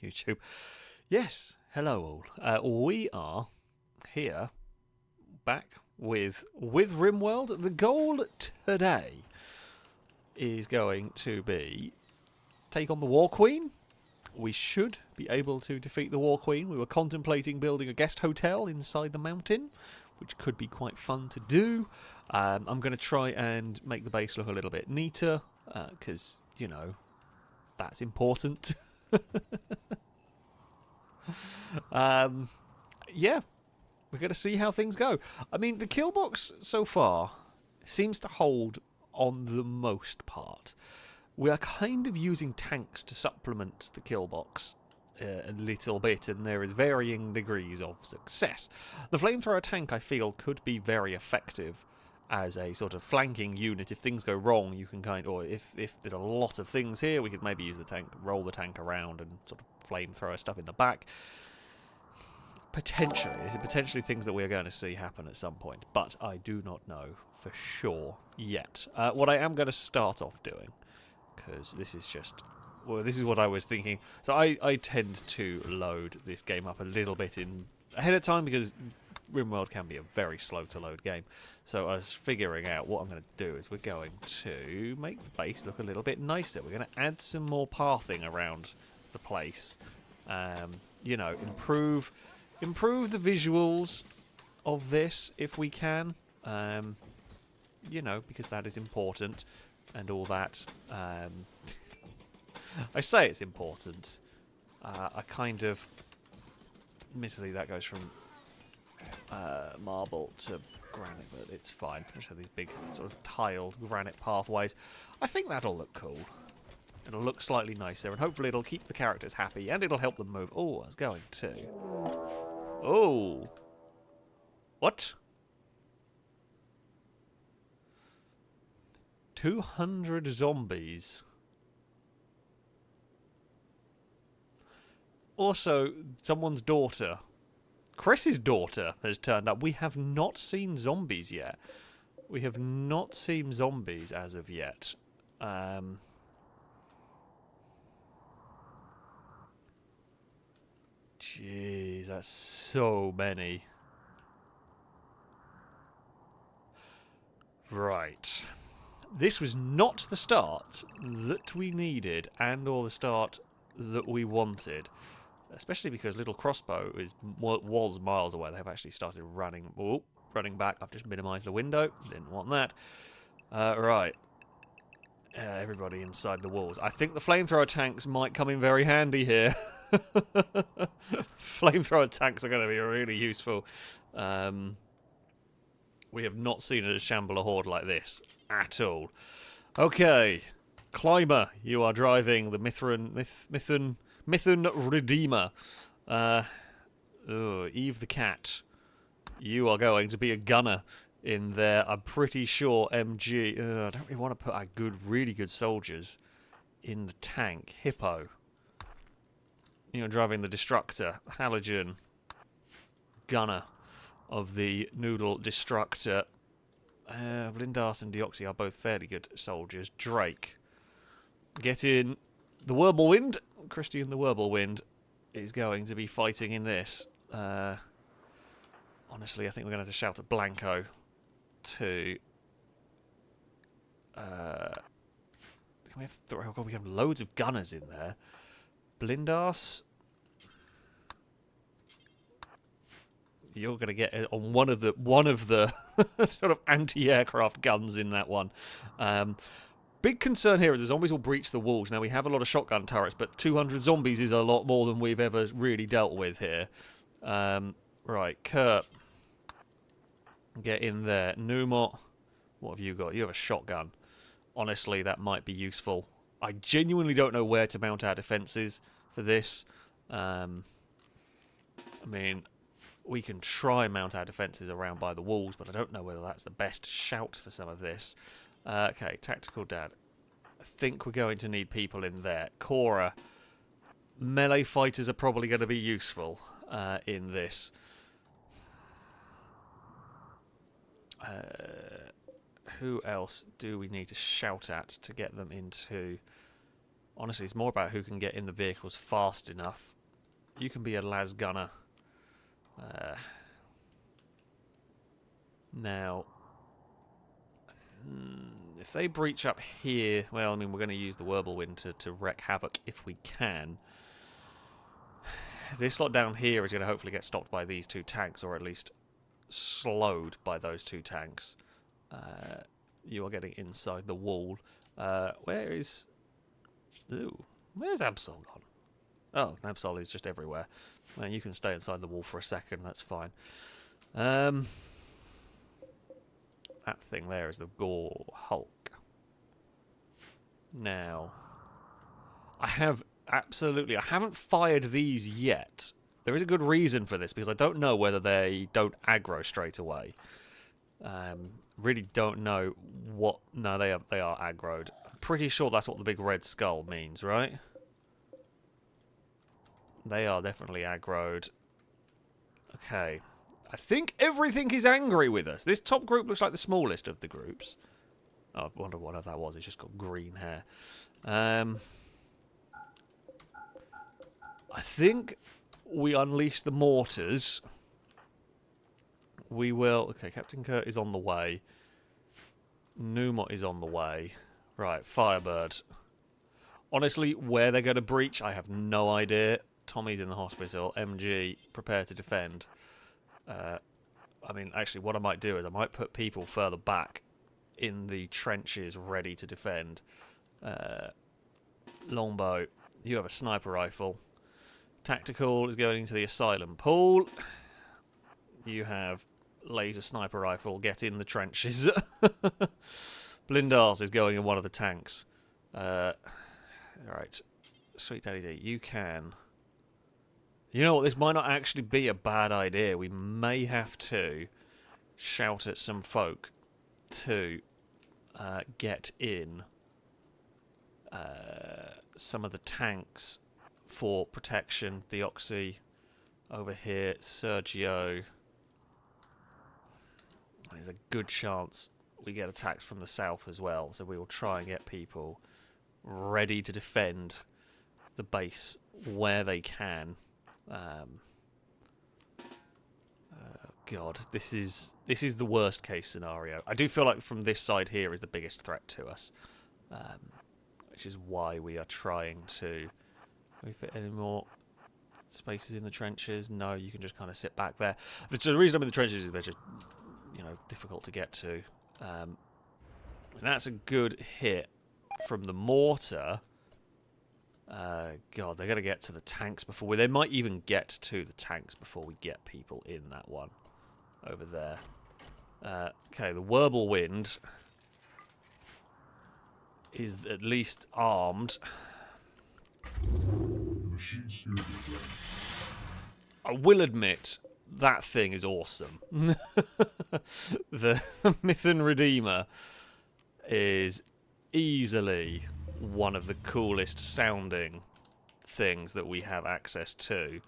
YouTube. Yes, hello all. We are here, back with Rimworld. The goal today is going to be take on the War Queen. We should be able to defeat the War Queen. We were contemplating building a guest hotel inside the mountain, which could be quite fun to do. I'm going to try and make the base look a little bit neater, because, you know, that's important. Yeah, we're going to see how things go. I mean, the kill box so far seems to hold on the most part. We are kind of using tanks to supplement the kill box a little bit, and there is varying degrees of success. The flamethrower tank, I feel, could be very effective as a sort of flanking unit. If things go wrong, you can or if there's a lot of things here, we could maybe use the tank, roll the tank around and sort of flamethrower stuff in the back. Potentially. These are potentially things that we are going to see happen at some point, but I do not know for sure yet. What I am going to start off doing, because this is just... well, this is what I was thinking. So I tend to load this game up a little bit ahead of time, because Rimworld can be a very slow to load game. So I was figuring out what I'm going to do is we're going to make the base look a little bit nicer. We're going to add some more pathing around the place. You know, improve the visuals of this if we can. You know, because that is important and all that. I say it's important. I kind of... admittedly, that goes from marble to granite, but it's fine. I show these big sort of tiled granite pathways. I think that'll look cool. It'll look slightly nicer, and hopefully it'll keep the characters happy, and it'll help them move. Oh, I was going to... oh! What? 200 zombies. Also, someone's daughter, Chris's daughter, has turned up. We have not seen zombies yet. We have not seen zombies as of yet. Jeez, that's so many. Right. This was not the start that we needed, and or the start that we wanted. Especially because little crossbow was miles away. They've actually started running. Oh, running back. I've just minimised the window. Didn't want that. Right. Everybody inside the walls. I think the flamethrower tanks might come in very handy here. Flamethrower tanks are going to be really useful. We have not seen a Shambler horde like this at all. Okay. Climber, you are driving the Mithun Redeemer. Eve the Cat. You are going to be a gunner in there. I'm pretty sure MG... I don't really want to put our really good soldiers in the tank. Hippo. You're driving the Destructor. Halogen. Gunner of the Noodle Destructor. Blindas and Deoxy are both fairly good soldiers. Drake. Get in the Whirlwind. Christian the Whirlwind is going to be fighting in this. Honestly, I think we're going to have to shout at Blanco to... we have loads of gunners in there. Blindas... you're going to get on one of the sort of anti-aircraft guns in that one. Big concern here is the zombies will breach the walls. Now, we have a lot of shotgun turrets, but 200 zombies is a lot more than we've ever really dealt with here. Right, Kurt. Get in there. Numot, what have you got? You have a shotgun. Honestly, that might be useful. I genuinely don't know where to mount our defences for this. I mean, we can try and mount our defences around by the walls, but I don't know whether that's the best shout for some of this. Okay, Tactical Dad. I think we're going to need people in there. Cora. Melee fighters are probably going to be useful in this. Who else do we need to shout at to get them into Honestly, it's more about who can get in the vehicles fast enough. You can be a las gunner. Now, if they breach up here, well, I mean, we're going to use the whirlwind to wreak havoc if we can. This lot down here is going to hopefully get stopped by these two tanks, or at least slowed by those two tanks. You are getting inside the wall. Where is... Ooh, where's Absol gone? Oh, Absol is just everywhere. Well, you can stay inside the wall for a second, that's fine. That thing there is the Gore Hulk. Now, I haven't fired these yet. There is a good reason for this, because I don't know whether they don't aggro straight away. Really don't know what... No, they are aggroed. I'm pretty sure that's what the big red skull means, right? They are definitely aggroed. Okay. I think everything is angry with us. This top group looks like the smallest of the groups. Oh, I wonder what that was. It's just got green hair. I think we unleash the mortars. We will... Okay, Captain Kurt is on the way. Numot is on the way. Right, Firebird. Honestly, where they're going to breach, I have no idea. Tommy's in the hospital. MG, prepare to defend. I mean, actually, what I might do is I might put people further back in the trenches ready to defend. Longbow, you have a sniper rifle. Tactical is going into the asylum pool. You have laser sniper rifle. Get in the trenches. Blindars is going in one of the tanks. Alright. Sweet Daddy D, you can... You know what, this might not actually be a bad idea. We may have to shout at some folk to get in some of the tanks for protection. Deoxy over here, Sergio. There's a good chance we get attacked from the south as well, so we will try and get people ready to defend the base where they can. God, this is the worst case scenario. I do feel like from this side here is the biggest threat to us, which is why we are trying to... Can we fit any more spaces in the trenches? No, you can just kind of sit back there. The reason I'm in the trenches is they're just, you know, difficult to get to. And that's a good hit from the mortar. God, they're going to get to the tanks before they might even get to the tanks before we get people in that one over there. Okay, the whirlwind is at least armed. I will admit that thing is awesome. The Mythen Redeemer is easily one of the coolest sounding things that we have access to.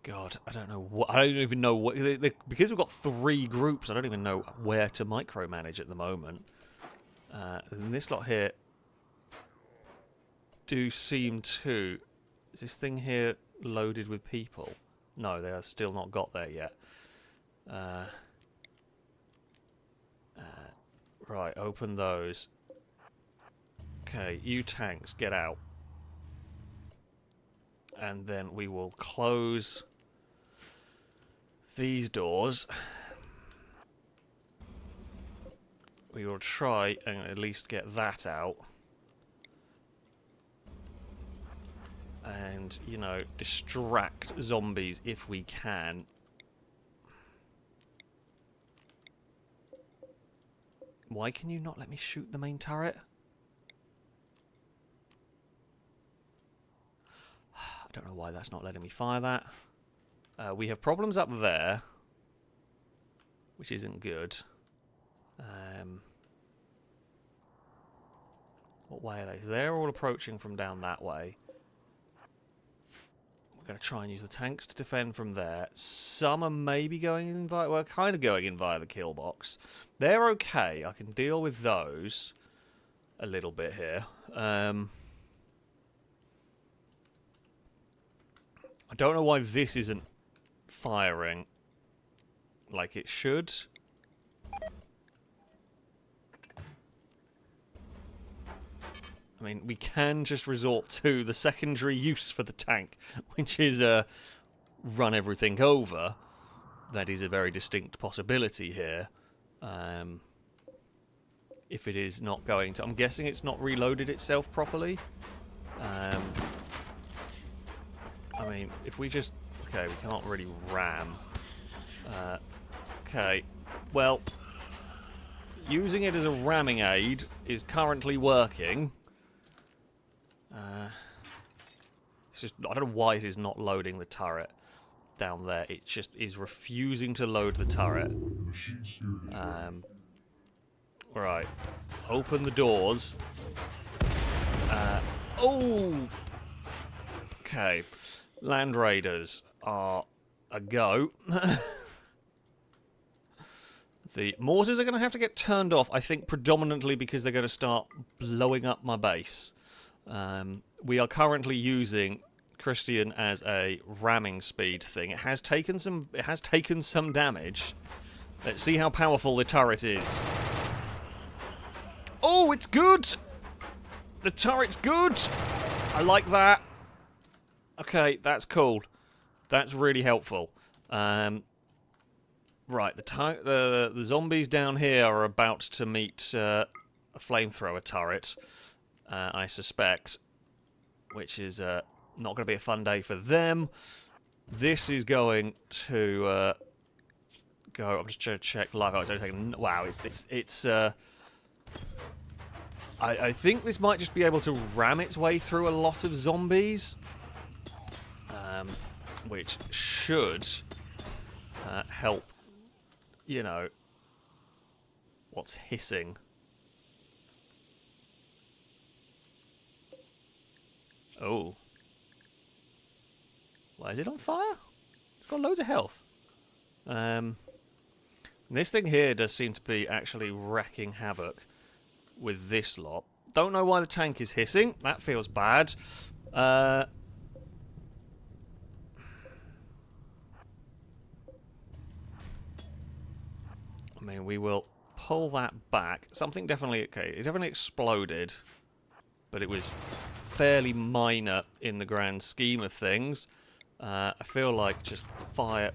God, I don't know what. I don't even know what. Because we've got 3 groups, I don't even know where to micromanage at the moment. And this lot here do seem to... Is this thing here loaded with people? No, they have still not got there yet. Right, open those. Okay, you tanks, get out. And then we will close these doors. We will try and at least get that out. And, you know, distract zombies if we can. Why can you not let me shoot the main turret? I don't know why that's not letting me fire that. We have problems up there, which isn't good. What way are they? They're all approaching from down that way. We're going to try and use the tanks to defend from there. Some are maybe going in via... Well, kind of going in via the kill box. They're okay. I can deal with those a little bit here. I don't know why this isn't firing like it should. I mean, we can just resort to the secondary use for the tank, which is run everything over. That is a very distinct possibility here. If it is not going to... I'm guessing it's not reloaded itself properly. I mean, if we just... Okay, we can't really ram. Okay, well, using it as a ramming aid is currently working. It's just, I don't know why it is not loading the turret down there. It just is refusing to load the turret. Right, open the doors. Oh! Okay, Land Raiders are a go. The mortars are going to have to get turned off, I think, predominantly because they're going to start blowing up my base. We are currently using Christian as a ramming speed thing. It has taken some damage. Let's see how powerful the turret is. Oh, it's good! The turret's good! I like that. Okay, that's cool. That's really helpful. Right, the zombies down here are about to meet a flamethrower turret, I suspect, which is not going to be a fun day for them. This is going to go. I'm just trying to check live. Oh, it's only taking. Wow, it's. I think this might just be able to ram its way through a lot of zombies, which should help. You know, what's hissing? Oh. Why is it on fire? It's got loads of health. This thing here does seem to be actually wreaking havoc with this lot. Don't know why the tank is hissing. That feels bad. I mean, we will pull that back. Something definitely... Okay, it definitely exploded. But it was fairly minor in the grand scheme of things. I feel like just fire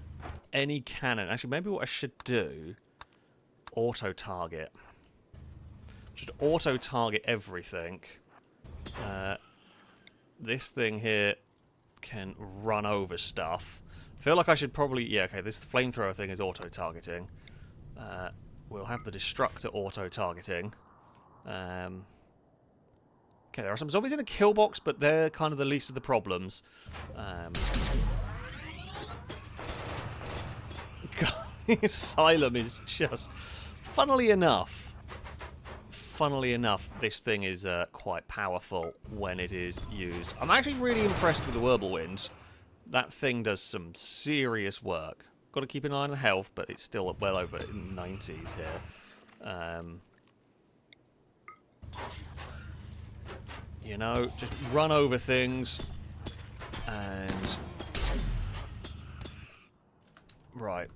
any cannon. Actually, maybe what I should do... Auto-target. Just auto-target everything. This thing here can run over stuff. I feel like I should probably... Yeah, okay, this flamethrower thing is auto-targeting. We'll have the destructor auto-targeting. Okay, there are some zombies in the kill box, but they're kind of the least of the problems. Asylum is just... Funnily enough, this thing is quite powerful when it is used. I'm actually really impressed with the Whirlwind. That thing does some serious work. Got to keep an eye on the health, but it's still well over 90s here. You know, just run over things. And... Right.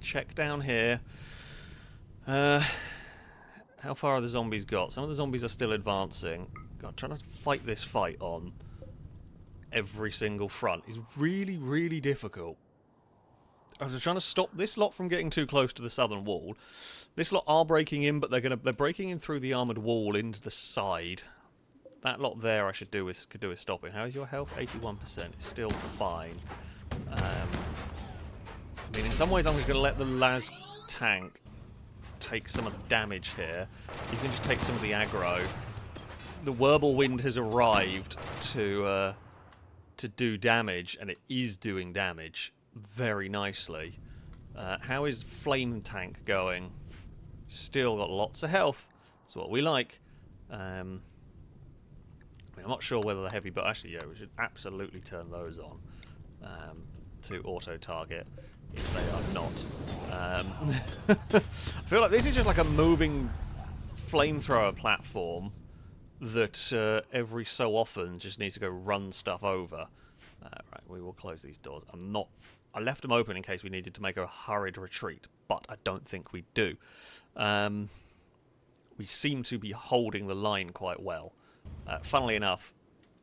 Check down here. How far are the zombies got? Some of the zombies are still advancing. God, trying to fight this fight on every single front is really, really difficult. I was trying to stop this lot from getting too close to the southern wall. This lot are breaking in, but they're breaking in through the armoured wall into the side. That lot there could do with stopping. How is your health? 81%. It's still fine. I mean, in some ways I'm just going to let the las tank take some of the damage here. You can just take some of the aggro. The Whirlwind has arrived to do damage, and it is doing damage very nicely. How is Flame Tank going? Still got lots of health. That's what we like. I mean, I'm not sure whether the heavy, but actually, yeah, we should absolutely turn those on. to auto-target if they are not. I feel like this is just like a moving flamethrower platform that every so often just needs to go run stuff over. Right, we will close these doors. I left them open in case we needed to make a hurried retreat, but I don't think we do. We seem to be holding the line quite well. Funnily enough,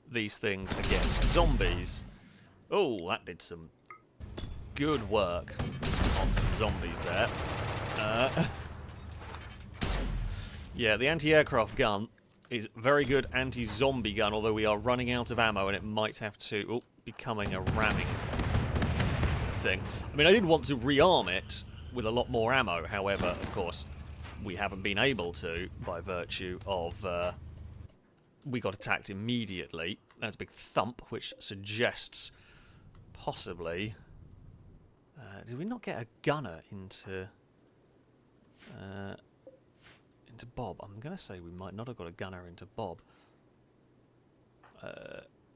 these things against zombies... Oh, that did some good work on some zombies there. Yeah, the anti-aircraft gun is very good anti-zombie gun, although we are running out of ammo and it might have to... Oh, becoming a ramming thing. I mean, I did want to rearm it with a lot more ammo, however, of course, we haven't been able to by virtue of... we got attacked immediately. That's a big thump, which suggests possibly... did we not get a gunner into Bob? I'm going to say we might not have got a gunner into Bob.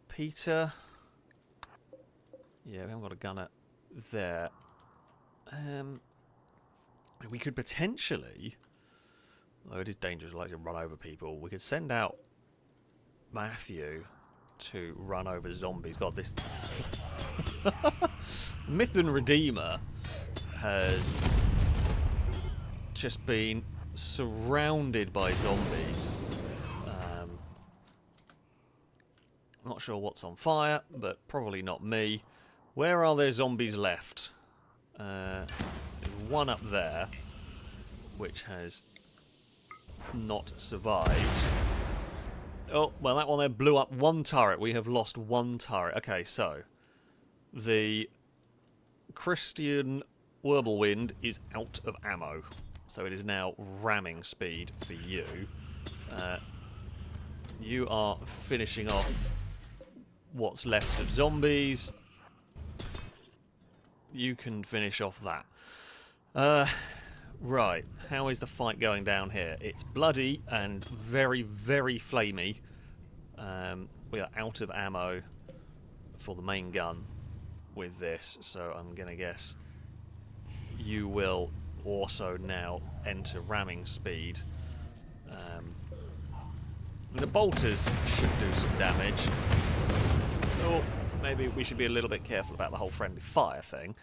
Peter... Yeah, we haven't got a gunner there. We could potentially... Though it is dangerous, I like to run over people. We could send out Matthew to run over zombies. God, this... Myth and Redeemer has just been surrounded by zombies. I'm not sure what's on fire, but probably not me. Where are there zombies left? There's one up there, which has not survived. Oh, well, that one there blew up one turret. We have lost one turret. Okay, so the Christian Whirlwind is out of ammo, so it is now ramming speed for you. You are finishing off what's left of zombies. You can finish off that. Right, how is the fight going down here? It's bloody and very, very flamey. We are out of ammo for the main gun with this, so I'm going to guess you will also now enter ramming speed. The bolters should do some damage. Oh, maybe we should be a little bit careful about the whole friendly fire thing.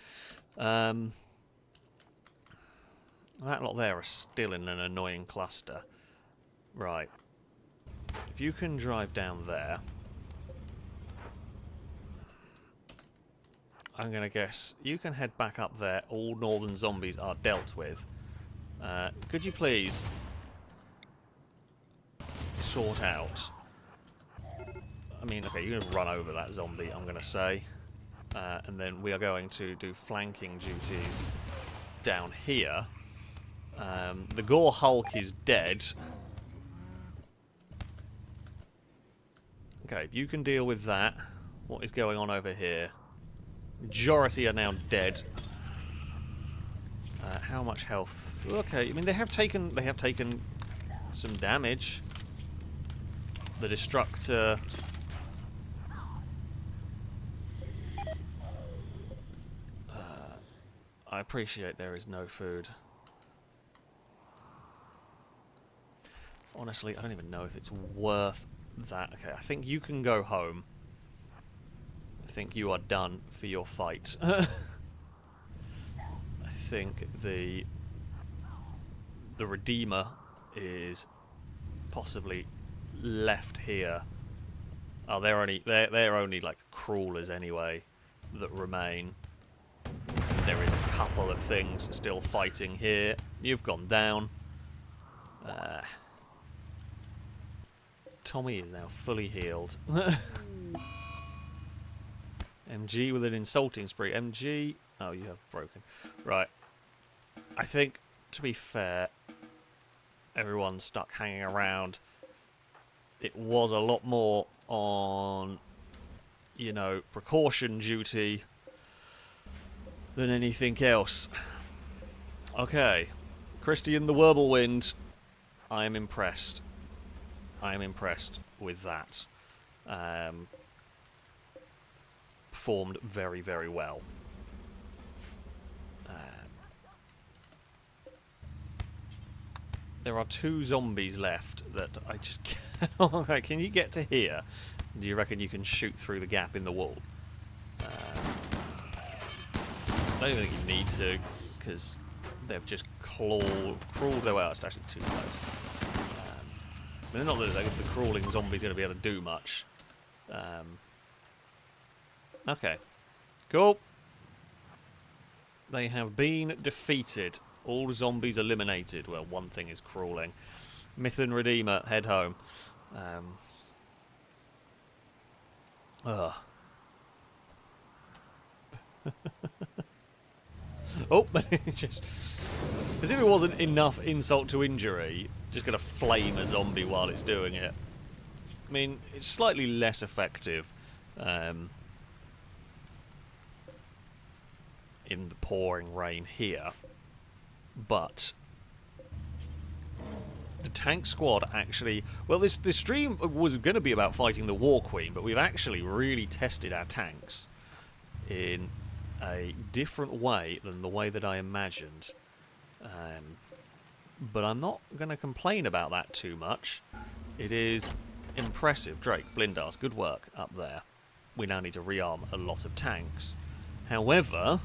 That lot there are still in an annoying cluster. Right. If you can drive down there... I'm going to guess you can head back up there. All northern zombies are dealt with. Could you please sort out... I mean, okay, you're going to run over that zombie, I'm going to say. And then we are going to do flanking duties down here. The Gore Hulk is dead. Okay, you can deal with that. What is going on over here? Majority are now dead. How much health? Okay, I mean they have taken some damage. The Destructor. I appreciate there is no food. Honestly, I don't even know if it's worth that. Okay, I think you can go home. I think you are done for your fight. I think the Redeemer is possibly left here. Oh, they're only like crawlers anyway that remain. There is a couple of things still fighting here. You've gone down. Tommy is now fully healed. MG with an insulting spree. MG... Oh, you have broken. Right. I think, to be fair, everyone's stuck hanging around. It was a lot more on, you know, precaution duty than anything else. Okay. Christian the Whirlwind. I am impressed. I am impressed with that. performed very, very well. There are 2 zombies left that I just cannot... Okay, can you get to here? Do you reckon you can shoot through the gap in the wall? I don't think you need to, because they've just crawled their way out. It's actually too close. Not that the crawling zombie's going to be able to do much. Okay. Cool. They have been defeated. All zombies eliminated. Well, one thing is crawling. Myth and Redeemer, head home. Oh, just as if it wasn't enough insult to injury, just going to flame a zombie while it's doing it. I mean, it's slightly less effective in the pouring rain here, but the tank squad actually... Well, this stream was going to be about fighting the War Queen, but we've actually really tested our tanks in a different way than the way that I imagined. But I'm not going to complain about that too much. It is impressive. Drake, Blindas, good work up there. We now need to rearm a lot of tanks. However...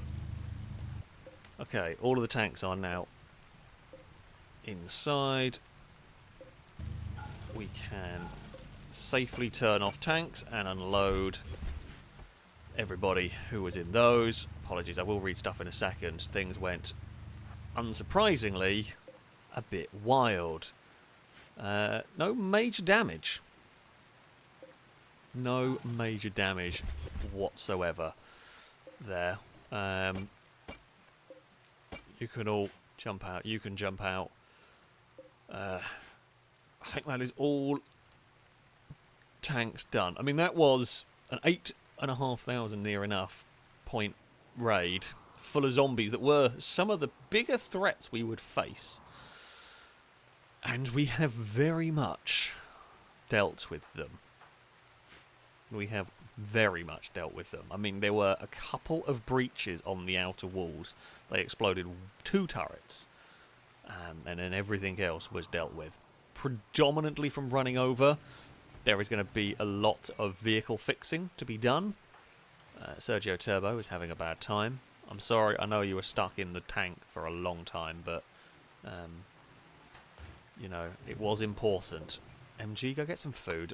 Okay, all of the tanks are now inside. We can safely turn off tanks and unload everybody who was in those. Apologies, I will read stuff in a second. Things went, unsurprisingly, a bit wild. No major damage. No major damage whatsoever there. You can all jump out. You can jump out. I think that is all tanks done. I mean, that was an 8,500 near enough point raid full of zombies that were some of the bigger threats we would face. And we have very much dealt with them. We have very much dealt with them. I mean, there were a couple of breaches on the outer walls. They exploded 2 turrets. And then everything else was dealt with. Predominantly from running over. There is going to be a lot of vehicle fixing to be done. Sergio Turbo is having a bad time. I'm sorry, I know you were stuck in the tank for a long time, but... you know, it was important. MG, go get some food.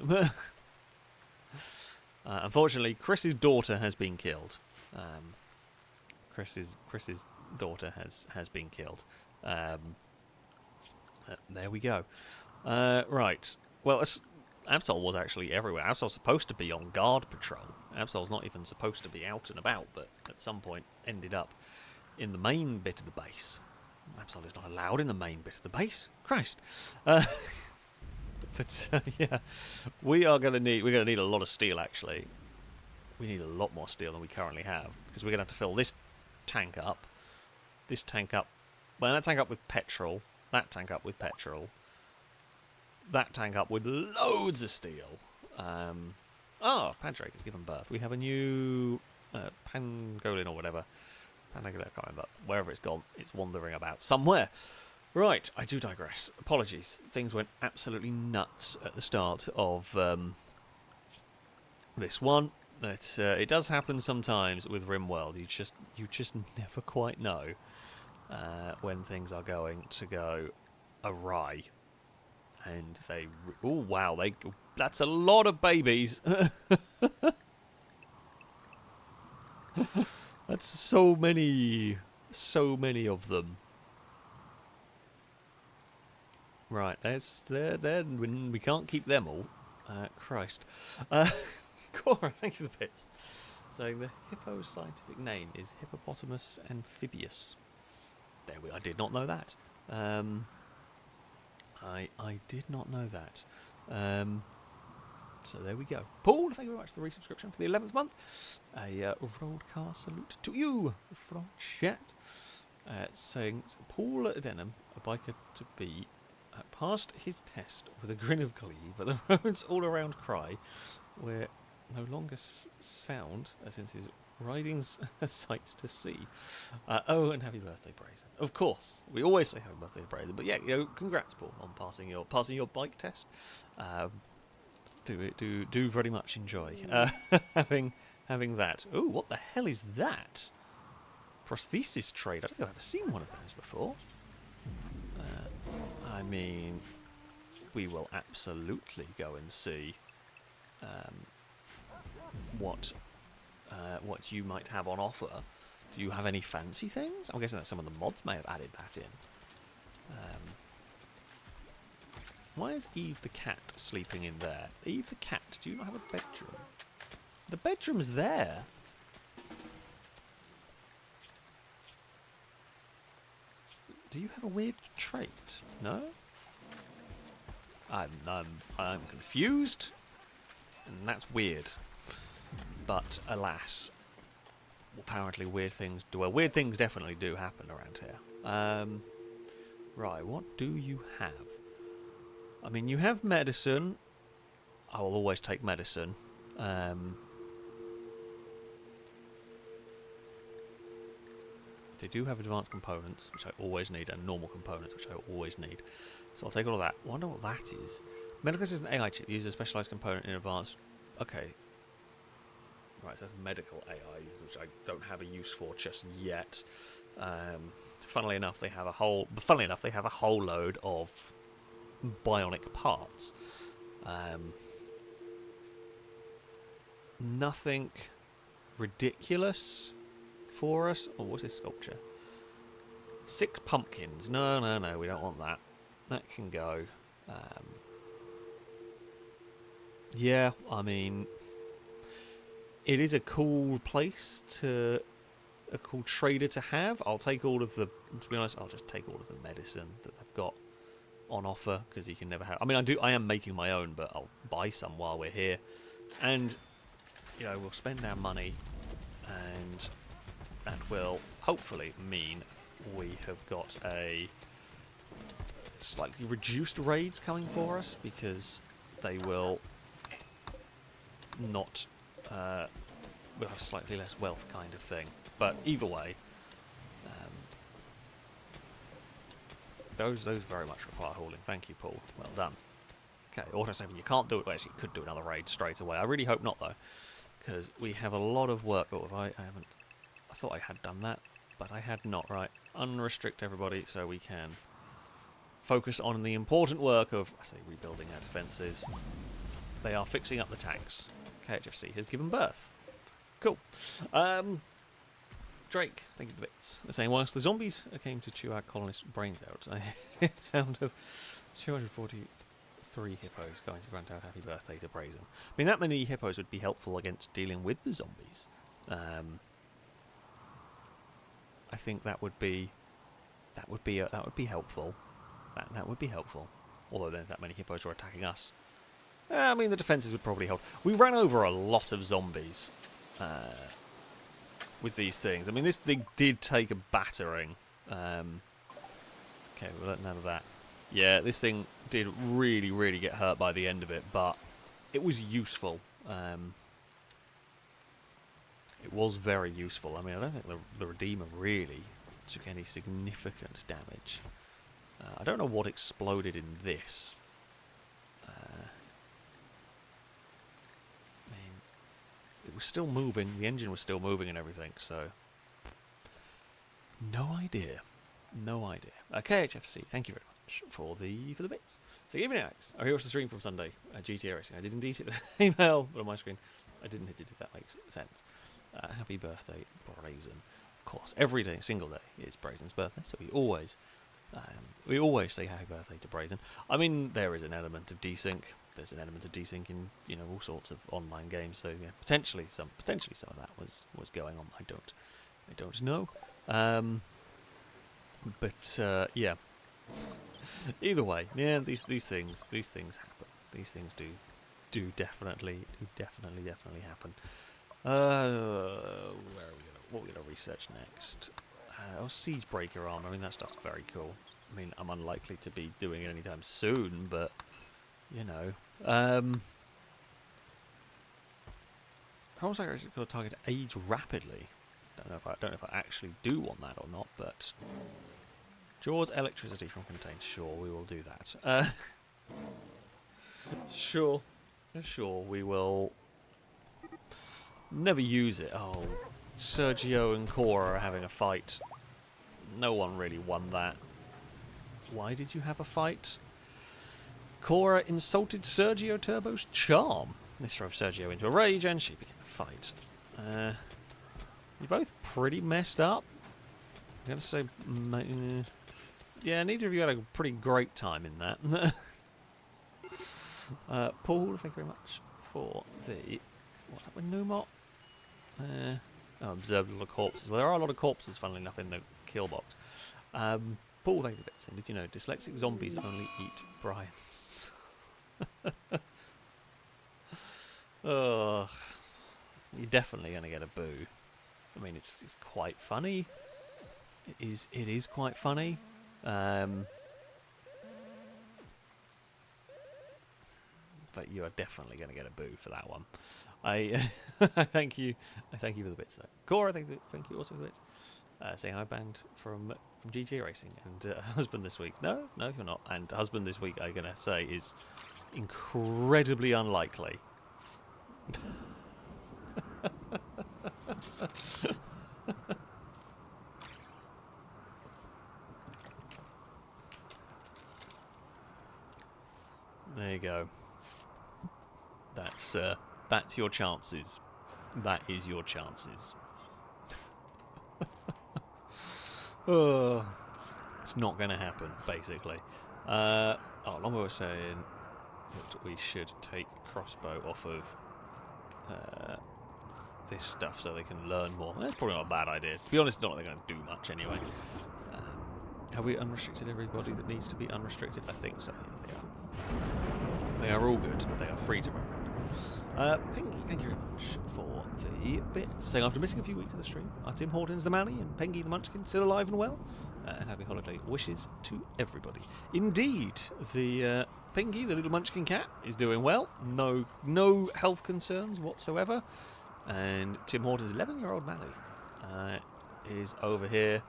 Unfortunately, Chris's daughter has been killed. Chris's daughter has been killed. There we go. Right. Well, Absol was actually everywhere. Absol's supposed to be on guard patrol. Absol's not even supposed to be out and about, but at some point ended up in the main bit of the base. Absol is not allowed in the main bit of the base. Christ. But yeah, we're gonna need a lot of steel. Actually, we need a lot more steel than we currently have, because we're gonna have to fill this tank up, well, that tank up with petrol, that tank up with petrol, that tank up with loads of steel. Pandrake has given birth. We have a new pangolin or whatever. Pangolin, I can't remember. Wherever it's gone, it's wandering about somewhere. Right, I do digress. Apologies. Things went absolutely nuts at the start of this one. It does happen sometimes with Rimworld. You just never quite know when things are going to go awry. And they... Oh, wow. That's a lot of babies. That's so many of them. Right, we can't keep them all. Christ. Cora, thank you for the bits. So the hippo's scientific name is Hippopotamus amphibius. There we... I did not know that. I did not know that. So there we go. Paul, thank you very much for the resubscription for the 11th month. A roadcar salute to you from chat. Saying, Paul Denham, a biker to be, passed his test with a grin of glee, but the roads all around cry. We're no longer sound, since his riding's a sight to see. Oh, and happy birthday, Brazen. Of course, we always say happy birthday, Brazen. But yeah, congrats, Paul, on passing your bike test. Do very much enjoy having that. Oh, what the hell is that? Prosthesis trade. I don't think I've ever seen one of those before. I mean, we will absolutely go and see what you might have on offer. Do you have any fancy things? I'm guessing that some of the mods may have added that in. Why is Eve the cat sleeping in there? Eve the cat, do you not have a bedroom? The bedroom's there. Do you have a weird trait? No? I'm confused, and that's weird. But alas, apparently weird things do. Well, weird things definitely do happen around here. Right, what do you have? I mean, you have medicine. I will always take medicine. They do have advanced components, which I always need, and normal components, which I always need. So I'll take all of that. I wonder what that is. Medical assistant AI chip uses a specialized component in advanced. Okay. Right, so that's medical AIs, which I don't have a use for just yet. Funnily enough, they have a whole load of bionic parts. Nothing ridiculous for us. Oh, what's this sculpture? 6 pumpkins. No, we don't want that. That can go. Yeah, I mean, it is a cool place to, a cool trader to have. I'll take all of the, to be honest, I'll just take all of the medicine that they've got on offer, because you can never have, I mean, I am making my own, but I'll buy some while we're here. And, you know, we'll spend our money, and that will hopefully mean we have got a slightly reduced raids coming for us, because they will not, we'll have slightly less wealth kind of thing. But either way, those very much require hauling. Thank you, Paul. Well done. Okay, autosaving. You can't do it. Well, actually, you could do another raid straight away. I really hope not, though, because we have a lot of work. Oh, I haven't. I thought I had done that, but I had not. Right, unrestrict everybody so we can focus on the important work of, I say, rebuilding our defences. They are fixing up the tanks. KHFC has given birth. Cool. Drake, thank you for the bits. They're saying, whilst the zombies came to chew our colonists' brains out, I hear the sound of 243 hippos going to grant out happy birthday to Brazen. I mean, that many hippos would be helpful against dealing with the zombies. I think that would be helpful. That would be helpful. Although then that many hippos were attacking us. I mean, the defences would probably help. We ran over a lot of zombies with these things. I mean, this thing did take a battering. Okay, we'll let none of that. Yeah, this thing did really, really get hurt by the end of it, but it was useful. It was very useful. I mean, I don't think the Redeemer really took any significant damage. I don't know what exploded in this. It was still moving, the engine was still moving and everything, so no idea. No idea. KHFC, thank you very much for the bits. So evening, Alex. I watched the stream from Sunday, GTA Racing. I did indeed hit the email, but on my screen I didn't hit it, if that makes sense. Happy birthday, Brazen. Of course, every day, single day, is Brazen's birthday, so we always say happy birthday to Brazen. I mean, there is an element of desync. There's an element of desync in, you know, all sorts of online games. So yeah, potentially some of that was going on. I don't know. But yeah. Either way, yeah, these things happen. These things do definitely happen. What are we gonna research next? Siege breaker armor. I mean, that stuff's very cool. I mean, I'm unlikely to be doing it anytime soon, but you know. Control Cycler is going to target age rapidly. Don't know if I actually do want that or not, but draws electricity from contained. Sure, we will do that. Sure, we will. Never use it. Oh, Sergio and Cora are having a fight. No one really won that. Why did you have a fight? Cora insulted Sergio Turbo's charm. This drove Sergio into a rage and she began a fight. You're both pretty messed up. I'm going to say... yeah, neither of you had a pretty great time in that. Paul, thank you very much for the... What happened with Numot? Observed a lot of corpses. Well, there are a lot of corpses, funnily enough, in the kill box. Paul, thank you for the did you know dyslexic zombies only eat Bryans? Ugh. You're definitely going to get a boo. I mean, it's quite funny. It is quite funny. But you are definitely going to get a boo for that one. I thank you for the bits though. Cora, thank you also for the bits. Saying I banned from GTA Racing and husband this week. No, you're not. And husband this week, I'm gonna say, is incredibly unlikely. There you go. That's your chances. That is your chances. It's not going to happen, basically. Longbow was saying that we should take crossbow off of this stuff so they can learn more. That's probably not a bad idea. To be honest, not that they're going to do much anyway. Have we unrestricted everybody that needs to be unrestricted? I think so. Yeah, they are. They are all good. They are free to run. Pengy, thank you very much for the bit. Saying after missing a few weeks of the stream, are Tim Hortons the Mally and Pengy the Munchkin still alive and well? And happy holiday wishes to everybody. Indeed, the Pengy, the little Munchkin cat, is doing well. No health concerns whatsoever. And Tim Hortons' 11-year-old Mally is over here.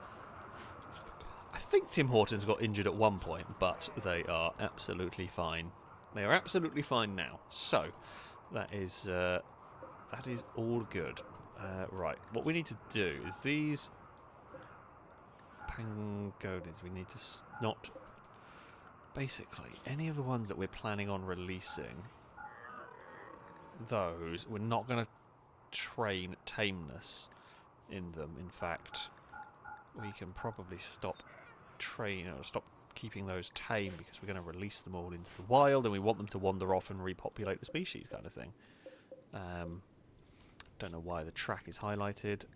I think Tim Hortons got injured at one point, but they are absolutely fine. They are absolutely fine now. So that is all good. Right, what we need to do is these pangolins. We need to not basically any of the ones that we're planning on releasing. Those we're not going to train tameness in them. In fact, we can probably stop keeping those tame because we're going to release them all into the wild and we want them to wander off and repopulate the species, kind of thing. Don't know why the track is highlighted.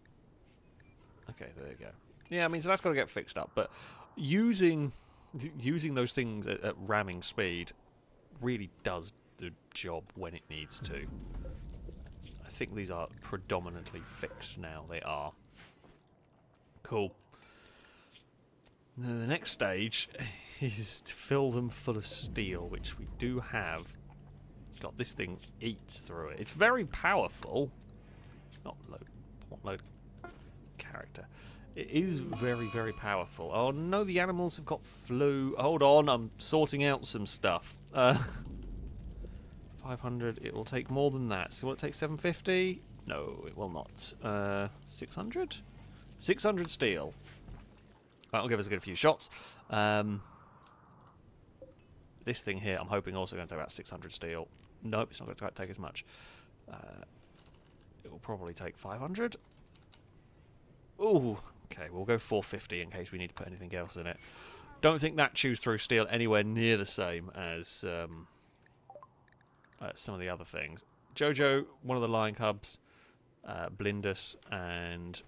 Okay, there you go. Yeah, I mean, so that's got to get fixed up, but using those things at ramming speed really does the job when it needs to. I think these are predominantly fixed now. They are. Cool. Now, the next stage is to fill them full of steel, which we do have. God, this thing eats through it. It's very powerful. Not load character. It is very, very powerful. Oh no, the animals have got flu. Hold on, I'm sorting out some stuff. 500, it will take more than that. So will it take 750? No, it will not. 600? 600 steel. That'll give us a good few shots. This thing here, I'm hoping also going to take about 600 steel. Nope, it's not going to take as much. It will probably take 500. Ooh, okay, we'll go 450 in case we need to put anything else in it. Don't think that chews through steel anywhere near the same as some of the other things. Jojo, one of the lion cubs, Blindus, and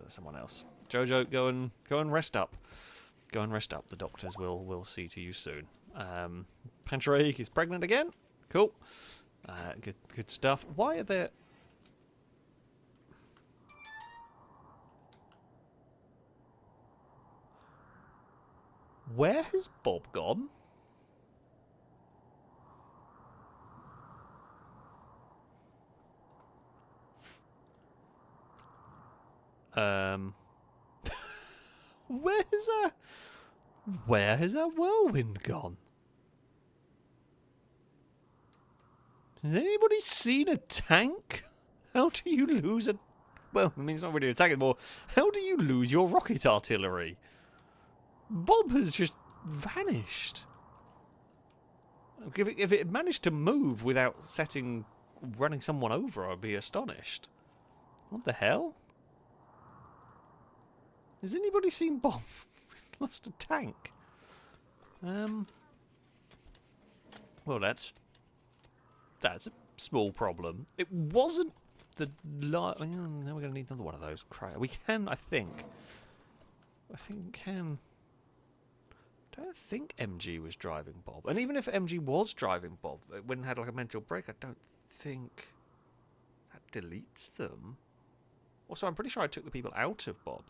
someone else. Jojo, go and rest up. Go and rest up. The doctors will see to you soon. Pancheraik is pregnant again. Cool. Good stuff. Why are there... Where has Bob gone? Where has our whirlwind gone? Has anybody seen a tank? How do you lose a... Well, I mean, it's not really a tank anymore. How do you lose your rocket artillery? Bob has just vanished. If it managed to move without running someone over, I'd be astonished. What the hell? Has anybody seen Bob? Lost a tank. Well, that's a small problem. It wasn't the... Now we're going to need another one of those. We can, I think... I don't think MG was driving Bob. And even if MG was driving Bob, when it had like a mental break, I don't think that deletes them. Also, I'm pretty sure I took the people out of Bob.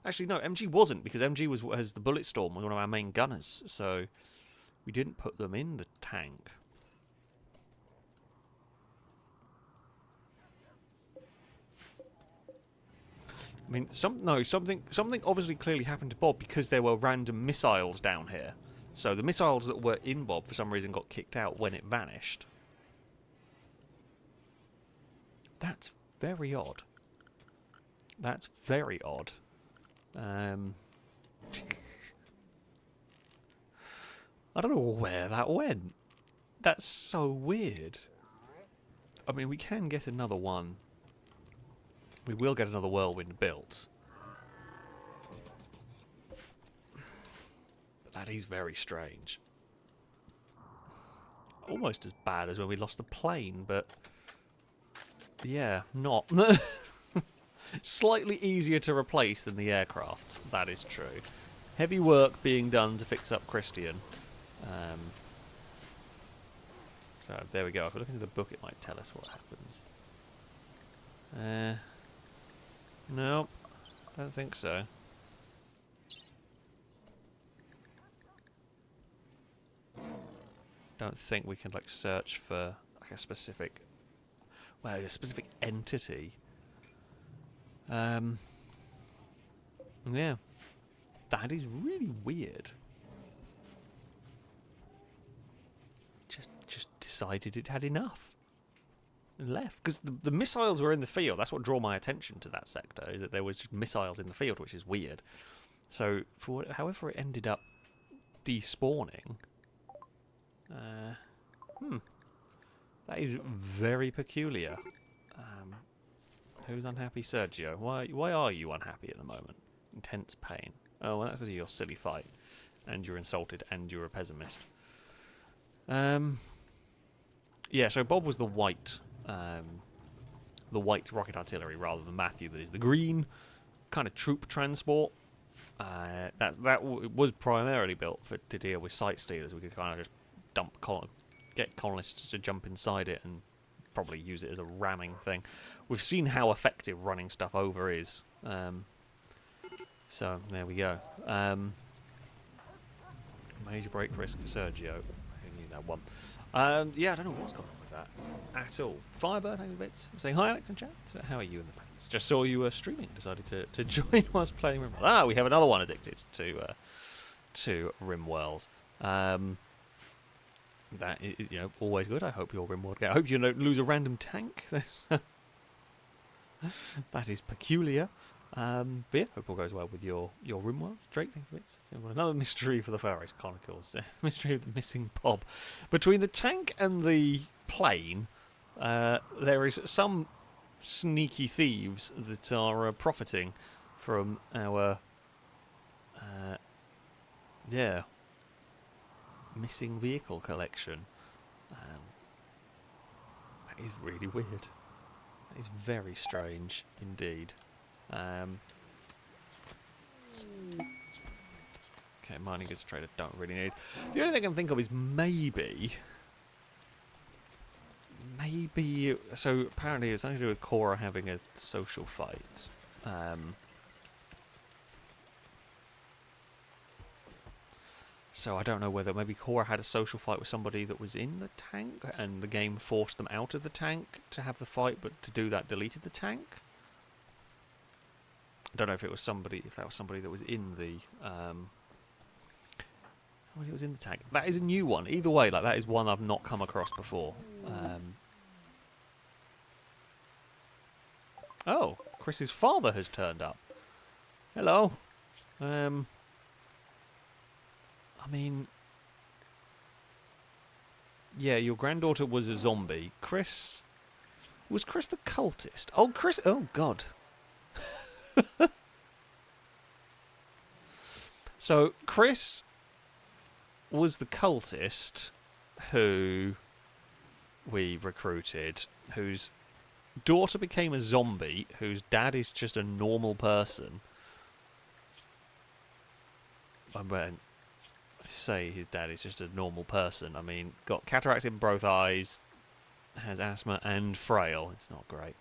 Actually, no, MG wasn't, because MG has the Bullet Storm, one of our main gunners, so we didn't put them in the tank. I mean, something obviously clearly happened to Bob because there were random missiles down here. So the missiles that were in Bob for some reason got kicked out when it vanished. That's very odd. That's very odd. I don't know where that went. That's so weird. I mean, we can get another one. We will get another whirlwind built. But that is very strange. Almost as bad as when we lost the plane, but... yeah, not. Slightly easier to replace than the aircraft, that is true. Heavy work being done to fix up Christian. So, there we go. If we look into the book, it might tell us what happens. Nope, don't think so. Don't think we can like search for like a specific, well, a specific entity. Yeah, that is really weird. Just decided it had enough. And left, because the missiles were in the field. That's what drew my attention to that sector, is that there was missiles in the field, which is weird. So, however it ended up despawning, that is very peculiar. Who's unhappy? Sergio. Why are you unhappy at the moment? Intense pain. Oh, well, that's because of your silly fight, and you're insulted, and you're a pessimist. Yeah, so Bob was the white rocket artillery rather than Matthew, that is the green kind of troop transport. That was primarily built to deal with sight stealers. We could kind of just get colonists to jump inside it and probably use it as a ramming thing. We've seen how effective running stuff over is. So there we go. Major break risk for Sergio. I knew that one. Yeah, I don't know what's going on with that at all. Firebird, thanks a bit. Saying hi, Alex, in chat. How are you in the pants? Just saw you streaming. Decided to join whilst playing Rimworld. Ah, we have another one addicted to Rimworld. That is, always good. I hope your Rimworld. I hope you don't lose a random tank. That is peculiar. But yeah, hope all goes well with your Rimworld. Drake, thank you for it. Another mystery for the FailRace Chronicles. Mystery of the missing Bob. Between the tank and the plane, there is some sneaky thieves that are profiting from our missing vehicle collection. That is really weird. That is very strange indeed. Okay, mining goods trader don't really need. The only thing I can think of is maybe. So apparently it's something to do with Cora having a social fight. So I don't know whether maybe Cora had a social fight with somebody that was in the tank, and the game forced them out of the tank to have the fight, but to do that deleted the tank. I don't know if it was somebody, if that was somebody that was in the, it was in the tag. That is a new one. Either way, like that is one I've not come across before. Oh, Chris's father has turned up. Hello. I mean, yeah, your granddaughter was a zombie. Was Chris the cultist? Oh, Chris. Oh, God. So, Chris was the cultist who we recruited, whose daughter became a zombie, whose dad is just a normal person. When I say his dad is just a normal person, I mean, got cataracts in both eyes, has asthma and frail. It's not great.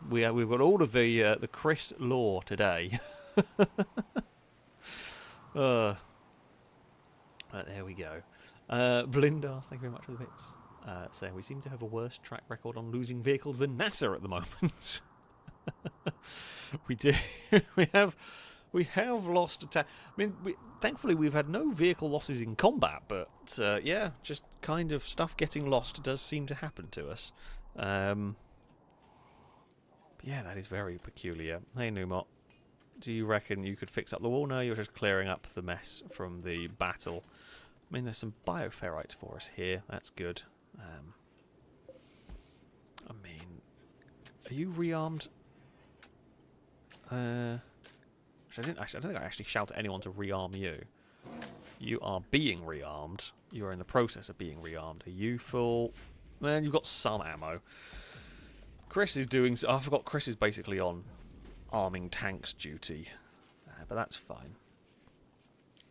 We've got all of the Chris lore today. But there we go. Blindars, thank you very much for the bits. Saying we seem to have a worse track record on losing vehicles than NASA at the moment. We do. we have lost attack. I mean, thankfully we've had no vehicle losses in combat, but yeah, just kind of stuff getting lost does seem to happen to us. Yeah, that is very peculiar. Hey, Numot. Do you reckon you could fix up the wall? No, you're just clearing up the mess from the battle. I mean, there's some bioferrites for us here. That's good. I mean, are you rearmed? I don't think I actually shout at anyone to rearm you. You are being rearmed. You are in the process of being rearmed. Are you full? Man, you've got some ammo. Chris is doing... I forgot Chris is basically on arming tanks duty. But that's fine.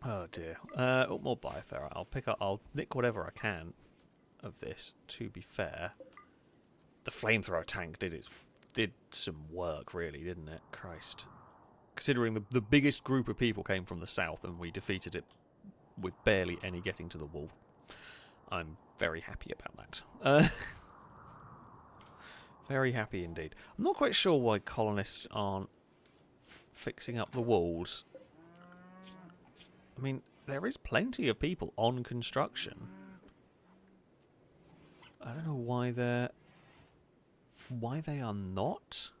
Oh dear. More bioferrite. I'll nick whatever I can of this, to be fair. The flamethrower tank did some work, really, didn't it? Christ. Considering the biggest group of people came from the south and we defeated it with barely any getting to the wall. I'm very happy about that. Very happy indeed. I'm not quite sure why colonists aren't fixing up the walls. I mean, there is plenty of people on construction. I don't know why they are not.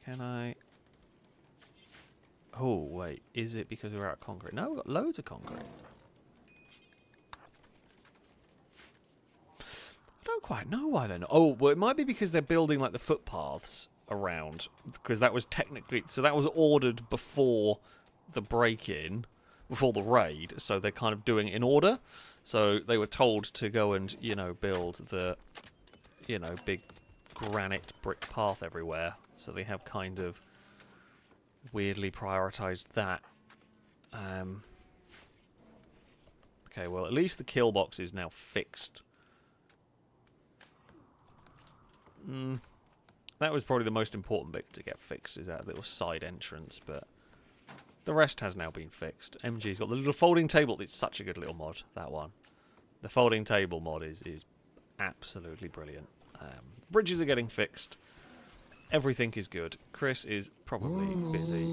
Can I... Oh, wait. Is it because we're out of concrete? No, we've got loads of concrete. I don't quite know why they're not. Oh, well, it might be because they're building, like, the footpaths around. Because that was technically... So that was ordered before the break-in, before the raid. So they're kind of doing it in order. So they were told to go and, you know, build the, you know, big granite brick path everywhere. So they have kind of weirdly prioritised that. Okay, well, at least the kill box is now fixed. That was probably the most important bit to get fixed, is that little side entrance, but the rest has now been fixed. MG's got the little folding table. It's such a good little mod, that one. The folding table mod is absolutely brilliant. Bridges are getting fixed. Everything is good. Chris is probably busy.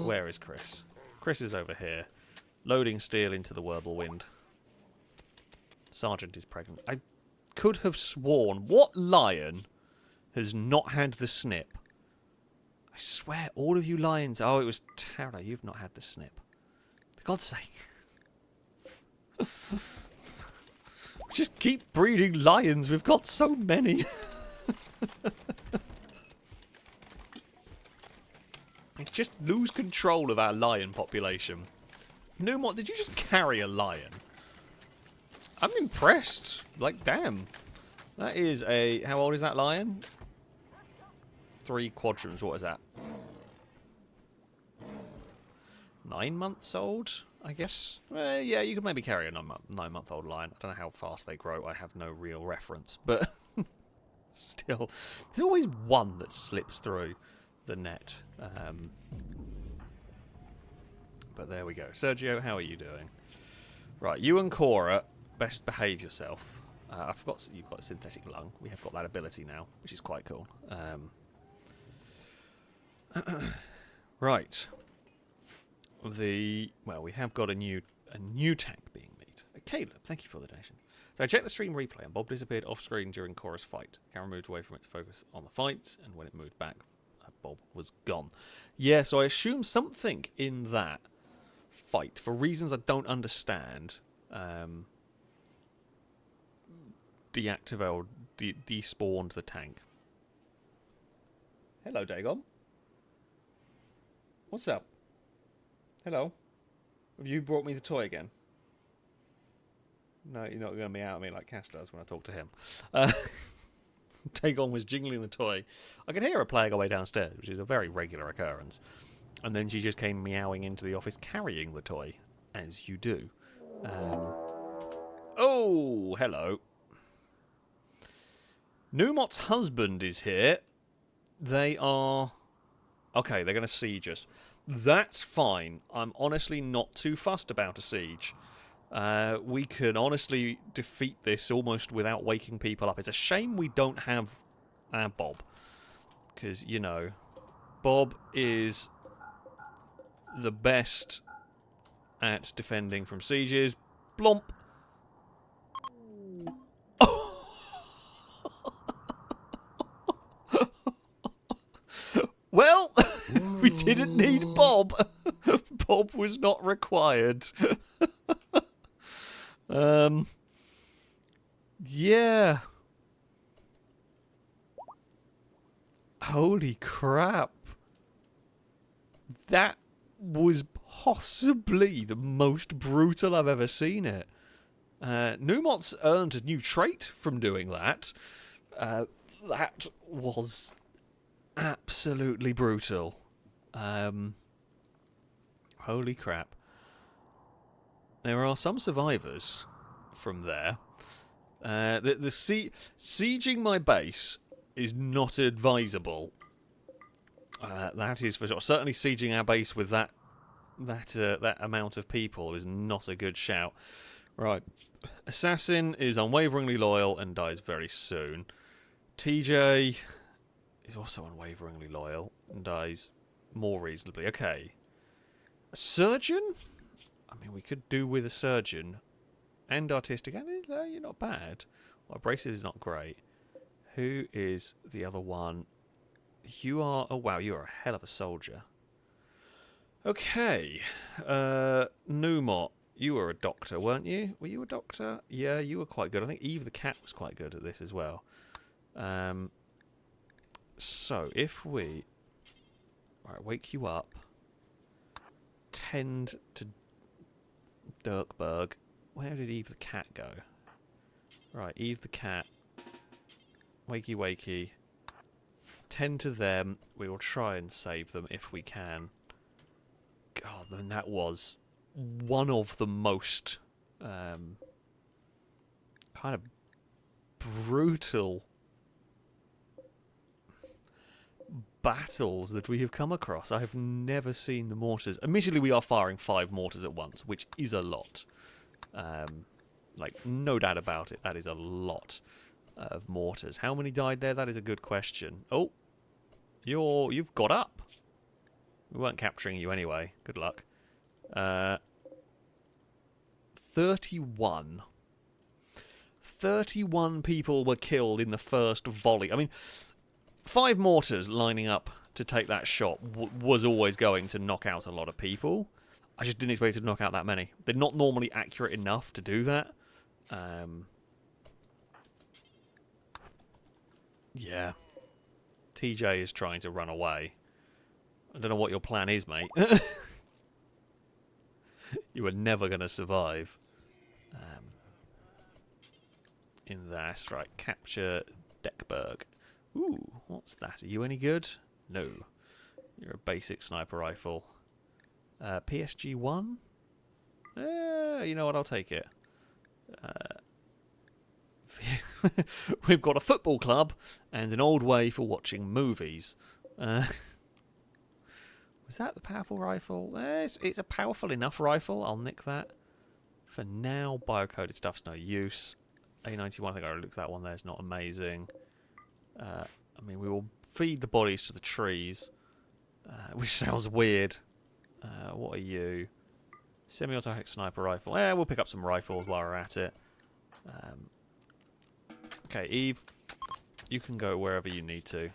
Where is Chris? Chris is over here, loading steel into the Whirlwind. Sergeant is pregnant. I could have sworn, what lion has not had the snip? I swear, all of you lions... Oh, it was Tara. You've not had the snip. For God's sake. Just keep breeding lions. We've got so many. I just lose control of our lion population. Numot, did you just carry a lion? I'm impressed. Like, damn. That is a... How old is that lion? 3 quadrants. What is that? 9 months old, I guess? Yeah, you could maybe carry a 9-month-old lion. I don't know how fast they grow. I have no real reference. But still, there's always one that slips through the net. But there we go. Sergio, how are you doing? Right, you and Cora, best behave yourself. I forgot you've got a synthetic lung. We have got that ability now, which is quite cool. Right. Well, we have got a new tank being made. Caleb, thank you for the donation. So I checked the stream replay, and Bob disappeared off screen during chorus fight. The camera moved away from it to focus on the fight, and when it moved back, Bob was gone. Yeah, so I assume something in that fight, for reasons I don't understand, deactivated, despawned the tank. Hello, Dagon. What's up? Hello. Have you brought me the toy again? No, you're not going to be out of me like Cass does when I talk to him. Dagon was jingling the toy. I could hear her playing away downstairs, which is a very regular occurrence. And then she just came meowing into the office carrying the toy, as you do. Oh, hello. Numot's husband is here. They are... Okay, they're going to siege us. That's fine. I'm honestly not too fussed about a siege. We can honestly defeat this almost without waking people up. It's a shame we don't have our Bob. Because, you know, Bob is the best at defending from sieges. Blomp. Well, we didn't need Bob. Bob was not required. Yeah. Holy crap. That was possibly the most brutal I've ever seen it. Numot's earned a new trait from doing that. That was absolutely brutal. Holy crap. There are some survivors from there. Sieging my base is not advisable. That is for sure. Certainly sieging our base with that amount of people is not a good shout. Right. Assassin is unwaveringly loyal and dies very soon. TJ is also unwaveringly loyal and dies more reasonably. Okay. A surgeon? I mean, we could do with a surgeon. And artistic. You're not bad. Well, abrasive is not great. Who is the other one? You are... Oh, wow, you are a hell of a soldier. Okay. Numot, you were a doctor, weren't you? Were you a doctor? Yeah, you were quite good. I think Eve the cat was quite good at this as well. So, if we... Right, wake you up. Tend to Dirkberg. Where did Eve the cat go? Right, Eve the cat. Wakey, wakey. Tend to them. We will try and save them if we can. God, then that was one of the most kind of brutal battles that we have come across. I have never seen the mortars. Admittedly, we are firing 5 mortars at once, which is a lot. Like, no doubt about it, that is a lot of mortars. How many died there? That is a good question. Oh, you've got up. We weren't capturing you anyway. Good luck. 31. 31 people were killed in the first volley. I mean, 5 mortars lining up to take that shot was always going to knock out a lot of people. I just didn't expect it to knock out that many. They're not normally accurate enough to do that. Yeah. TJ is trying to run away. I don't know what your plan is, mate. You were never going to survive. In that, right, capture Deckberg. Ooh, what's that? Are you any good? No. You're a basic sniper rifle. PSG-1? You know what, I'll take it. We've got a football club and an old way for watching movies. Was that the powerful rifle? It's a powerful enough rifle. I'll nick that. For now, biocoded stuff's no use. A91, I think I already looked at that one there. It's not amazing. I mean, we will feed the bodies to the trees. which sounds weird. What are you? Semi-automatic sniper rifle. We'll pick up some rifles while we're at it. Okay, Eve, you can go wherever you need to.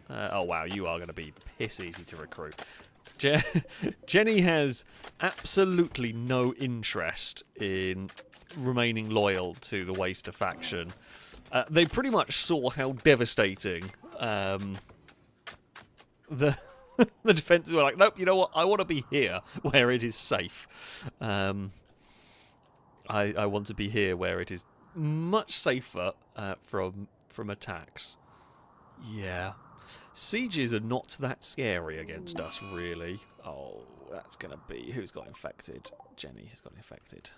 Oh wow, you are going to be piss easy to recruit. Jenny has absolutely no interest in remaining loyal to the Waster faction. They pretty much saw how devastating the the defences were. Like, nope, you know what? I want to be here where it is safe. I want to be here where it is much safer from attacks. Yeah. Sieges are not that scary against us, really. Oh, that's going to be... Who's got infected? Jenny has got infected.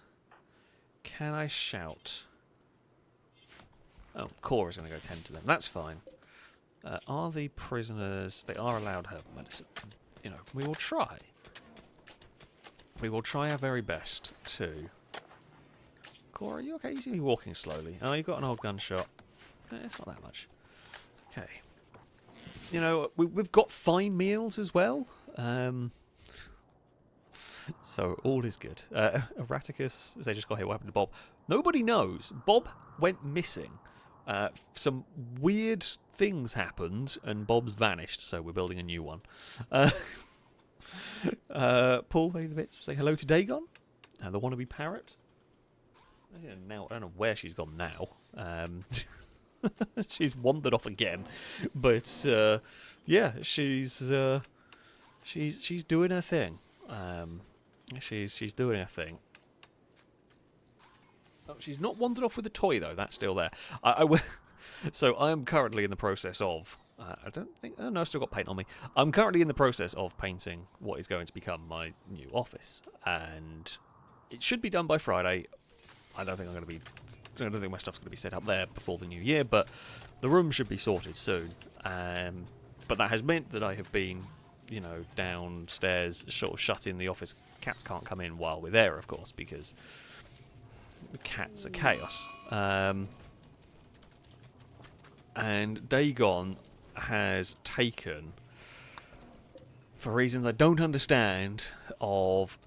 Can I shout? Oh, Core is going to go tend to them. That's fine. Are the prisoners... They are allowed herbal medicine. You know, we will try. We will try our very best to... Core, are you okay? You seem to be walking slowly. Oh, you've got an old gunshot. It's not that much. Okay. You know, we've got fine meals as well. So all is good. Erraticus, as they just got here, what happened to Bob? Nobody knows. Bob went missing. Some weird things happened, and Bob's vanished, so we're building a new one. Paul, any bits? Say hello to Dagon, the wannabe parrot. Now I don't know where she's gone now. She's wandered off again, but yeah, she's doing her thing. She's doing her thing. Oh, she's not wandered off with a toy though. That's still there. So I am currently in the process of. I don't think. Oh no, I've still got paint on me. I'm currently in the process of painting what is going to become my new office, and it should be done by Friday. I don't think my stuff's going to be set up there before the new year, but the room should be sorted soon. But that has meant that I have been, you know, downstairs, sort of shut in the office. Cats can't come in while we're there, of course, because the cats are chaos. And Dagon has taken, for reasons I don't understand, of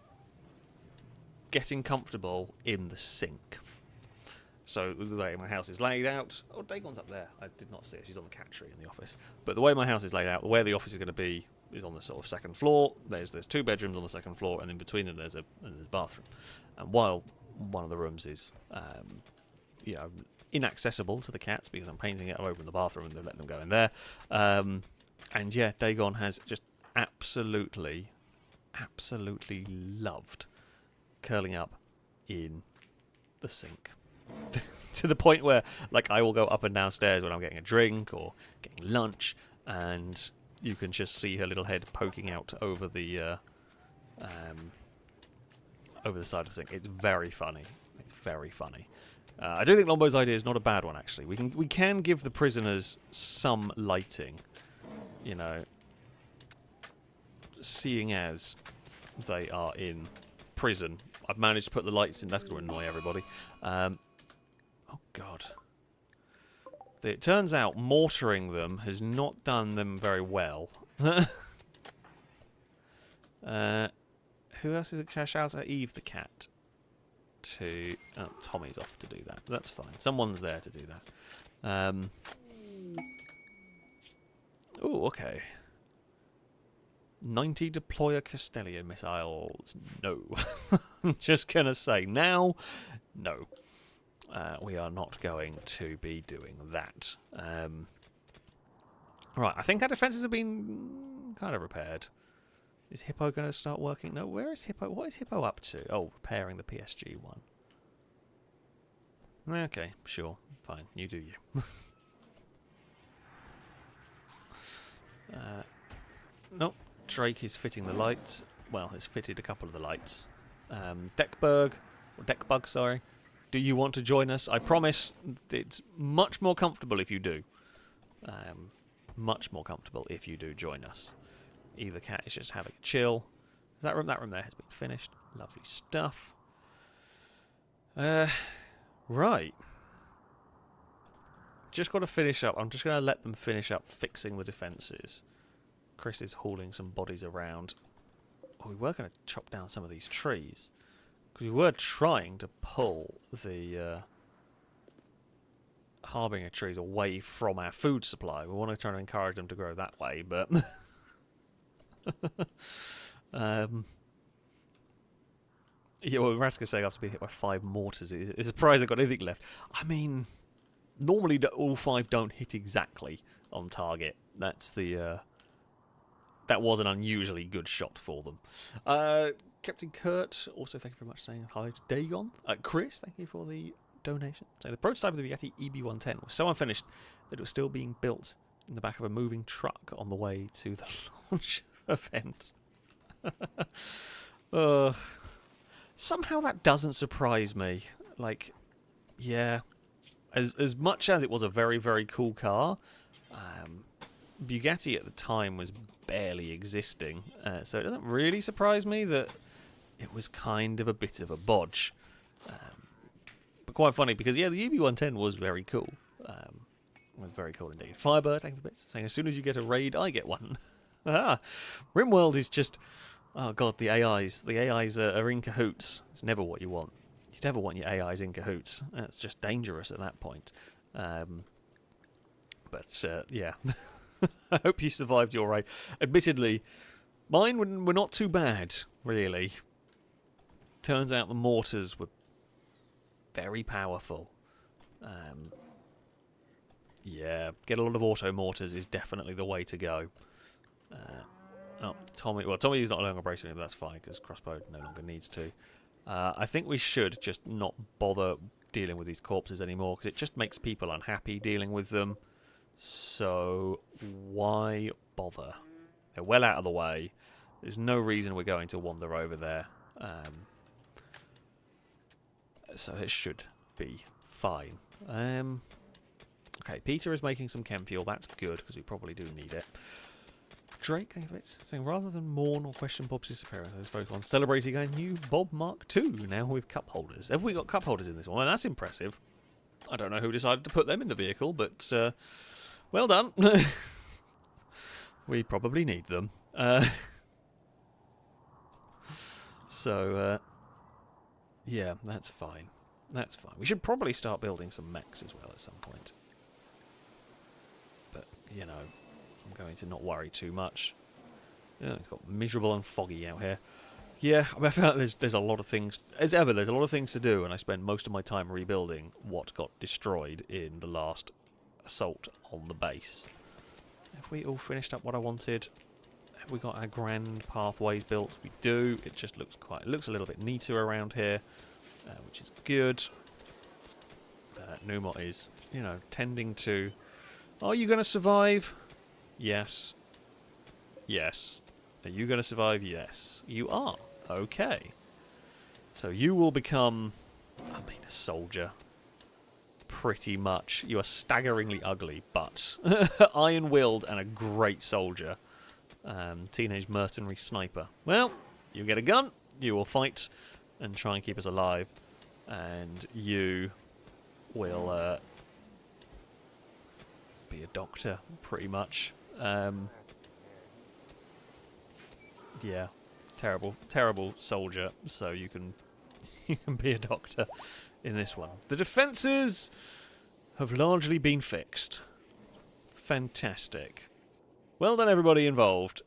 getting comfortable in the sink. So the way my house is laid out... Oh, Dagon's up there. I did not see her. She's on the cat tree in the office. But the way my house is laid out, where the office is going to be is on the sort of second floor. There's 2 bedrooms on the second floor, and in between them there's a bathroom. And while one of the rooms is, you know, inaccessible to the cats because I'm painting it, I've opened the bathroom and they've let them go in there. And yeah, Dagon has just absolutely loved curling up in the sink. To the point where, like, I will go up and downstairs when I'm getting a drink or getting lunch, and you can just see her little head poking out over the side of the sink. It's very funny. It's very funny. I do think Lombo's idea is not a bad one, actually. We can give the prisoners some lighting, you know, seeing as they are in prison. I've managed to put the lights in. That's going to annoy everybody. Oh, God. It turns out mortaring them has not done them very well. Who else is it? Can I shout at Eve the cat? Oh, Tommy's off to do that. That's fine. Someone's there to do that. Oh, okay. 90 deployer Castellian missiles. No. I'm just going to say now, no. We are not going to be doing that. Right, I think our defences have been kind of repaired. Is Hippo going to start working? No, where is Hippo? What is Hippo up to? Oh, repairing the PSG one. Okay, sure. Fine. You do you. Nope. Drake is fitting the lights. Well, has fitted a couple of the lights. Deckbug, sorry. Do you want to join us? I promise it's much more comfortable if you do. Much more comfortable if you do join us. Either cat is just having a chill. That room there has been finished. Lovely stuff. Right. Just got to finish up. I'm just going to let them finish up fixing the defences. Chris is hauling some bodies around. Oh, we were going to chop down some of these trees. Because we were trying to pull the harbinger trees away from our food supply. We want to try to encourage them to grow that way, but... yeah, well, Ratka's saying after being hit by 5 mortars, it's surprised they've got anything left. I mean, normally all 5 don't hit exactly on target. That's the... that was an unusually good shot for them. Captain Kurt, also thank you very much for saying hi to Dagon. Chris, thank you for the donation. So the prototype of the Bugatti EB110 was so unfinished that it was still being built in the back of a moving truck on the way to the launch event. Somehow that doesn't surprise me. Like, yeah, as much as it was a very, very cool car, Bugatti at the time was barely existing, so it doesn't really surprise me that it was kind of a bit of a bodge. But quite funny, because yeah, the EB110 was very cool. Was very cool indeed. Firebird, thank you for bits. Saying as soon as you get a raid, I get one. Rimworld is just... oh god, the AIs. The AIs are in cahoots. It's never what you want. You never want your AIs in cahoots. That's just dangerous at that point. But yeah. I hope you survived your raid. Admittedly, mine were not too bad, really. Turns out the mortars were very powerful. Yeah, get a lot of auto mortars is definitely the way to go. Oh, Tommy. Well, Tommy's not longer bracing him, but that's fine because crossbow no longer needs to. I think we should just not bother dealing with these corpses anymore because it just makes people unhappy dealing with them. So why bother? They're well out of the way. There's no reason we're going to wander over there. So it should be fine. Okay, Peter is making some chem fuel. That's good because we probably do need it. Drake, thanks for it. Saying rather than mourn or question Bob's disappearance, let's focus on celebrating a new Bob Mark II now with cup holders. Have we got cup holders in this one? Well, that's impressive. I don't know who decided to put them in the vehicle, but well done. We probably need them. So yeah, that's fine. That's fine. We should probably start building some mechs as well at some point. But, you know, I'm going to not worry too much. Yeah, it's got miserable and foggy out here. Yeah, I feel like there's a lot of things... As ever, there's a lot of things to do, and I spend most of my time rebuilding what got destroyed in the last assault on the base. Have we all finished up what I wanted? Have we got our grand pathways built? We do. It just looks it looks a little bit neater around here, which is good. Numot is, you know, tending to... Are you going to survive? Yes. Yes. Are you going to survive? Yes. You are. Okay. So you will become, I mean, a soldier. Pretty much. You are staggeringly ugly, but iron-willed and a great soldier. Teenage mercenary sniper. Well, you get a gun, you will fight and try and keep us alive. And you will be a doctor, pretty much. Yeah, terrible soldier. So you can be a doctor in this one. The defences have largely been fixed. Fantastic. Well done, everybody involved.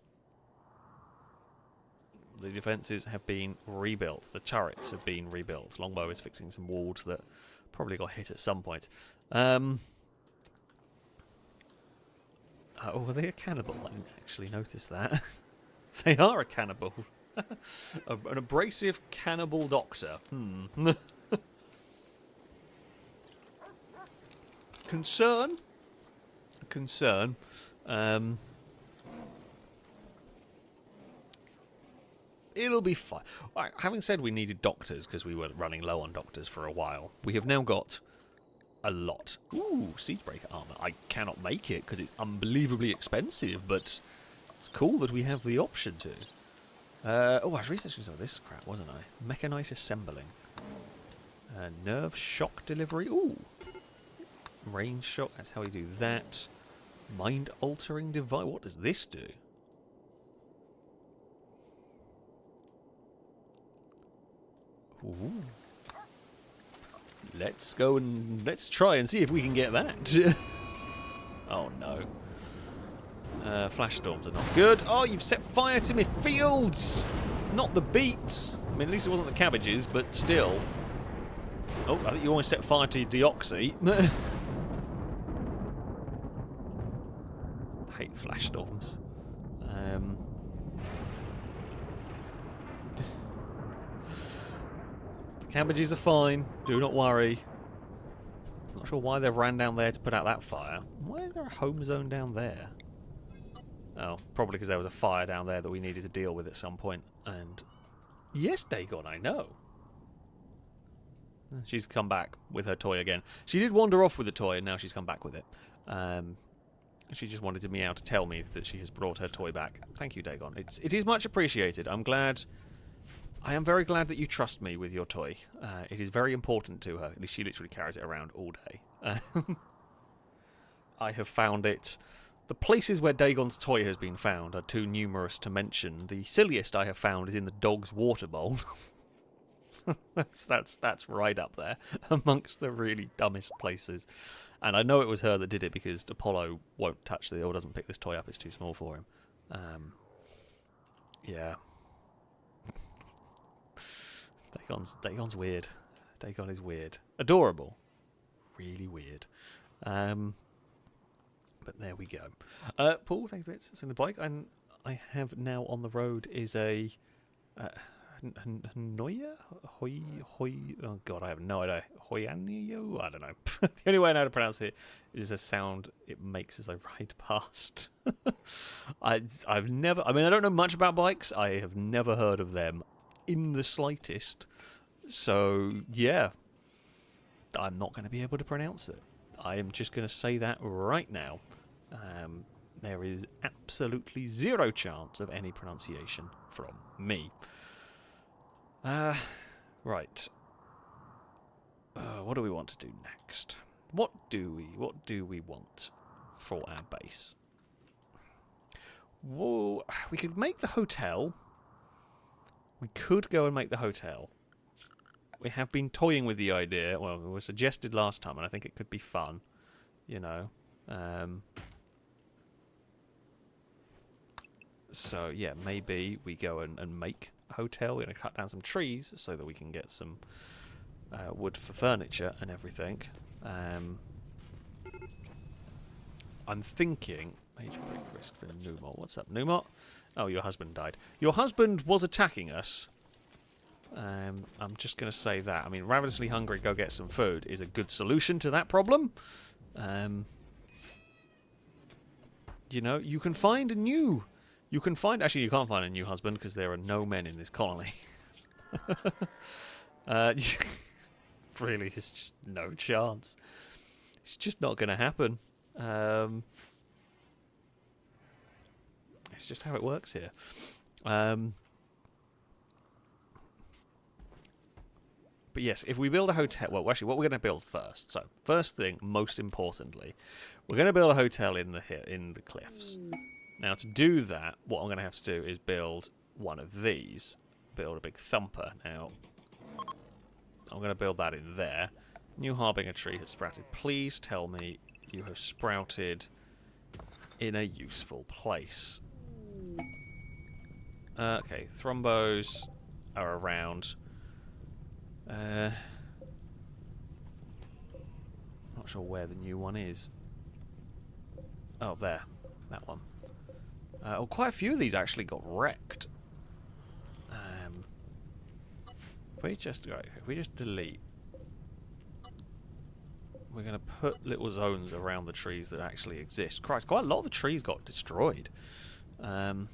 The defences have been rebuilt. The turrets have been rebuilt. Longbow is fixing some walls that probably got hit at some point. Oh, were they a cannibal? I didn't actually notice that. They are a cannibal. An abrasive cannibal doctor. Concern. It'll be fine. Right, having said we needed doctors because we were running low on doctors for a while, we have now got a lot. Ooh, Siegebreaker armor. I cannot make it because it's unbelievably expensive, but it's cool that we have the option to. Oh, I was researching some of this crap, wasn't I? Mechanite assembling. Nerve shock delivery. Ooh. Range shock. That's how we do that. Mind altering device. What does this do? Ooh. Let's go and let's try and see if we can get that. Oh no. Flash storms are not good. Oh, you've set fire to my fields! Not the beets. I mean, at least it wasn't the cabbages, but still. Oh, I think you almost set fire to your deoxy. I hate flash storms. The cabbages are fine. Do not worry. Not sure why they've ran down there to put out that fire. Why is there a home zone down there? Oh, probably because there was a fire down there that we needed to deal with at some point. And yes, Dagon, I know. She's come back with her toy again. She did wander off with the toy, and now she's come back with it. She just wanted to meow to tell me that she has brought her toy back. Thank you, Dagon. It is much appreciated. I'm glad. I am very glad that you trust me with your toy. It is very important to her. She literally carries it around all day. I have found it. The places where Dagon's toy has been found are too numerous to mention. The silliest I have found is in the dog's water bowl. that's right up there amongst the really dumbest places. And I know it was her that did it because Apollo won't touch or doesn't pick this toy up. It's too small for him. Yeah. Dagon's weird. Dagon is weird. Adorable. Really weird. But there we go. Paul, thanks for it. So the bike I have now on the road is a Hanoia? Oh god, I have no idea. Hoyanio? I don't know. The only way I know how to pronounce it is a sound it makes as I ride past. I've never... I mean, I don't know much about bikes. I have never heard of them in the slightest. So, yeah. I'm not going to be able to pronounce it. I am just going to say that right now. There is absolutely zero chance of any pronunciation from me. Right. What do we want to do next? What do we want for our base? Whoa, we could make the hotel. We could go and make the hotel. We have been toying with the idea. Well, it was suggested last time, and I think it could be fun. You know. So, yeah, maybe we go and make a hotel. We're going to cut down some trees so that we can get some wood for furniture and everything. I'm thinking... Major break risk for Numot. What's up, Numot? Oh, your husband died. Your husband was attacking us. I'm just going to say that. I mean, ravenously hungry, go get some food is a good solution to that problem. You know, you can find a new... You can find... Actually, you can't find a new husband because there are no men in this colony. Really, it's just no chance. It's just not going to happen. It's just how it works here. But yes, if we build a hotel... Well, actually, what we're going to build first. So, first thing, most importantly, we're going to build a hotel in the cliffs. Now, to do that, what I'm going to have to do is build one of these. Build a big thumper. Now, I'm going to build that in there. New Harbinger tree has sprouted. Please tell me you have sprouted in a useful place. Okay, thrombos are around. Not sure where the new one is. Oh, there. That one. Oh, quite a few of these actually got wrecked. If we just delete, we're going to put little zones around the trees that actually exist. Christ, quite a lot of the trees got destroyed. I'm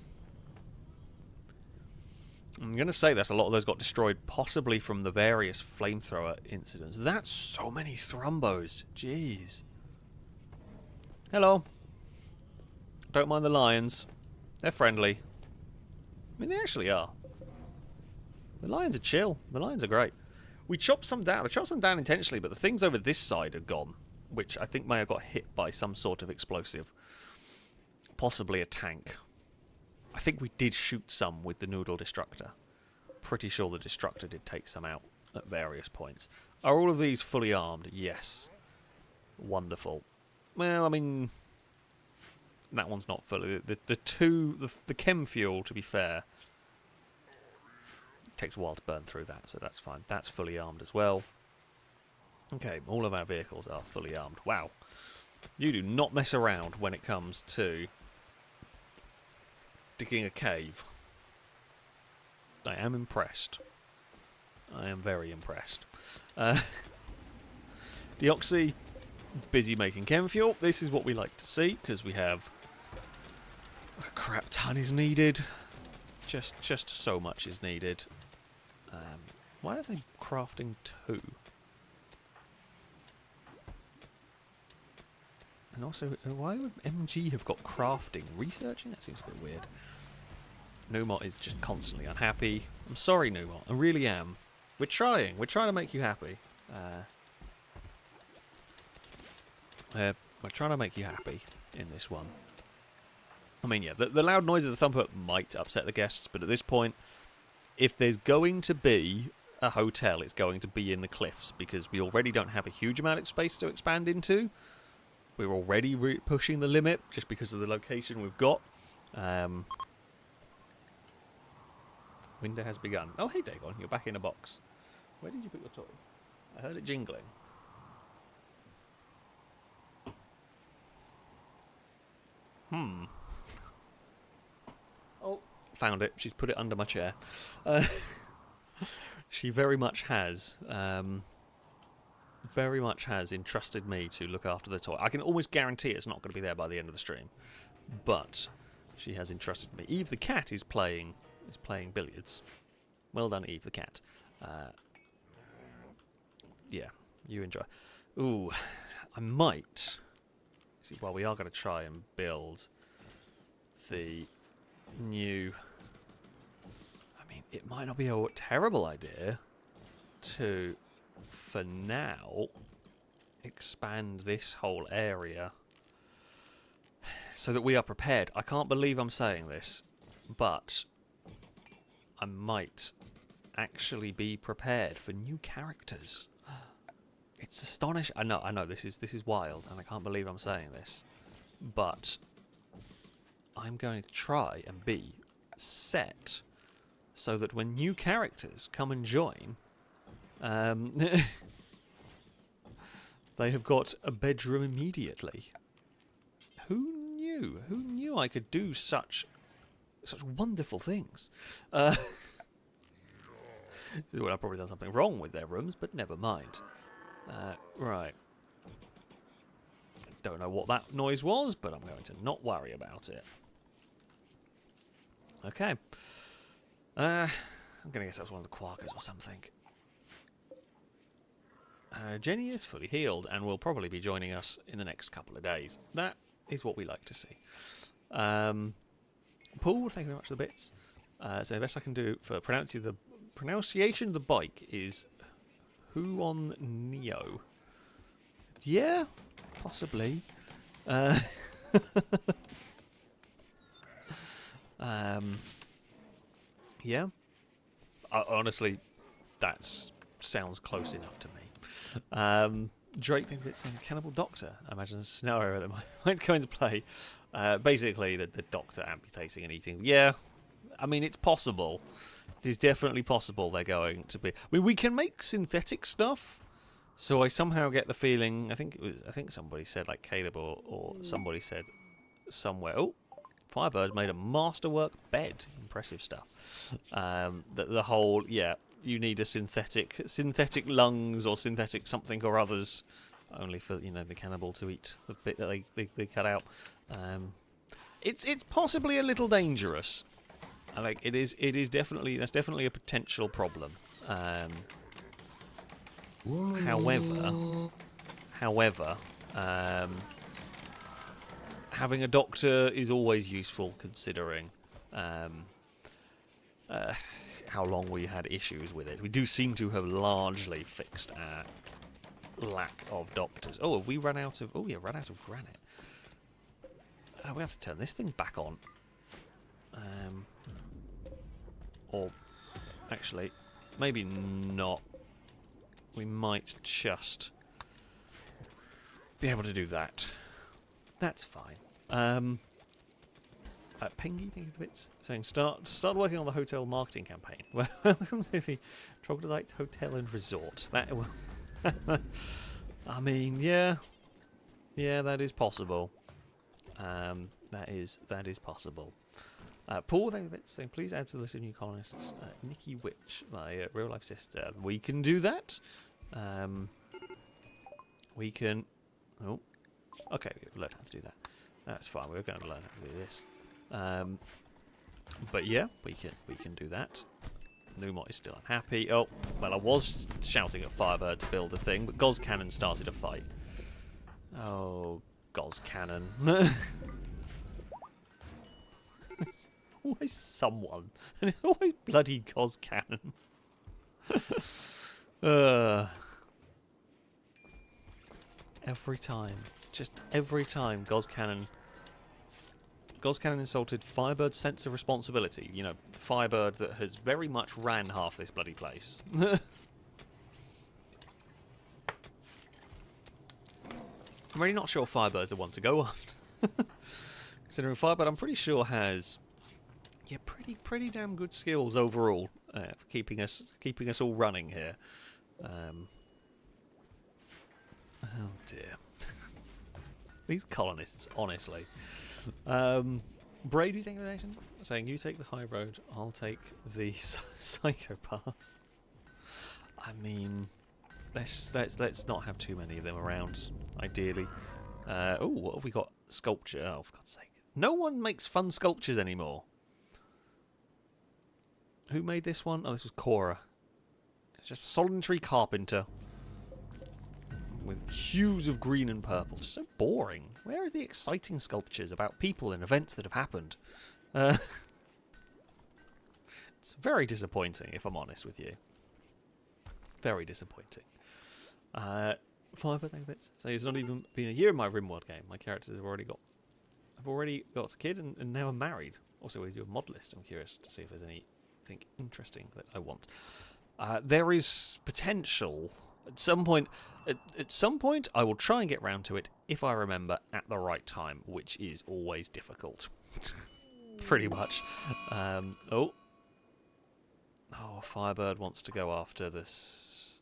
going to say this, a lot of those got destroyed possibly from the various flamethrower incidents. That's so many thrombos. Jeez. Hello. Don't mind the lions. They're friendly. I mean, they actually are. The lions are chill. The lions are great. We chopped some down. I chopped some down intentionally, but the things over this side are gone, which I think may have got hit by some sort of explosive. Possibly a tank. I think we did shoot some with the Noodle Destructor. Pretty sure the Destructor did take some out. at various points. Are all of these fully armed? Yes. Wonderful. Well, I mean, that one's not fully. The chem fuel, to be fair, takes a while to burn through that, so that's fine. That's fully armed as well. Okay, all of our vehicles are fully armed. Wow. You do not mess around when it comes to digging a cave. I am impressed. I am very impressed. Deoxy, busy making chem fuel. This is what we like to see, because we have a crap ton is needed. Just so much is needed. Why are they crafting 2? And also, why would MG have got crafting? Researching? That seems a bit weird. Numot is just constantly unhappy. I'm sorry, Numot. I really am. We're trying. We're trying to make you happy. We're trying to make you happy in this one. I mean, yeah, the loud noise of the thumper might upset the guests, but at this point, if there's going to be a hotel, it's going to be in the cliffs, because we already don't have a huge amount of space to expand into. We're already pushing the limit just because of the location we've got. Winter has begun. Oh, hey, Dagon, you're back in a box. Where did you put your toy? I heard it jingling. Oh, found it. She's put it under my chair. She very much has entrusted me to look after the toy. I can almost guarantee it's not going to be there by the end of the stream, but she has entrusted me. Eve the cat is playing billiards. Well done, Eve the cat. Yeah, you enjoy. Ooh, I might. See, well, we are going to try and build the new. I mean, it might not be a terrible idea to, for now, expand this whole area so that we are prepared. I can't believe I'm saying this, but I might actually be prepared for new characters. It's astonishing. I know. This is wild, and I can't believe I'm saying this, but I'm going to try and be set so that when new characters come and join, they have got a bedroom immediately. Who knew? Who knew I could do such wonderful things? Well, I've probably done something wrong with their rooms, but never mind. Right. Don't know what that noise was, but I'm going to not worry about it. Okay. I'm going to guess that was one of the Quarkers or something. Jenny is fully healed and will probably be joining us in the next couple of days. That is what we like to see. Paul, thank you very much for the bits. So the best I can do for pronunciation of the bike is who on Neo? Yeah, possibly. Yeah. Honestly, that sounds close enough to me. Drake thinks it's a cannibal doctor. I imagine a scenario that might come into play. Basically, the doctor amputating and eating. Yeah, I mean, it's possible. It is definitely possible they're going to be. I mean, we can make synthetic stuff. So I somehow get the feeling. I think somebody said, like Caleb or somebody said somewhere. Oh, Firebird's made a masterwork bed. Impressive stuff. The whole, yeah. You need a synthetic lungs or synthetic something or others, only for the cannibal to eat the bit that they cut out. It's possibly a little dangerous. Like it is definitely a potential problem. However, having a doctor is always useful, considering how long we had issues with it. We do seem to have largely fixed our lack of doctors. Oh, have we run out of... Oh, yeah, run out of granite. We have to turn this thing back on. Or, actually, maybe not we might just be able to do that. That's fine. Pingy, thank you for bits. Saying start working on the hotel marketing campaign. Welcome to the Troglodyte Hotel and Resort. That will. I mean, yeah, that is possible. That is possible. Paul, thank you for bits. Saying please add to the list of new colonists. Nikki Witch, my real life sister. We can do that. We can. Oh, okay. We've learned how to do that. That's fine. We're going to learn how to do this. But yeah, we can do that. Numot is still unhappy. Oh, well, I was shouting at Firebird to build a thing, but Goz Cannon started a fight. Oh, Goz Cannon. It's always someone, and it's always bloody Goz Cannon. Every time, just every time, Goz Cannon insulted Firebird's sense of responsibility. You know, Firebird that has very much ran half this bloody place. I'm really not sure Firebird's the one to go after. Considering Firebird, I'm pretty sure has, yeah, pretty damn good skills overall for keeping us all running here. Oh dear, these colonists, honestly. Brady, thank you for the donation. Saying you take the high road, I'll take the psychopath. I mean, let's not have too many of them around. Ideally. Oh, what have we got? Sculpture. Oh, for God's sake! No one makes fun sculptures anymore. Who made this one? Oh, this was Cora. It's just a solitary carpenter with hues of green and purple. It's just so boring. Where are the exciting sculptures about people and events that have happened? It's very disappointing, if I'm honest with you. Very disappointing. Firebird, thank you bits. So it's not even been a year in my Rimworld game. My characters have already got a kid and now I'm married. Also, we do a mod list. I'm curious to see if there's anything interesting that I want. There is potential. At some point, I will try and get round to it if I remember at the right time, which is always difficult. Pretty much. Oh, Firebird wants to go after this.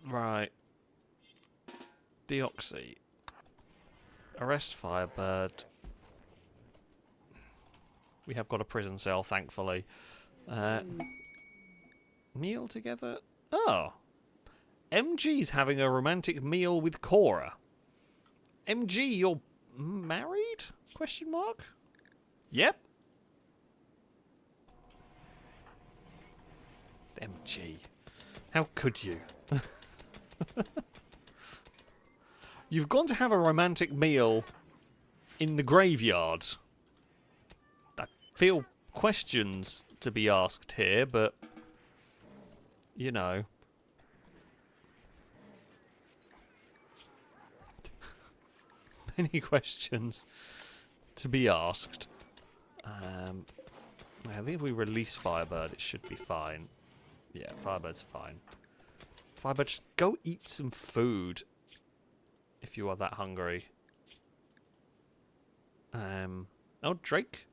Right. Deoxy. Arrest Firebird. We have got a prison cell, thankfully. Meal together? Oh. MG's having a romantic meal with Cora. MG, you're married? Question mark? Yep. MG. How could you? You've gone to have a romantic meal in the graveyard. I feel questions to be asked here, but you know. Many questions to be asked. I think if we release Firebird, it should be fine. Yeah, Firebird's fine. Firebird, just go eat some food if you are that hungry. Oh, Drake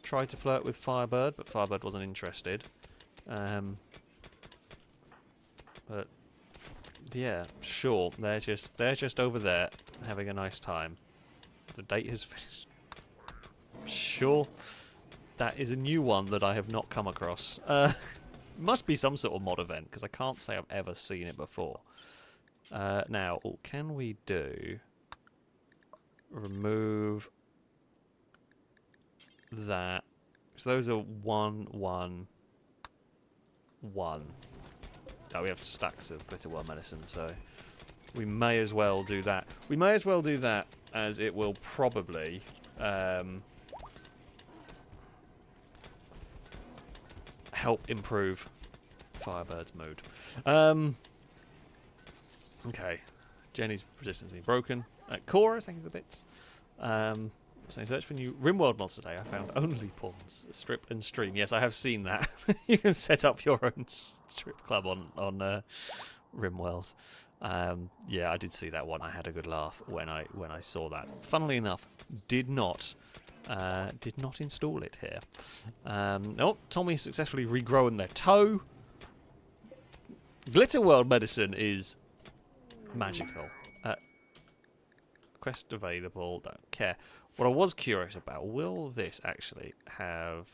tried to flirt with Firebird, but Firebird wasn't interested. But yeah, sure, they're just over there having a nice time. The date has finished. Sure, that is a new one that I have not come across. Must be some sort of mod event, because I can't say I've ever seen it before. Now, can we do... remove that. So those are 1, 1, 1. Oh, we have stacks of Glitterworm medicine, so we may as well do that. We may as well do that, as it will probably... help improve Firebird's mood. Okay. Jenny's resistance has been broken. Cora, thank you for the bits. So search for new Rimworld mods today. I found only pawns, strip and stream. Yes, I have seen that. You can set up your own strip club on Rimworld. Yeah, I did see that one. I had a good laugh when I saw that. Funnily enough, did not install it here. Oh, Tommy successfully regrown their toe. Glitter World medicine is magical. Quest available. Don't care. What I was curious about, will this actually have...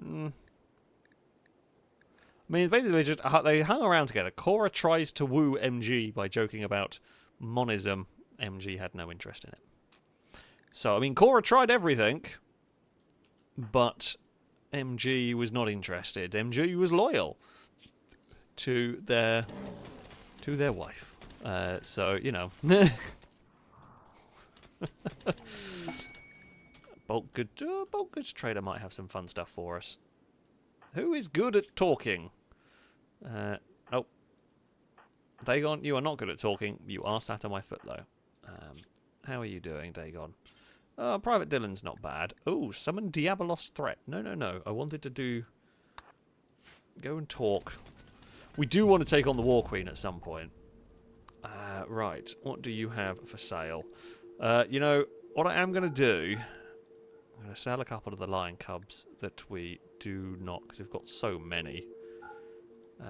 I mean, basically, just they hung around together. Cora tries to woo MG by joking about monism. MG had no interest in it. So, I mean, Cora tried everything, but MG was not interested. MG was loyal to their wife. So, you know. Bulk goods trader might have some fun stuff for us. Who is good at talking? Nope. Dagon, you are not good at talking. You are sat on my foot, though. How are you doing, Dagon? Private Dylan's not bad. Oh, summon Diabolos threat. No. I wanted to go and talk. We do want to take on the War Queen at some point. Right. What do you have for sale? You know, what I am going to do... I'm going to sell a couple of the lion cubs that we do not... because we've got so many.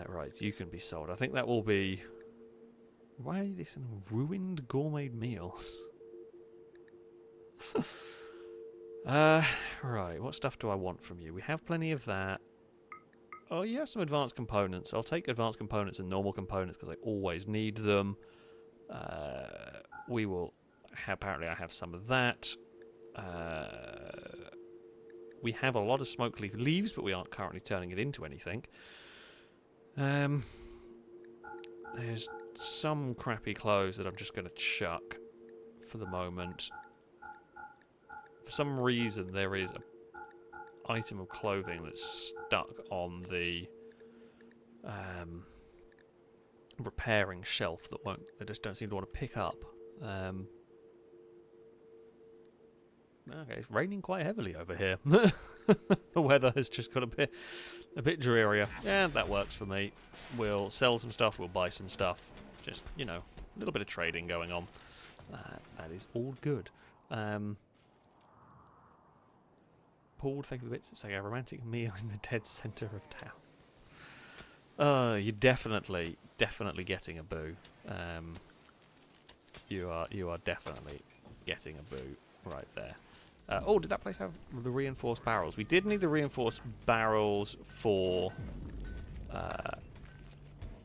Right, you can be sold. I think that will be... Why are you listening? Ruined gourmet meals. Right, what stuff do I want from you? We have plenty of that. Oh, you have some advanced components. I'll take advanced components and normal components because I always need them. We will... Apparently I have some of that. We have a lot of smoke leaf leaves, but we aren't currently turning it into anything. There's some crappy clothes that I'm just going to chuck for the moment. For some reason, there is an item of clothing that's stuck on the repairing shelf that I just don't seem to want to pick up. Okay, it's raining quite heavily over here. The weather has just got a bit drearier. Yeah, that works for me. We'll sell some stuff, we'll buy some stuff. Just, you know, a little bit of trading going on. That is all good. Paul, thank you for the bits. It's like a romantic meal in the dead centre of town. You're definitely getting a boo. You are definitely getting a boo right there. Oh, did that place have the reinforced barrels? We did need the reinforced barrels for...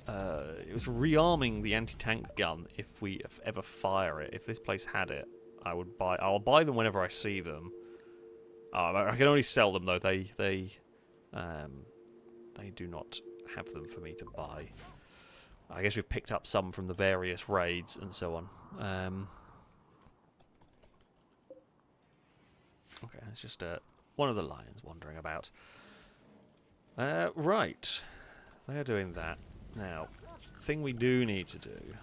it was rearming the anti-tank gun if we ever fire it. If this place had it, I'll buy them whenever I see them. I can only sell them though. They do not have them for me to buy. I guess we've picked up some from the various raids and so on. Okay, it's just one of the lions wandering about. Right. They are doing that. Now, the thing we do need to do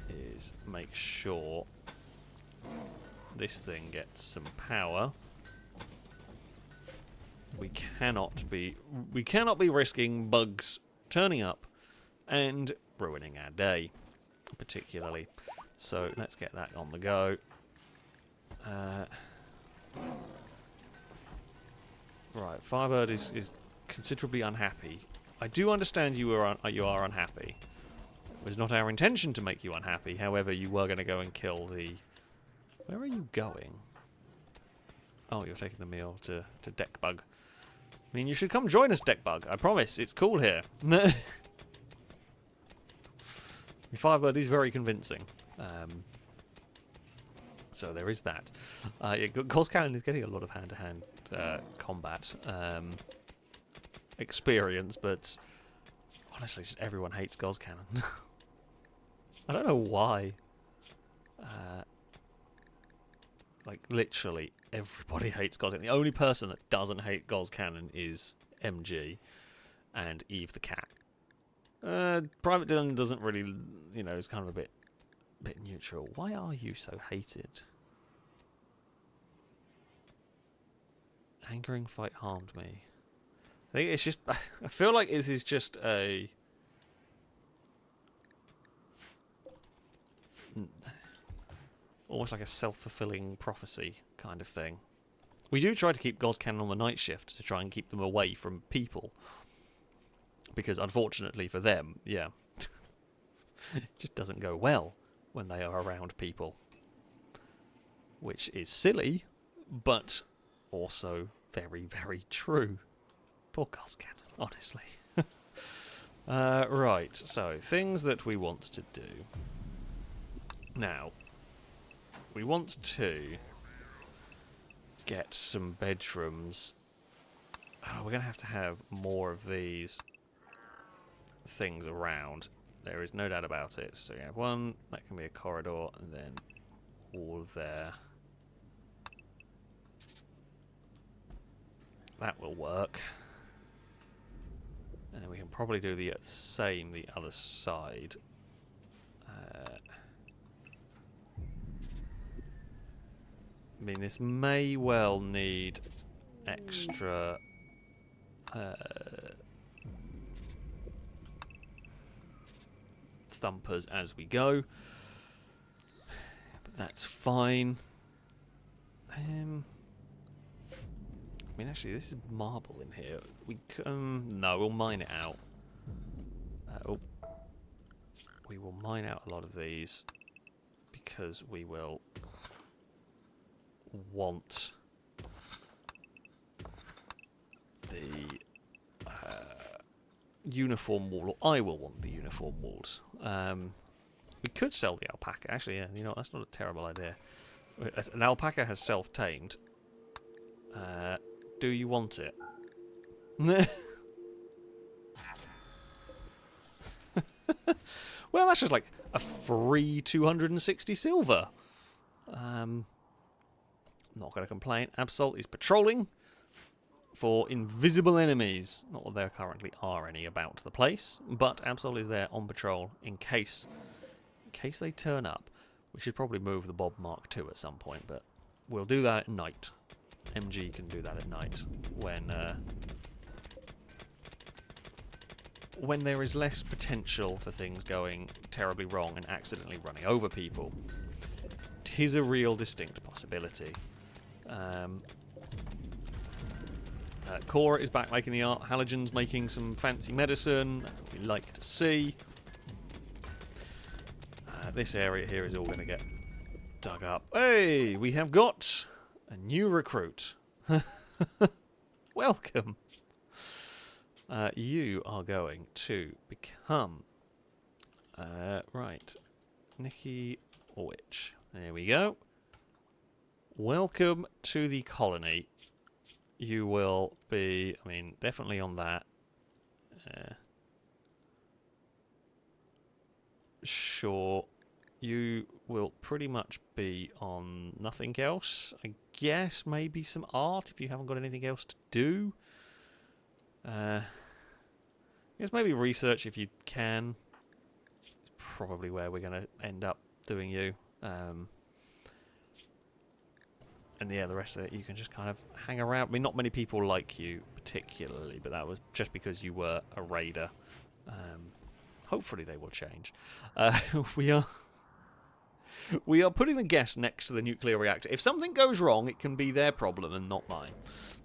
is make sure this thing gets some power. We cannot be risking bugs turning up and ruining our day, particularly. So let's get that on the go. Right, Firebird is considerably unhappy. I do understand you are unhappy. It was not our intention to make you unhappy. However, you were going to go and kill the... Where are you going? Oh, you're taking the meal to Deckbug. I mean, you should come join us, Deckbug. I promise, it's cool here. Firebird is very convincing. So there is that. Yeah, Gauze Cannon is getting a lot of hand-to-hand combat experience, but honestly, just everyone hates Gauze Cannon. I don't know why. Like, literally, everybody hates Gauze Cannon. The only person that doesn't hate Gauze Cannon is MG and Eve the cat. Private Dylan doesn't really, you know, is kind of a bit neutral. Why are you so hated? Angering fight harmed me. I think it's just... I feel like this is just a... almost like a self-fulfilling prophecy kind of thing. We do try to keep Gozcan on the night shift to try and keep them away from people. Because unfortunately for them, yeah, it just doesn't go well when they are around people. Which is silly, but also very, very true. Poor Gozcan, honestly. Right, so things that we want to do. Now, we want to get some bedrooms. Oh, we're going to have more of these things around. There is no doubt about it. So you have one, that can be a corridor, and then all there. That will work. And then we can probably do the same the other side. I mean, this may well need extra thumpers as we go, but that's fine. I mean, actually, this is marble in here. No, we'll mine it out. We will mine out a lot of these because we will want the uniform wall, or I will want the uniform walls. We could sell the alpaca. Actually, yeah, you know, that's not a terrible idea. An alpaca has self-tamed. Do you want it? Well, that's just like a free 260 silver. I'm not going to complain. Absol is patrolling for invisible enemies. Not that there currently are any about the place, but Absol is there on patrol in case they turn up. We should probably move the Bob Mark II at some point, but we'll do that at night. MG can do that at night when there is less potential for things going terribly wrong and accidentally running over people. It is a real distinct possibility. Cora is back making the art. Halogen's making some fancy medicine. We like to see. This area here is all going to get dug up. Hey, we have got a new recruit. Welcome. You are going to become... right. Nikki Witch. There we go. Welcome to the colony. You will be, I mean, definitely on that. Sure. You will pretty much be on nothing else. I guess maybe some art if you haven't got anything else to do. I guess maybe research if you can. It's probably where we're going to end up doing you. And yeah, the rest of it, you can just kind of hang around. I mean, not many people like you particularly, but that was just because you were a raider. Hopefully they will change. We are putting the guest next to the nuclear reactor. If something goes wrong, it can be their problem and not mine.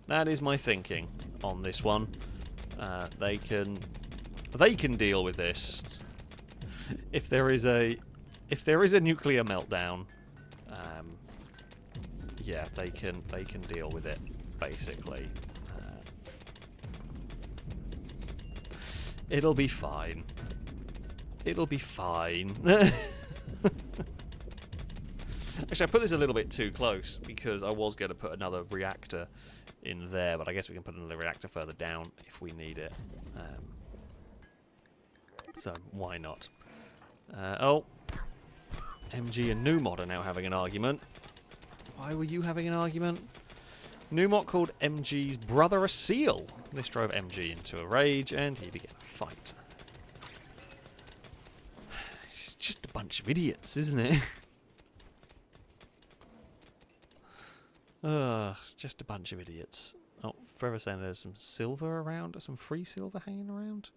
That is my thinking on this one. They can deal with this. If there is a nuclear meltdown, yeah, they can deal with it basically. It'll be fine. It'll be fine. Actually, I put this a little bit too close because I was going to put another reactor in there, but I guess we can put another reactor further down if we need it. So why not? Oh, MG and Numod are now having an argument. Why were you having an argument? Numod called MG's brother a seal. This drove MG into a rage, and he began a fight. It's just a bunch of idiots, isn't it? It's just a bunch of idiots. forever saying there's some silver around, some free silver hanging around.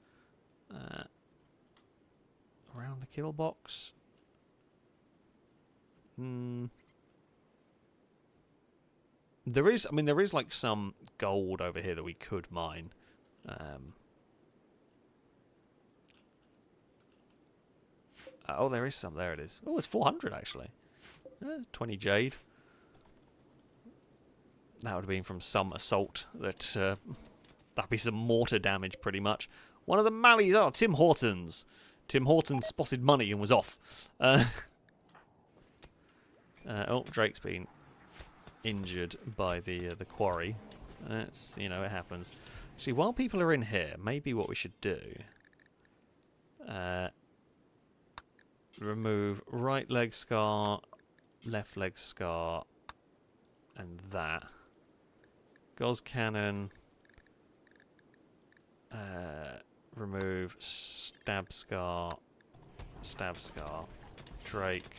Around the kill box. There is, I mean, there is like some gold over here that we could mine. Oh, there is some. There it is. Oh, it's 400 actually. 20 jade. That would have been from some assault. That'd be some mortar damage, pretty much. One of the malleys. Oh, Tim Hortons. Tim Hortons spotted money and was off. Oh, Drake's been injured by the quarry. That's, you know, it happens. Actually, while people are in here, maybe what we should do. Remove right leg scar, left leg scar, and that. Gauze cannon. Remove stab scar, Drake.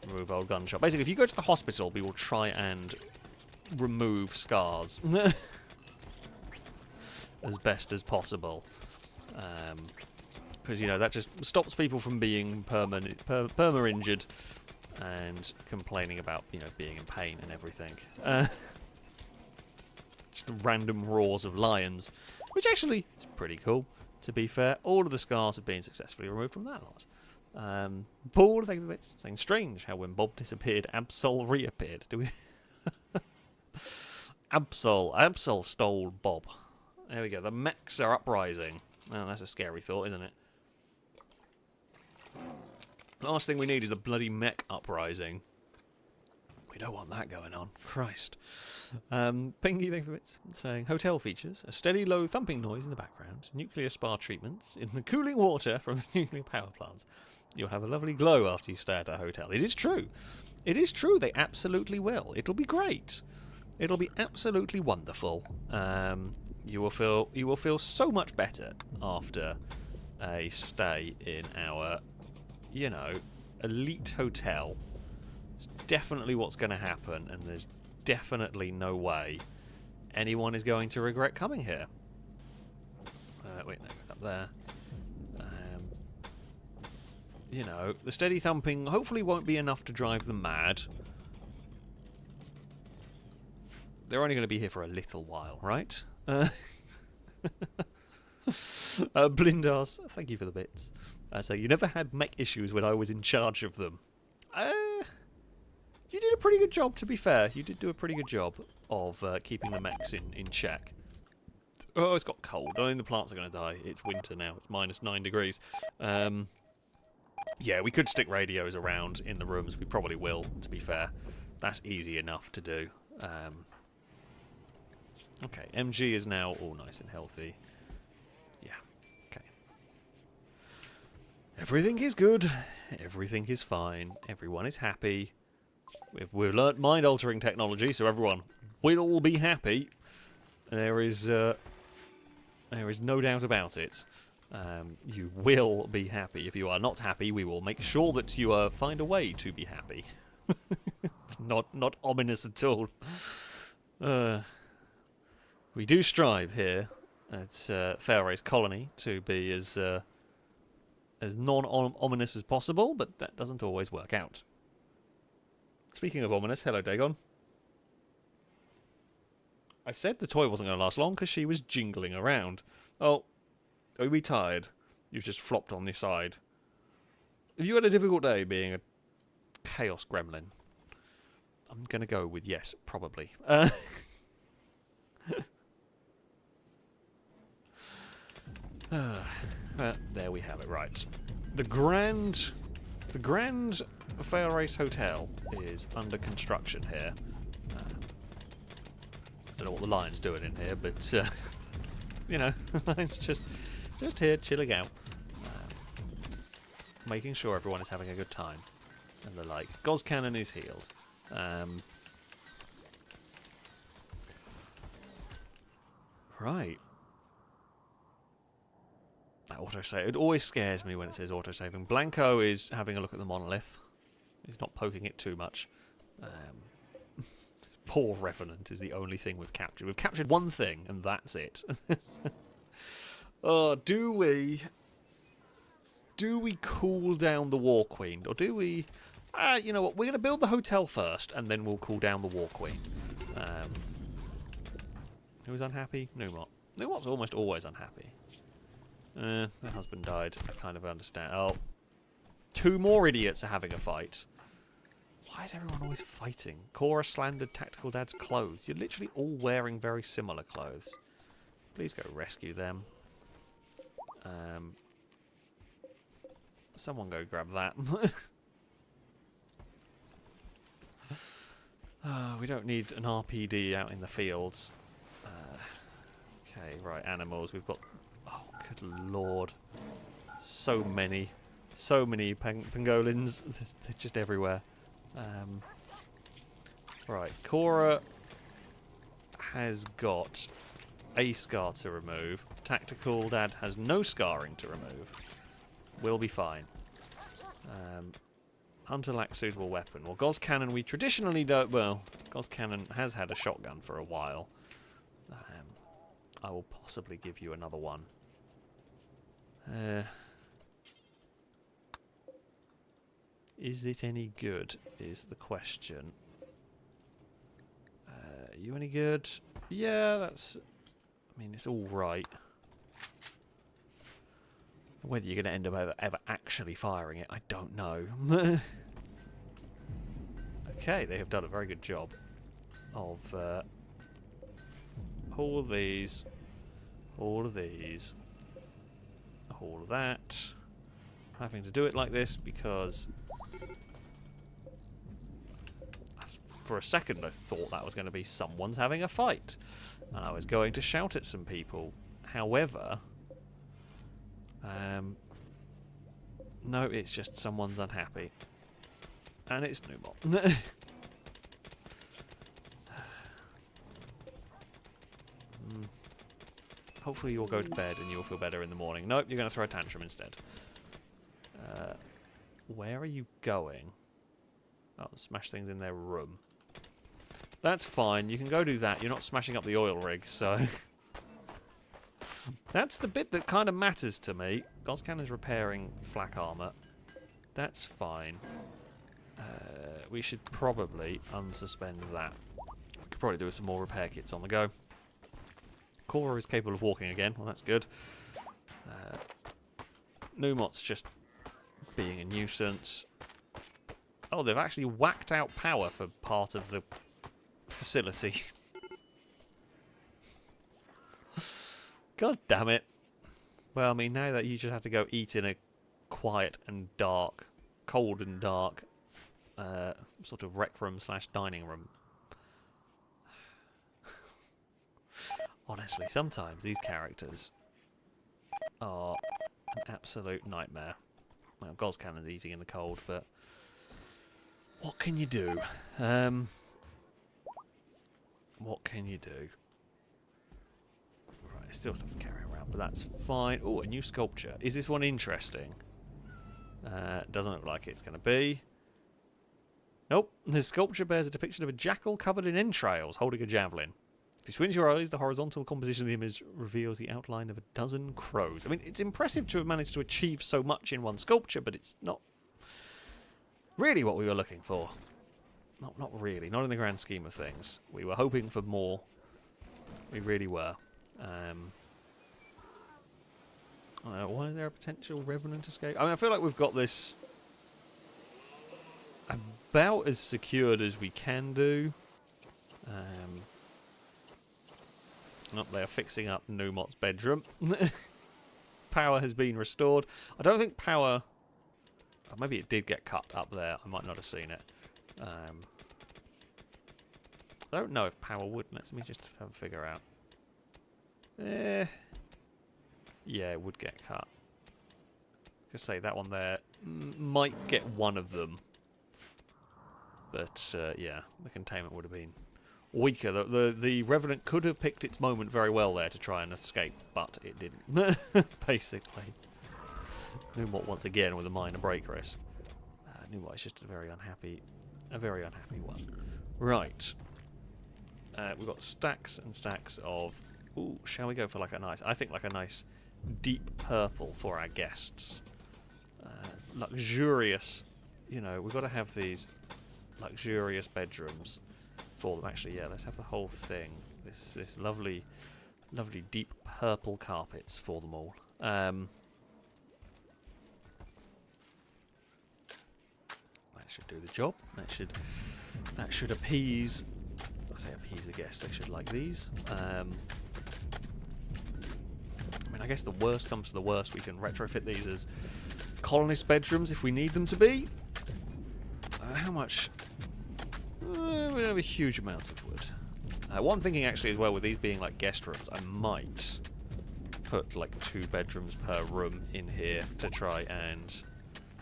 Remove old gunshot. Basically, if you go to the hospital, we will try and remove scars as best as possible. Because, you know, that just stops people from being perma-injured and complaining about, you know, being in pain and everything. Just the random roars of lions, which actually is pretty cool, to be fair. All of the scars have been successfully removed from that lot. Paul, thank you for bits. Saying strange how when Bob disappeared, Absol reappeared. Do we? Absol stole Bob. There we go. The mechs are uprising. Oh, that's a scary thought, isn't it? Last thing we need is a bloody mech uprising. We don't want that going on. Christ. Pingy, thank you for bits. Saying hotel features a steady low thumping noise in the background, nuclear spa treatments in the cooling water from the nuclear power plants. You'll have a lovely glow after you stay at a hotel. It is true. It is true. They absolutely will. It'll be great. It'll be absolutely wonderful. You will feel so much better after a stay in our, you know, elite hotel. It's definitely what's going to happen, and there's definitely no way anyone is going to regret coming here. Wait, no, up there. You know, the steady thumping hopefully won't be enough to drive them mad. They're only going to be here for a little while, right? Blindas, thank you for the bits. So you never had mech issues when I was in charge of them. You did a pretty good job, to be fair. You did do a pretty good job of keeping the mechs in check. Oh, it's got cold. I mean, the plants are going to die. It's winter now. It's -9 degrees. Yeah, we could stick radios around in the rooms. We probably will, to be fair. That's easy enough to do. Okay, MG is now all nice and healthy. Yeah, okay. Everything is good. Everything is fine. Everyone is happy. We've learnt mind-altering technology, so everyone will be happy. There is no doubt about it. You will be happy. If you are not happy, we will make sure that you find a way to be happy. not ominous at all. We do strive here at FailRace Colony to be as non-ominous as possible, but that doesn't always work out. Speaking of ominous, hello Dagon. I said the toy wasn't going to last long because she was jingling around. Oh, are we tired? You've just flopped on the side. Have you had a difficult day being a chaos gremlin? I'm going to go with yes, probably. There we have it, right. The Grand FailRace Hotel is under construction here. I don't know what the lion's doing in here, but you know, it's just here chilling out, making sure everyone is having a good time and the like. Gauze cannon is healed. Right. That autosave. It always scares me when it says autosaving. Blanco is having a look at the monolith. He's not poking it too much. Poor Revenant is the only thing we've captured. We've captured one thing, and that's it. Do we cool down the War Queen? Or do we... you know what, we're going to build the hotel first, and then we'll cool down the War Queen. Who's unhappy? Numot. Numot's almost always unhappy. Her husband died. I kind of understand. Oh. 2 more idiots are having a fight. Why is everyone always fighting? Cora slandered Tactical Dad's clothes. You're literally all wearing very similar clothes. Please go rescue them. Someone go grab that. We don't need an RPD out in the fields. Okay, right, animals. We've got... Oh, good lord. So many. So many pangolins. They're just everywhere. Right, Cora has got a scar to remove. Tactical Dad has no scarring to remove. We'll be fine. Hunter lacks suitable weapon. Well, Gauss Cannon we traditionally don't... Well, Gauss Cannon has had a shotgun for a while. I will possibly give you another one. Is it any good, is the question. Are you any good? Yeah, that's... I mean, it's alright. Whether you're going to end up ever actually firing it, I don't know. Okay, they have done a very good job of all of these, all of these, all of that. Having to do it like this because for a second I thought that was going to be someone's having a fight and I was going to shout at some people. However, no, it's just someone's unhappy. And it's Numot. Hopefully you'll go to bed and you'll feel better in the morning. Nope, you're going to throw a tantrum instead. Where are you going? Oh, smash things in their room. That's fine, you can go do that. You're not smashing up the oil rig, so... That's the bit that kind of matters to me. Gauss Cannon's repairing flak armor. That's fine. We should probably unsuspend that. We could probably do with some more repair kits on the go. Cora is capable of walking again. Well, that's good. Numot's just being a nuisance. Oh, they've actually whacked out power for part of the facility. God damn it. Well, I mean, now that you just have to go eat in a quiet and dark, cold and dark, sort of rec room / dining room. Honestly, sometimes these characters are an absolute nightmare. Well, Gauss Cannon's eating in the cold, but what can you do? What can you do? Right, still stuff to carry around, but that's fine. Oh, a new sculpture. Is this one interesting? Doesn't look like it's going to be. Nope. The sculpture bears a depiction of a jackal covered in entrails holding a javelin. If you squint your eyes, the horizontal composition of the image reveals the outline of a dozen crows. I mean, it's impressive to have managed to achieve so much in one sculpture, but it's not really what we were looking for. Not really. Not in the grand scheme of things. We were hoping for more. We really were. Why is there a potential Revenant escape? I mean, I feel like we've got this about as secured as we can do. Nope, they are fixing up Numot's bedroom. Power has been restored. I don't think power... Oh, maybe it did get cut up there. I might not have seen it. I don't know if power would. Let me just have a figure out. Yeah, it would get cut. I could say that one there might get one of them. But, yeah, the containment would have been weaker. The Revenant could have picked its moment very well there to try and escape, but it didn't, basically. Numot once again with a minor break risk. Numot is just a very unhappy one. Right. We've got stacks and stacks of... Ooh, shall we go for like a nice... I think like a nice deep purple for our guests. Luxurious. You know, we've got to have these luxurious bedrooms for them. Actually, yeah, let's have the whole thing. This lovely deep purple carpets for them all. That should do the job. That should appease... I say appease the guests. They should like these. I mean, I guess the worst comes to the worst. We can retrofit these as colonist bedrooms if we need them to be. How much? We don't have a huge amount of wood. What I'm thinking actually as well with these being like guest rooms, I might put like 2 bedrooms per room in here to try and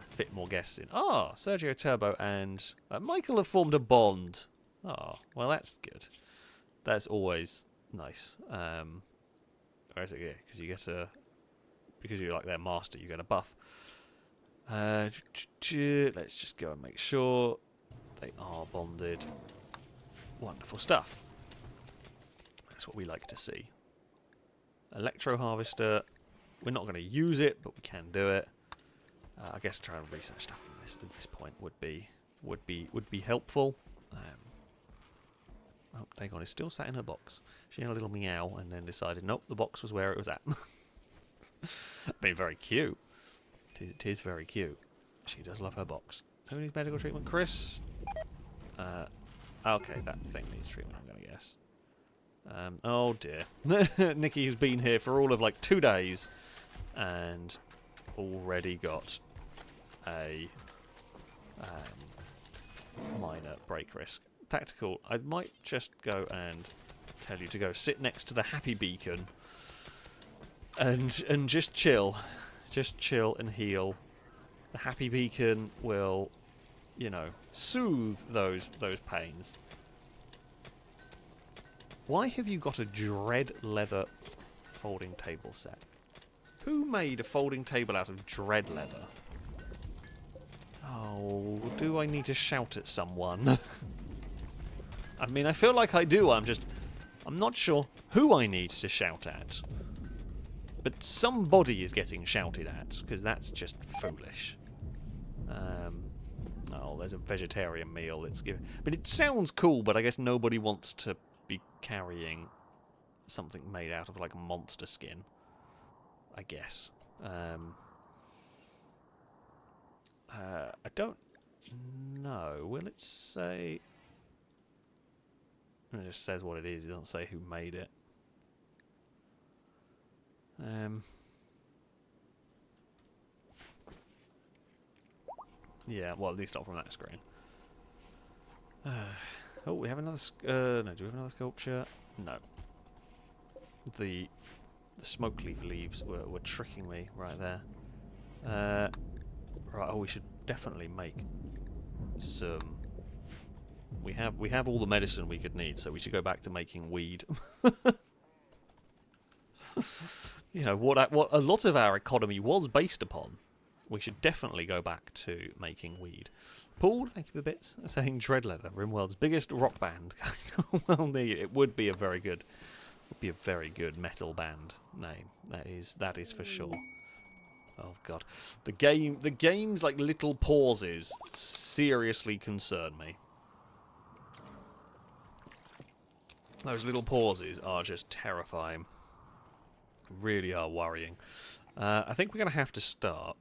fit more guests in. Ah, Sergio Turbo and Michael have formed a bond. Oh, well that's good. That's always nice. Or is it? Yeah, because you get a... Because you're like their master, you get a buff. Let's just go and make sure they are bonded. Wonderful stuff. That's what we like to see. Electro harvester. We're not going to use it, but we can do it. I guess try and research stuff from this at this point would be helpful. Oh, Dagon is still sat in her box. She had a little meow and then decided, nope, the box was where it was at. Being very cute. It is very cute. She does love her box. Who needs medical treatment? Chris? Okay, that thing needs treatment, I'm going to guess. Oh dear. Nikki has been here for all of like 2 days and already got a minor break risk. Tactical, I might just go and tell you to go sit next to the happy beacon and just chill. Just chill and heal. The happy beacon will, you know, soothe those pains. Why have you got a dread leather folding table set? Who made a folding table out of dread leather? Oh, do I need to shout at someone? I mean, I feel like I do. I'm not sure who I need to shout at. But somebody is getting shouted at, because that's just foolish. Oh, there's a vegetarian meal that's given. But it sounds cool, but I guess nobody wants to be carrying something made out of, like, monster skin. I guess. I don't know. Will it say... It just says what it is. It doesn't say who made it. Yeah, well, at least not from that screen. Oh, we have another... no, do we have another sculpture? No. The smoke leaves were tricking me right there. Right, oh, we should definitely make some... We have all the medicine we could need, so we should go back to making weed. You know, what a lot of our economy was based upon. We should definitely go back to making weed. Paul, thank you for the bits. Saying Dreadleather, Rimworld's biggest rock band. Well, it would be a very good metal band name. That is for sure. Oh god, the game's like little pauses seriously concern me. Those little pauses are just terrifying. Really are worrying. I think we're going to have to start.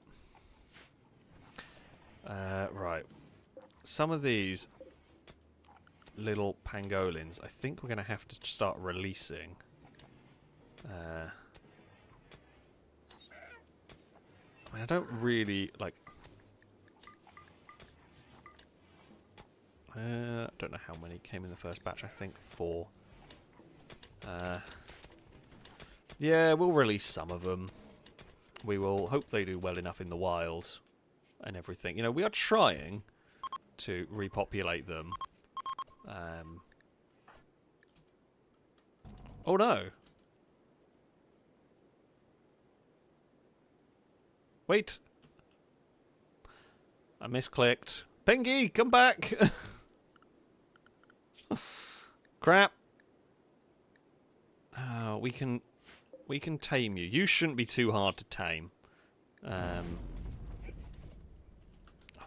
Right. Some of these little pangolins, I think we're going to have to start releasing. I mean, I don't really, like... I don't know how many came in the first batch. I think 4. Yeah, we'll release some of them. We will hope they do well enough in the wild and everything. You know, we are trying to repopulate them. Oh no! Wait! I misclicked. Pinky, come back! Crap! We can tame you. You shouldn't be too hard to tame. Oh,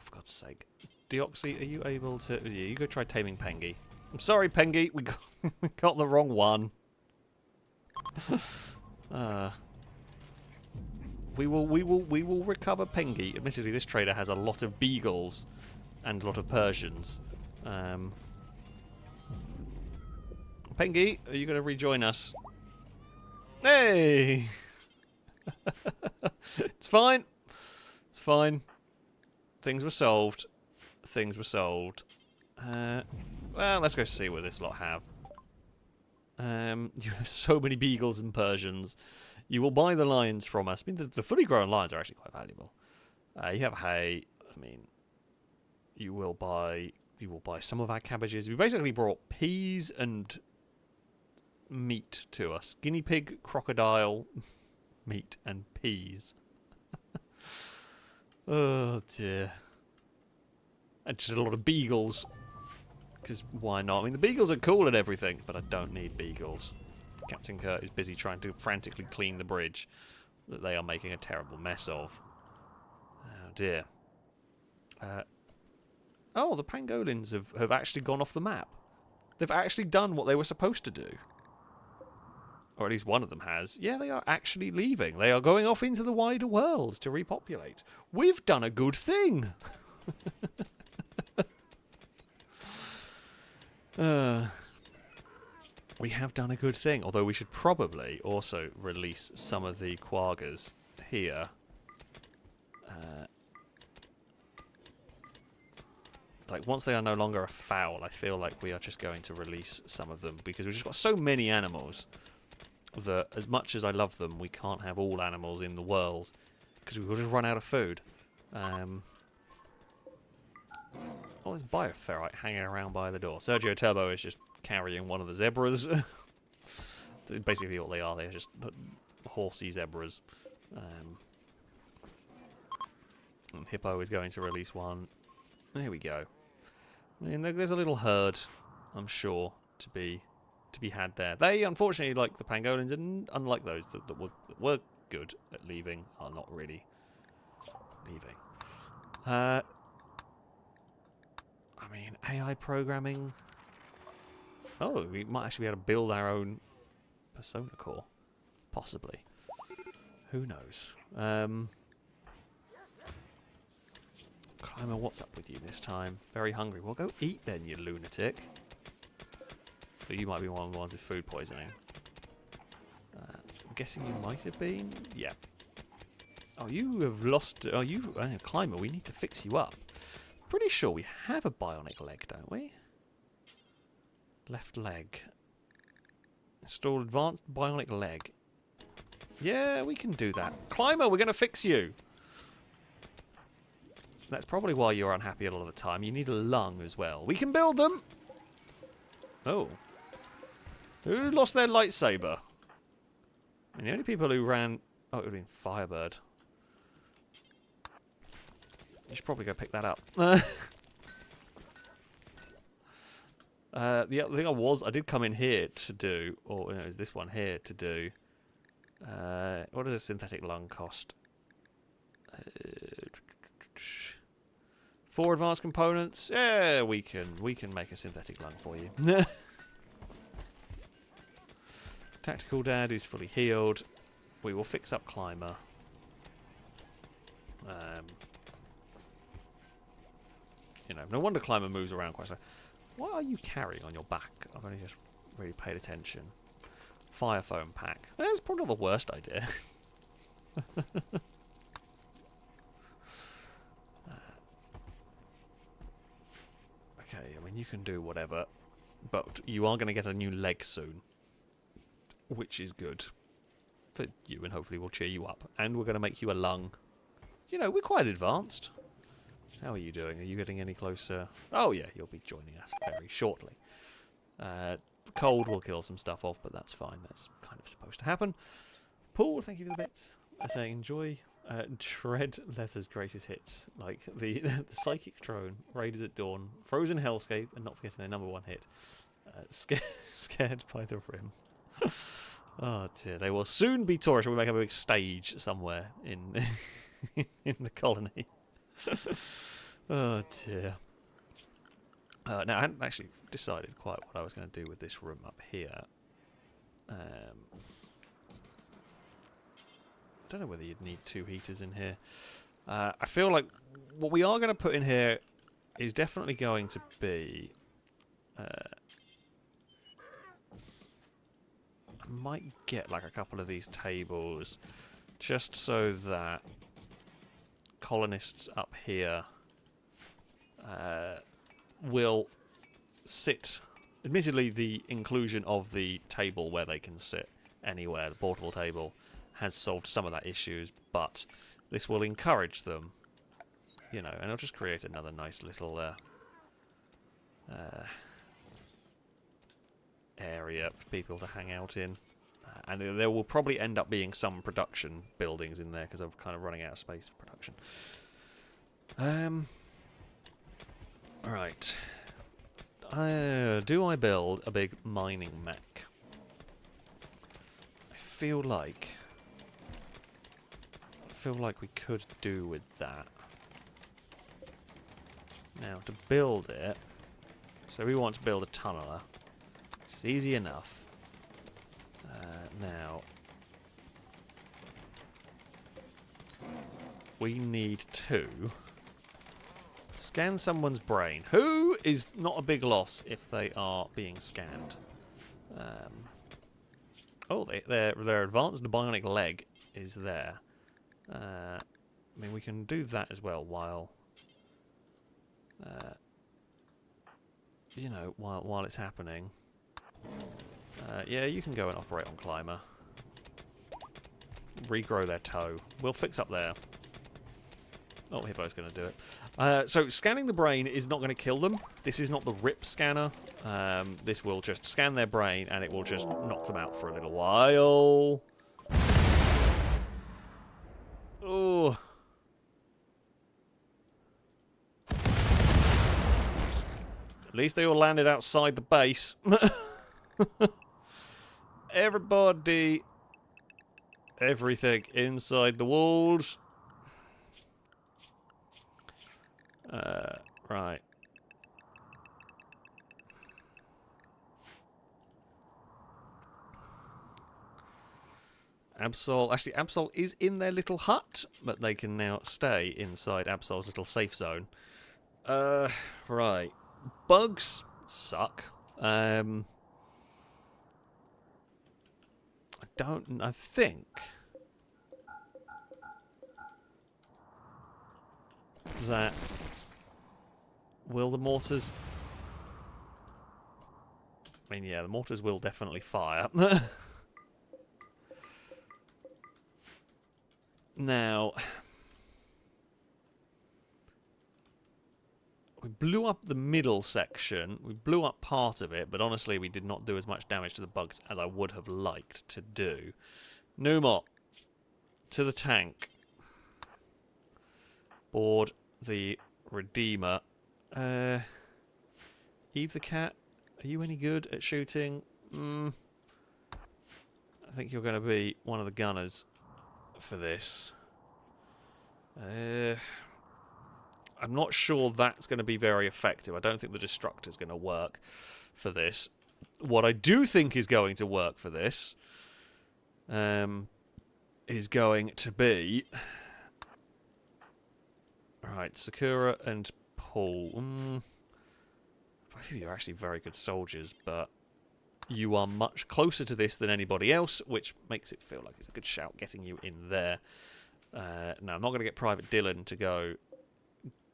for God's sake. Deoxy, are you able to... Yeah, you go try taming Pengy. I'm sorry, Pengy. We got the wrong one. We will recover Pengy. Admittedly, this trader has a lot of beagles and a lot of Persians. Pengy, are you going to rejoin us? Hey! It's fine. It's fine. Things were solved. Things were solved. Well, let's go see what this lot have. You have so many beagles and Persians. You will buy the lions from us. I mean, the fully grown lions are actually quite valuable. You have hay. I mean, you will buy some of our cabbages. We basically brought peas and meat to us. Guinea pig, crocodile, meat and peas. Oh dear. And just a lot of beagles. Because why not? I mean, the beagles are cool and everything, but I don't need beagles. Captain Kurt is busy trying to frantically clean the bridge that they are making a terrible mess of. Oh dear. Oh, the pangolins have actually gone off the map. They've actually done what they were supposed to do. Or at least one of them has. Yeah, they are actually leaving. They are going off into the wider world to repopulate. We've done a good thing! We have done a good thing, although we should probably also release some of the quaggas here. Like, once they are no longer a fowl, I feel like we are just going to release some of them, because we've just got so many animals that, as much as I love them, we can't have all animals in the world, because we will just run out of food. Oh, there's Bioferrite hanging around by the door. Sergio Turbo is just carrying one of the zebras. Basically what they are, they're just horsey zebras. And Hippo is going to release one. There we go. I mean, there's a little herd, I'm sure, to be had there. They, unfortunately, like the pangolins, and unlike those that were good at leaving, are not really leaving. I mean, AI programming. Oh, we might actually be able to build our own persona core. Possibly. Who knows? Climber, what's up with you this time? Very hungry. Well, go eat then, you lunatic. So you might be one of the ones with food poisoning. I'm guessing you might have been? Yeah. Oh, you have lost... Oh, you... Climber, we need to fix you up. Pretty sure we have a bionic leg, don't we? Left leg. Install advanced bionic leg. Yeah, we can do that. Climber, we're going to fix you. That's probably why you're unhappy a lot of the time. You need a lung as well. We can build them. Oh. Who lost their lightsaber? And the only people who ran... Oh, it would have been Firebird. You should probably go pick that up. The other thing I did come in here to do, or is this one here to do? What does a synthetic lung cost? 4 advanced components. Yeah, we can make a synthetic lung for you. Tactical Dad is fully healed. We will fix up Climber. You know, no wonder Climber moves around quite so. What are you carrying on your back? I've only just really paid attention. Fire foam pack. That's probably not the worst idea. Okay, I mean, you can do whatever, but you are going to get a new leg soon, which is good for you, and hopefully will cheer you up. And we're going to make you a lung. You know, we're quite advanced. How are you doing? Are you getting any closer? Oh yeah, you'll be joining us very shortly. Cold will kill some stuff off, but that's fine. That's kind of supposed to happen. Paul, thank you for the bits. Saying enjoy Tread Leather's greatest hits, like the Psychic Drone, Raiders at Dawn, Frozen Hellscape, and not forgetting their #1 hit, Scared by the Rim. Oh dear, they will soon be tourists. We'll make a big stage somewhere in in the colony. Oh dear. Now, I hadn't actually decided quite what I was going to do with this room up here. I don't know whether you'd need 2 heaters in here. I feel like what we are going to put in here is definitely going to be... I might get like a couple of these tables just so that colonists up here will sit. Admittedly, the inclusion of the table where they can sit anywhere, the portable table, has solved some of that issues, but this will encourage them, you know, and it'll just create another nice little area for people to hang out in. And there will probably end up being some production buildings in there because I'm kind of running out of space for production. Right. Do I build a big mining mech? I feel like we could do with that. Now, to build it, so we want to build a tunneler, which is easy enough. Now, we need to scan someone's brain, who is not a big loss if they are being scanned. Oh, their advanced bionic leg is there. I mean, we can do that as well while, you know, while it's happening. Yeah, you can go and operate on Climber. Regrow their toe. We'll fix up there. Oh, Hippo's going to do it. So scanning the brain is not going to kill them. This is not the RIP scanner. This will just scan their brain and it will just knock them out for a little while. Oh. At least they all landed outside the base. Everybody, everything inside the walls. Right. Absol, actually Absol is in their little hut, but they can now stay inside Absol's little safe zone. Right. Bugs suck. I think that will the mortars... I mean, yeah, the mortars will definitely fire. Now, we blew up the middle section. We blew up part of it, but honestly, we did not do as much damage to the bugs as I would have liked to do. Numot, to the tank. Board the Redeemer. Eve the cat, are you any good at shooting? I think you're going to be one of the gunners for this. I'm not sure that's going to be very effective. I don't think the Destructor's going to work for this. What I do think is going to work for this is going to be... Right, Sakura and Paul. Both of you are actually very good soldiers, but you are much closer to this than anybody else, which makes it feel like it's a good shout getting you in there. Now, I'm not going to get Private Dylan to go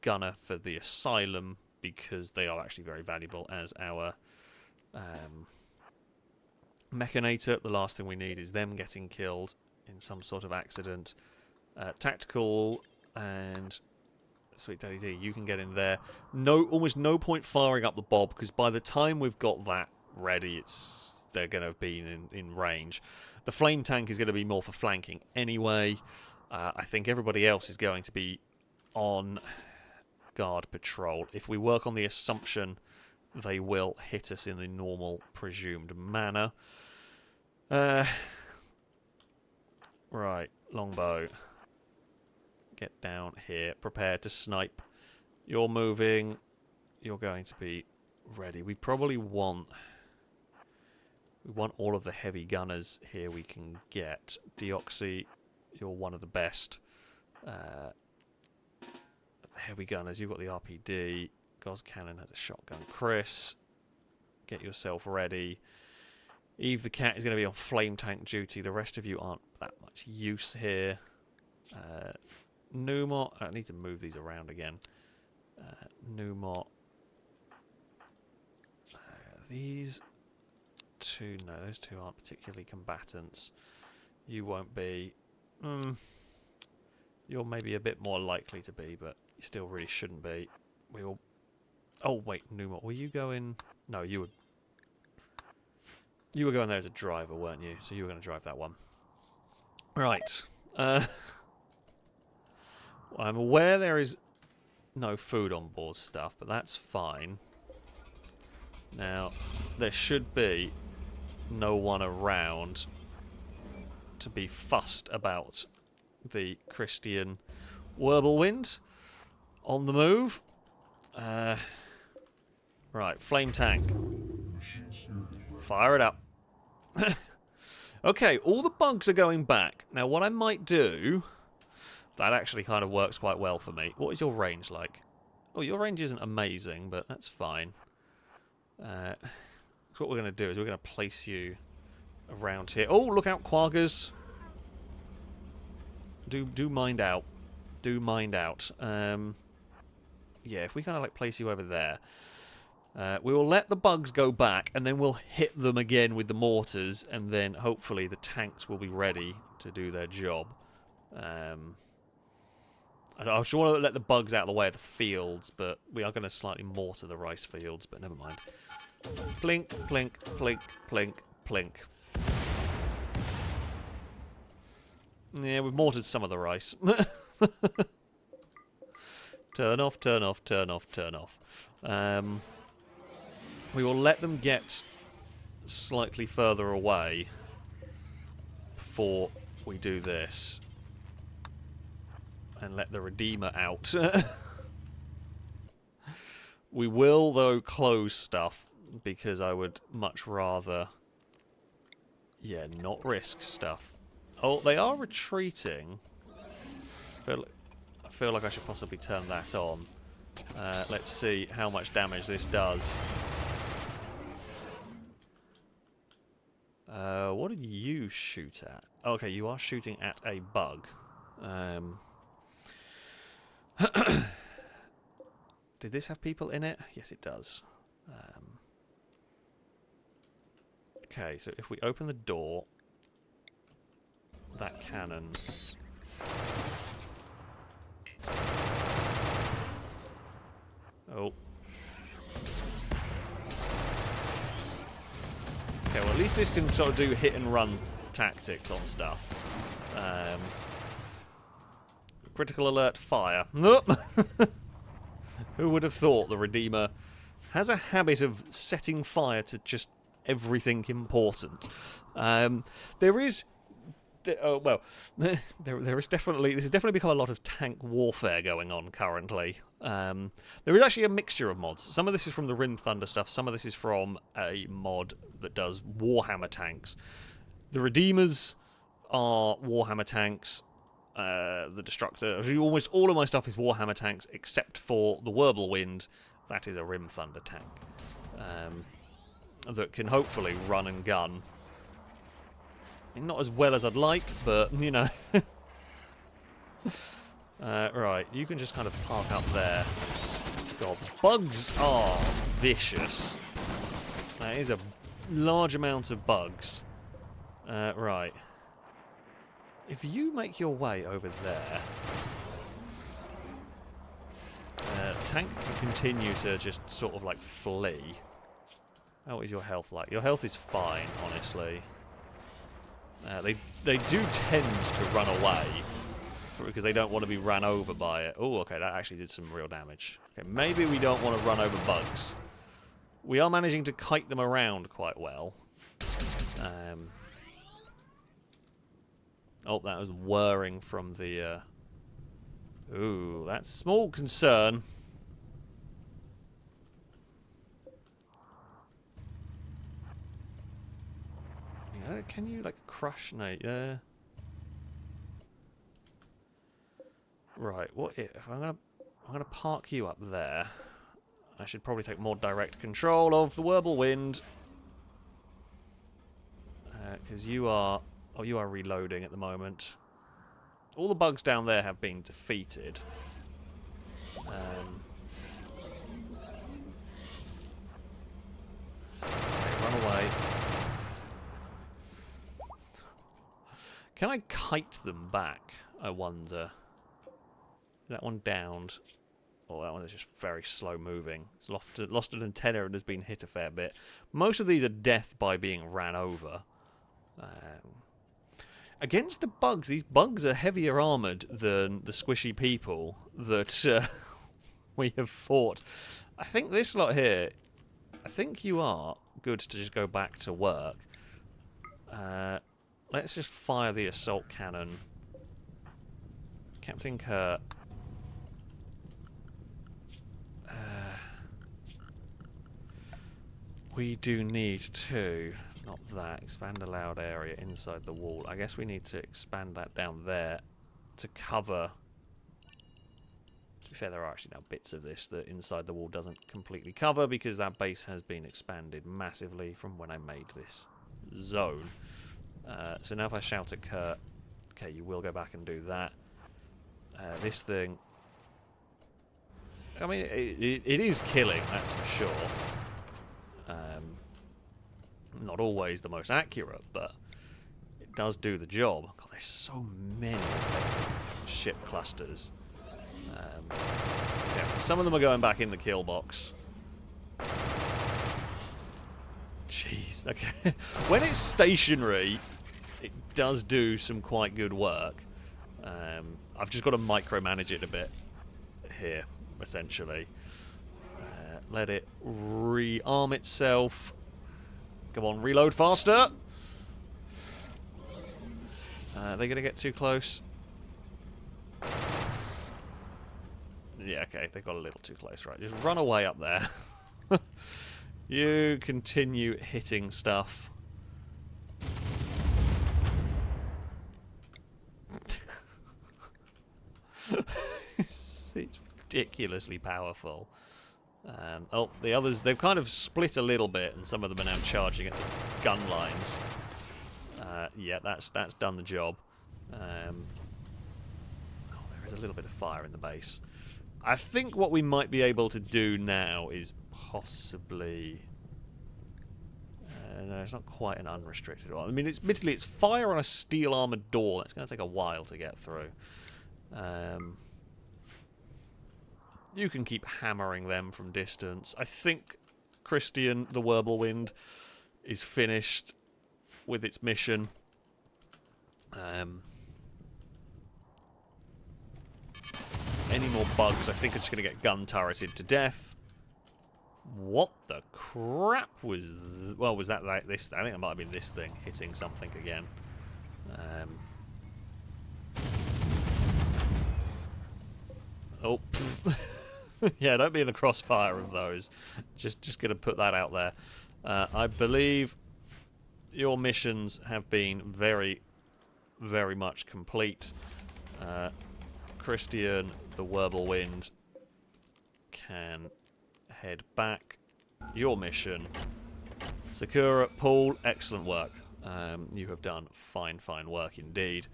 gunner for the Asylum, because they are actually very valuable as our Mechanator. The last thing we need is them getting killed in some sort of accident. Tactical and... Sweet Daddy D, you can get in there. Almost no point firing up the Bob, because by the time we've got that ready, they're going to be in range. The flame tank is going to be more for flanking anyway. I think everybody else is going to be on guard patrol. If we work on the assumption they will hit us in the normal presumed manner. Right, longbow. Get down here. Prepare to snipe. You're moving. You're going to be ready. We probably want... We want all of the heavy gunners here we can get. Deoxy, you're one of the best. The heavy gunners, you've got the RPD. Goz Cannon has a shotgun. Chris, get yourself ready. Eve the Cat is going to be on flame tank duty. The rest of you aren't that much use here. Numot, I need to move these around again. Numot. These two, no, those two aren't particularly combatants. You won't be. You're maybe a bit more likely to be, but you still really shouldn't be. We will. Oh wait, Numot, were you going? No, you would. You were going there as a driver, weren't you? So you were going to drive that one. Right. I'm aware there is no food on board stuff, but that's fine. Now, there should be no one around to be fussed about the Christian Wirbelwind on the move. Right, flame tank. Fire it up. Okay, all the bugs are going back. Now, what I might do... That actually kind of works quite well for me. What is your range like? Oh, your range isn't amazing, but that's fine. So what we're going to do is we're going to place you around here. Oh, look out, Quaggers. Do mind out. Do mind out. Yeah, if we kind of like place you over there. We will let the bugs go back, and then we'll hit them again with the mortars, and then hopefully the tanks will be ready to do their job. I just want to let the bugs out of the way of the fields, but we are going to slightly mortar the rice fields, but never mind. Plink, plink, plink, plink, plink. Yeah, we've mortared some of the rice. Turn off, turn off, turn off, turn off. We will let them get slightly further away before we do this. And let the Redeemer out. We will, though, close stuff, because I would much rather, yeah, not risk stuff. Oh, they are retreating. I feel like I should possibly turn that on. Let's see how much damage this does. What did you shoot at? Okay, you are shooting at a bug. Did this have people in it? Yes, it does. Okay, so if we open the door, that cannon... Oh. Okay, well at least this can sort of do hit and run tactics on stuff. Critical alert, fire. Nope. Who would have thought the Redeemer has a habit of setting fire to just everything important? There is... well, there is definitely... This has definitely become a lot of tank warfare going on currently. There is actually a mixture of mods. Some of this is from the Rim Thunder stuff. Some of this is from a mod that does Warhammer tanks. The Redeemers are Warhammer tanks. The Destructor. Almost all of my stuff is Warhammer tanks, except for the Wirbelwind. That is a Rim Thunder tank. That can hopefully run and gun. Not as well as I'd like, but, you know. Right, you can just kind of park up there. God, bugs are vicious. That is a large amount of bugs. Right. If you make your way over there, tank can continue to just sort of like flee. How is your health like? Your health is fine, honestly. They do tend to run away because they don't want to be ran over by it. Oh, okay, that actually did some real damage. Okay, maybe we don't want to run over bugs. We are managing to kite them around quite well. Oh, that was whirring from the... Ooh, that's small concern. Yeah, can you, like, crush? No, yeah. Right, what if I'm gonna park you up there. I should probably take more direct control of the Whirlwind. Because you are... Oh, you are reloading at the moment. All the bugs down there have been defeated. Run away. Can I kite them back, I wonder? That one downed. Oh, that one is just very slow moving. It's lost an antenna and has been hit a fair bit. Most of these are death by being ran over. Against the bugs, these bugs are heavier armoured than the squishy people that we have fought. I think this lot here, I think you are good to just go back to work. Let's just fire the assault cannon. Captain Kurt. We do need to, not that, expand allowed area inside the wall. I guess we need to expand that down there to cover... To be fair, there are actually now bits of this that inside the wall doesn't completely cover because that base has been expanded massively from when I made this zone. So now if I shout at Kurt, okay, you will go back and do that. This thing... I mean, it is killing, that's for sure. Not always the most accurate, but it does do the job. God, there's so many ship clusters. Yeah, some of them are going back in the kill box. Jeez, okay. When it's stationary, it does do some quite good work. I've just got to micromanage it a bit here, essentially. Let it rearm itself. Come on, reload faster. They're going to get too close. Yeah, okay, they got a little too close, right. Just run away up there. You continue hitting stuff. It's ridiculously powerful. Oh, the others, they've kind of split a little bit, and some of them are now charging at the gun lines. Yeah, that's done the job. Oh, there is a little bit of fire in the base. I think what we might be able to do now is possibly... no, it's not quite an unrestricted one. I mean, admittedly, it's fire on a steel-armoured door. That's going to take a while to get through. You can keep hammering them from distance. I think Christian, the Whirlwind, is finished with its mission. Any more bugs, I think, are just going to get gun turreted to death. What the crap was... Well, was that like this? I think it might have been this thing hitting something again. Oh, yeah, don't be in the crossfire of those. Just going to put that out there. I believe your missions have been very, very much complete. Christian, the Whirlwind, can head back. Your mission. Sakura, Paul, excellent work. You have done fine, fine work indeed.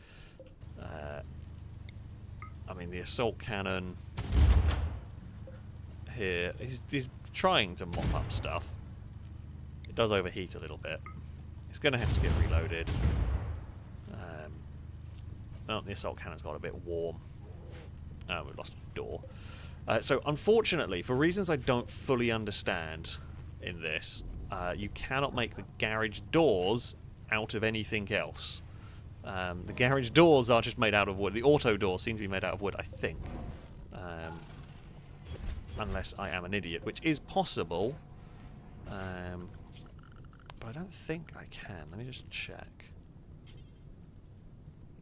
I mean, the assault cannon here is trying to mop up stuff. It does overheat a little bit. It's going to have to get reloaded. Oh, the assault cannon's got a bit warm. Oh, we've lost a door. So, unfortunately, for reasons I don't fully understand in this, you cannot make the garage doors out of anything else. The garage doors are just made out of wood. The auto doors seem to be made out of wood, I think. Unless I am an idiot, which is possible. But I don't think I can. Let me just check.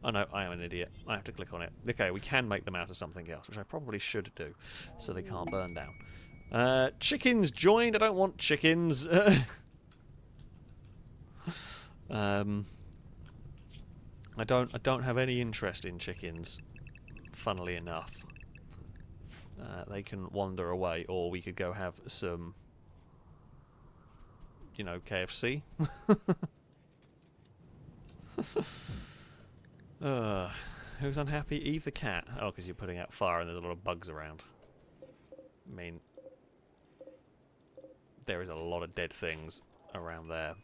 Oh no, I am an idiot. I have to click on it. Okay, we can make them out of something else, which I probably should do, so they can't burn down. Chickens joined. I don't want chickens. I don't have any interest in chickens. Funnily enough, they can wander away, or we could go have some, you know, KFC. Who's unhappy? Eve the cat. Oh, because you're putting out fire and there's a lot of bugs around. I mean, there is a lot of dead things around there.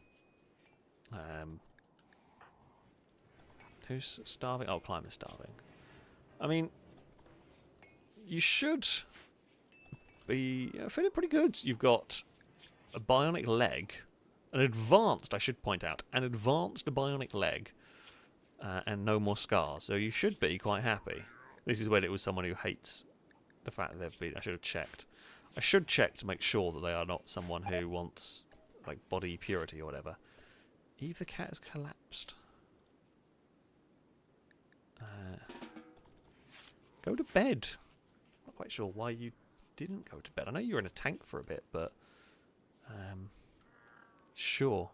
Who's starving? Oh, Climber's starving. I mean, you should be feeling pretty good. You've got a bionic leg, an advanced, I should point out, an advanced bionic leg, and no more scars. So you should be quite happy. This is when it was someone who hates the fact that they've been. I should have checked. I should check to make sure that they are not someone who wants like body purity or whatever. Eve the cat has collapsed. Go to bed. Not quite sure why you didn't go to bed. I know you were in a tank for a bit, but sure.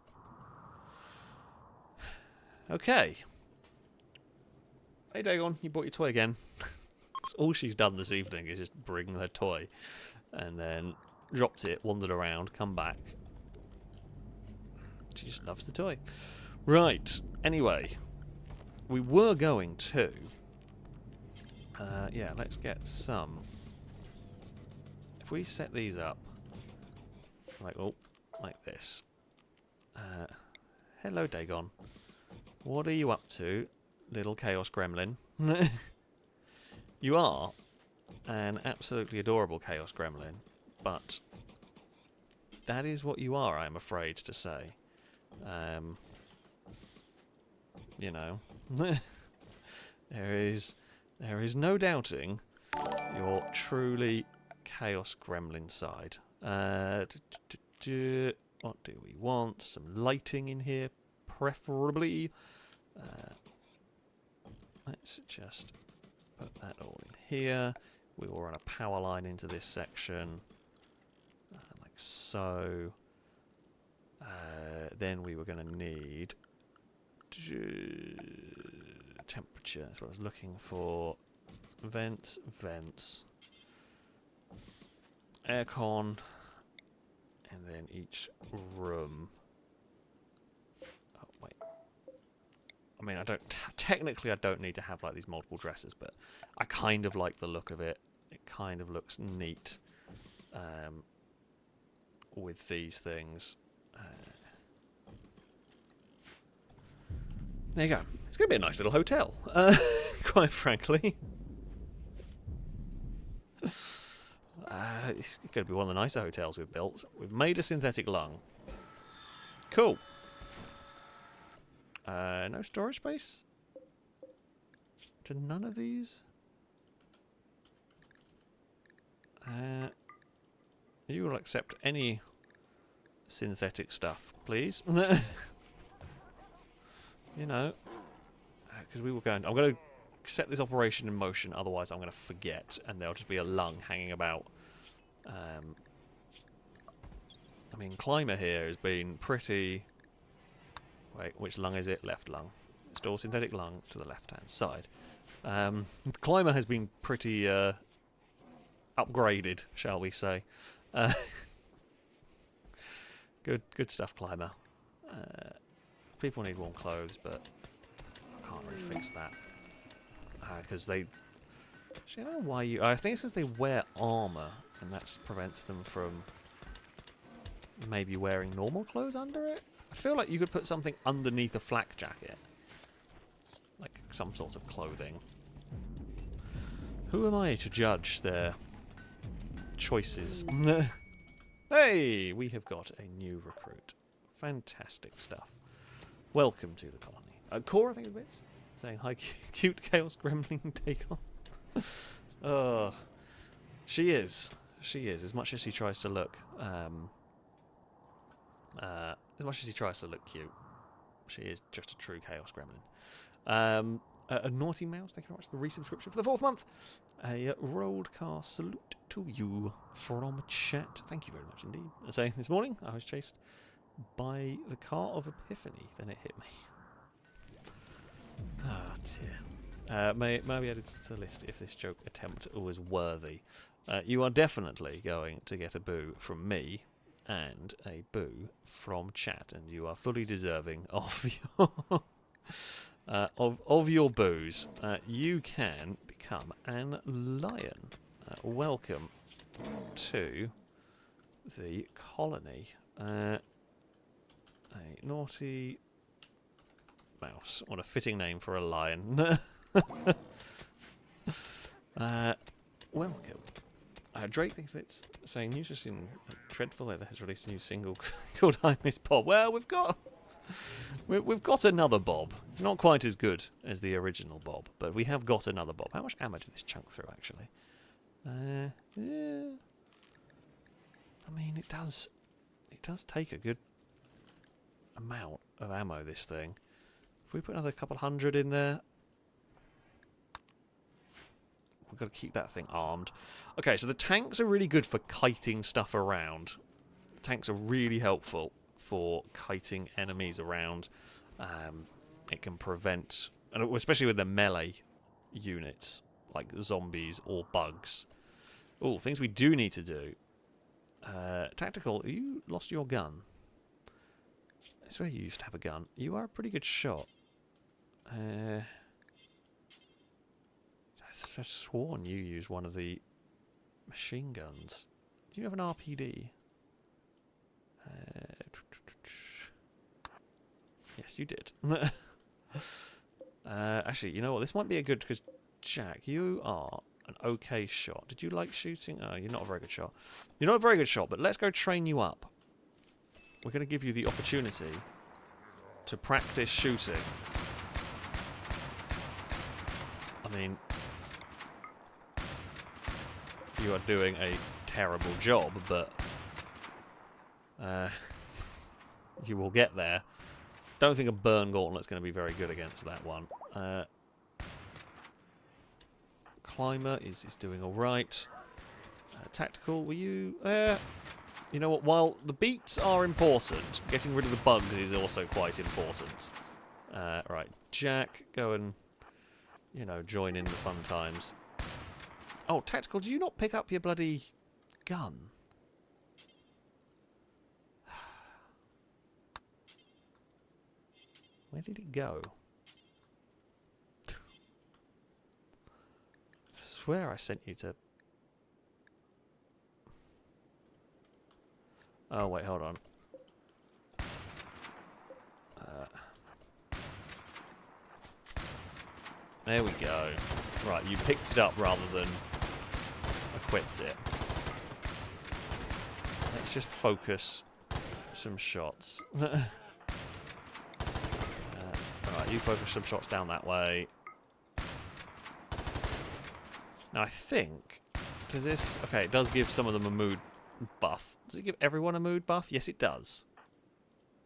Okay. Hey Dagon, you brought your toy again. That's all she's done this evening is just bring her toy, and then dropped it, wandered around, come back. She just loves the toy. Right. Anyway, we were going to. Yeah, let's get some. If we set these up, like this. Hello, Dagon. What are you up to, little chaos gremlin? You are an absolutely adorable chaos gremlin, but that is what you are, I'm afraid to say. You know, there is no doubting your truly chaos gremlin side. What do we want? Some lighting in here, preferably. Let's just put that all in here. We will run a power line into this section, like so. Then we were going to need temperature. That's what I was looking for. Vents, aircon, and then each room. Oh wait. I mean, I don't technically I don't need to have like these multiple dressers, but I kind of like the look of it. It kind of looks neat with these things. There you go. It's going to be a nice little hotel, quite frankly. It's going to be one of the nicer hotels we've built. We've made a synthetic lung. Cool. No storage space? To none of these? You will accept any synthetic stuff, please. You know, because we were going. I'm going to set this operation in motion. Otherwise, I'm going to forget, and there'll just be a lung hanging about. I mean, Climber here has been pretty. Wait, which lung is it? Left lung. Store synthetic lung to the left-hand side. Climber has been pretty upgraded, shall we say? Good stuff, Climber. People need warm clothes, but I can't really fix that because they. Actually, I don't know why you. I think it's because they wear armor, and that prevents them from maybe wearing normal clothes under it. I feel like you could put something underneath a flak jacket, like some sort of clothing. Who am I to judge their choices? Hey, we have got a new recruit. Fantastic stuff. Welcome to the colony. Cora, I think it is, saying hi, cute chaos gremlin take on. She is. She is. As much as he tries to look, cute, she is just a true chaos gremlin. A Naughty Mouse, thank you very much for the resubscription for the 4th month. A rolled-car salute to you from chat. Thank you very much indeed. So this morning I was chased by the car of Epiphany, then it hit me. Ah, dear. May be added to the list if this joke attempt was worthy. You are definitely going to get a boo from me and a boo from chat, and you are fully deserving of your of your boos. You can become an lion. Welcome to the colony. A naughty mouse. What a fitting name for a lion. Welcome. Drake thinks it's saying news just in Dreadful Leather has released a new single called I Miss Bob. Well, we've got another Bob. Not quite as good as the original Bob, but we have got another Bob. How much ammo did this chunk through, actually? Yeah. I mean, it does take a good amount of ammo, this thing. If we put another couple hundred in there, we've got to keep that thing armed. Okay, so the tanks are really good for kiting stuff around. The tanks are really helpful for kiting enemies around. It can prevent, and especially with the melee units, like zombies or bugs. Oh, things we do need to do. Tactical, you lost your gun. I swear you used to have a gun. You are a pretty good shot. I've sworn you used one of the machine guns. Do you have an RPD? Yes, you did. Actually, you know what? This might be a good, because Jack, you are an okay shot. Did you like shooting? Oh, you're not a very good shot. You're not a very good shot, but let's go train you up. We're going to give you the opportunity to practice shooting. I mean, you are doing a terrible job, but you will get there. Don't think a burn gauntlet's going to be very good against that one. Climber is doing all right. Tactical, were you? You know what? While the beats are important, getting rid of the bugs is also quite important. Right, Jack, go and join in the fun times. Oh, Tactical, did you not pick up your bloody gun? Where did it go? I swear I sent you to... Oh, wait, hold on. There we go. Right, you picked it up rather than equipped it. Let's just focus some shots. Alright, you focus some shots down that way. Now I think, does this... Okay, it does give some of them a mood buff. Does it give everyone a mood buff? Yes, it does.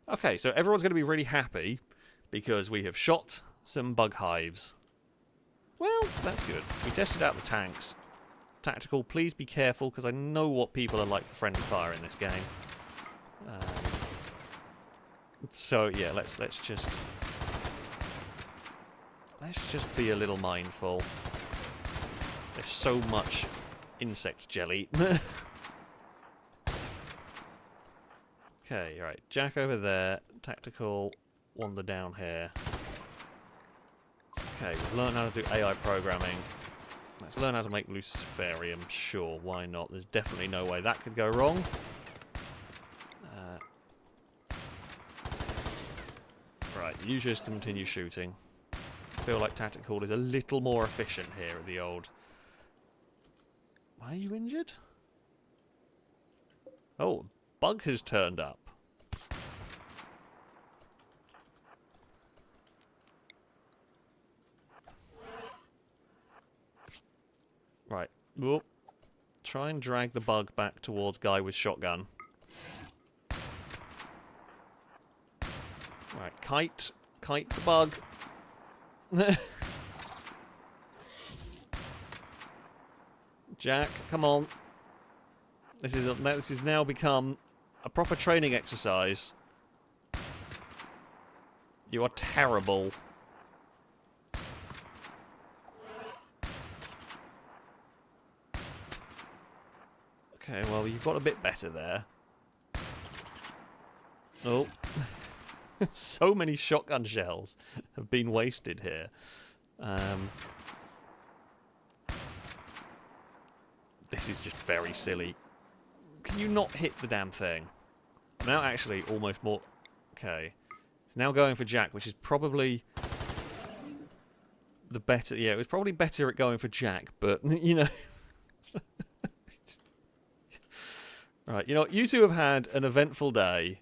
Okay, so everyone's going to be really happy because we have shot some bug hives. Well, that's good. We tested out the tanks. Tactical, please be careful, because I know what people are like for friendly fire in this game. So yeah, let's just be a little mindful. There's so much insect jelly. Okay, right. Jack over there. Tactical, wander down here. Okay, we've learned how to do AI programming. Let's learn how to make Luciferium. Sure, why not? There's definitely no way that could go wrong. Right, you just continue shooting. I feel like Tactical is a little more efficient here at the old... Why are you injured? Oh, bug has turned up. Right. Whoop. Try and drag the bug back towards guy with shotgun. Right, kite the bug. Jack, come on. This is now become a proper training exercise. You are terrible. Okay, well, you've got a bit better there. Oh. So many shotgun shells have been wasted here. This is just very silly. Can you not hit the damn thing? I'm now actually almost more... Okay. It's now going for Jack, which is probably the better... Yeah, it was probably better at going for Jack, but, you know... Right, you know, you two have had an eventful day.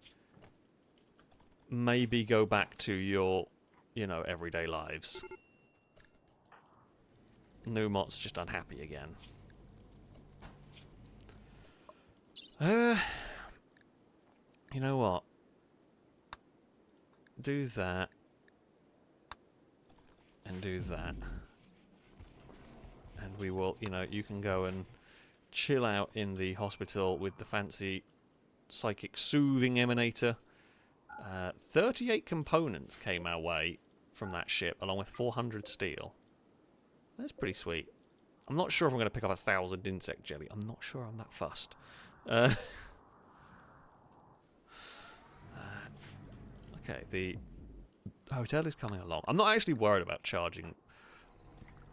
Maybe go back to your, you know, everyday lives. Numot's just unhappy again. You know what? Do that. And do that. And we will, you know, you can go and chill out in the hospital with the fancy psychic soothing emanator. 38 components came our way from that ship, along with 400 steel. That's pretty sweet. I'm not sure if I'm going to pick up 1,000 insect jelly. I'm not sure I'm that fussed. Okay, the hotel is coming along. I'm not actually worried about charging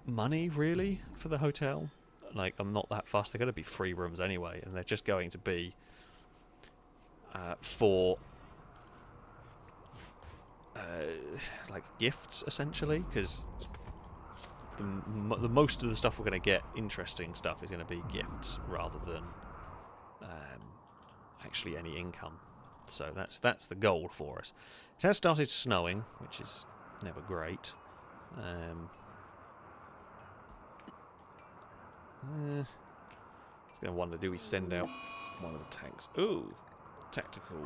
money, really, for the hotel. Like, I'm not that fussed. They're going to be free rooms anyway, and they're just going to be for... like gifts, essentially, because the most of the stuff we're going to get, interesting stuff, is going to be gifts rather than actually any income. So that's the goal for us. It has started snowing, which is never great. I was going to wonder, do we send out one of the tanks? Ooh, tactical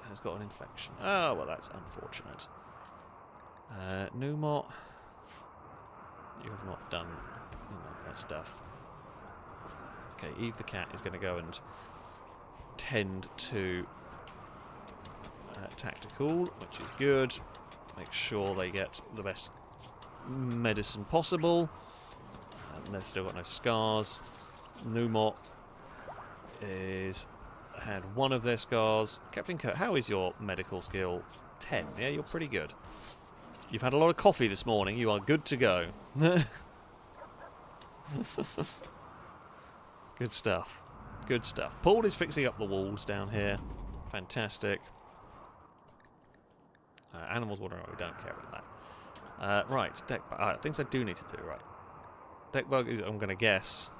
has got an infection. Oh, well, that's unfortunate. Numot, you have not done, you know, that stuff. Okay, Eve the cat is going to go and tend to tactical, which is good. Make sure they get the best medicine possible. And they've still got no scars. Numot had one of their scars. Captain Kurt, how is your medical skill? 10. Yeah, you're pretty good. You've had a lot of coffee this morning. You are good to go. Good stuff. Good stuff. Paul is fixing up the walls down here. Fantastic. Animals wandering around. We don't care about that. Right. Deck bug. Things I do need to do. Right. Deck bug is, I'm going to guess.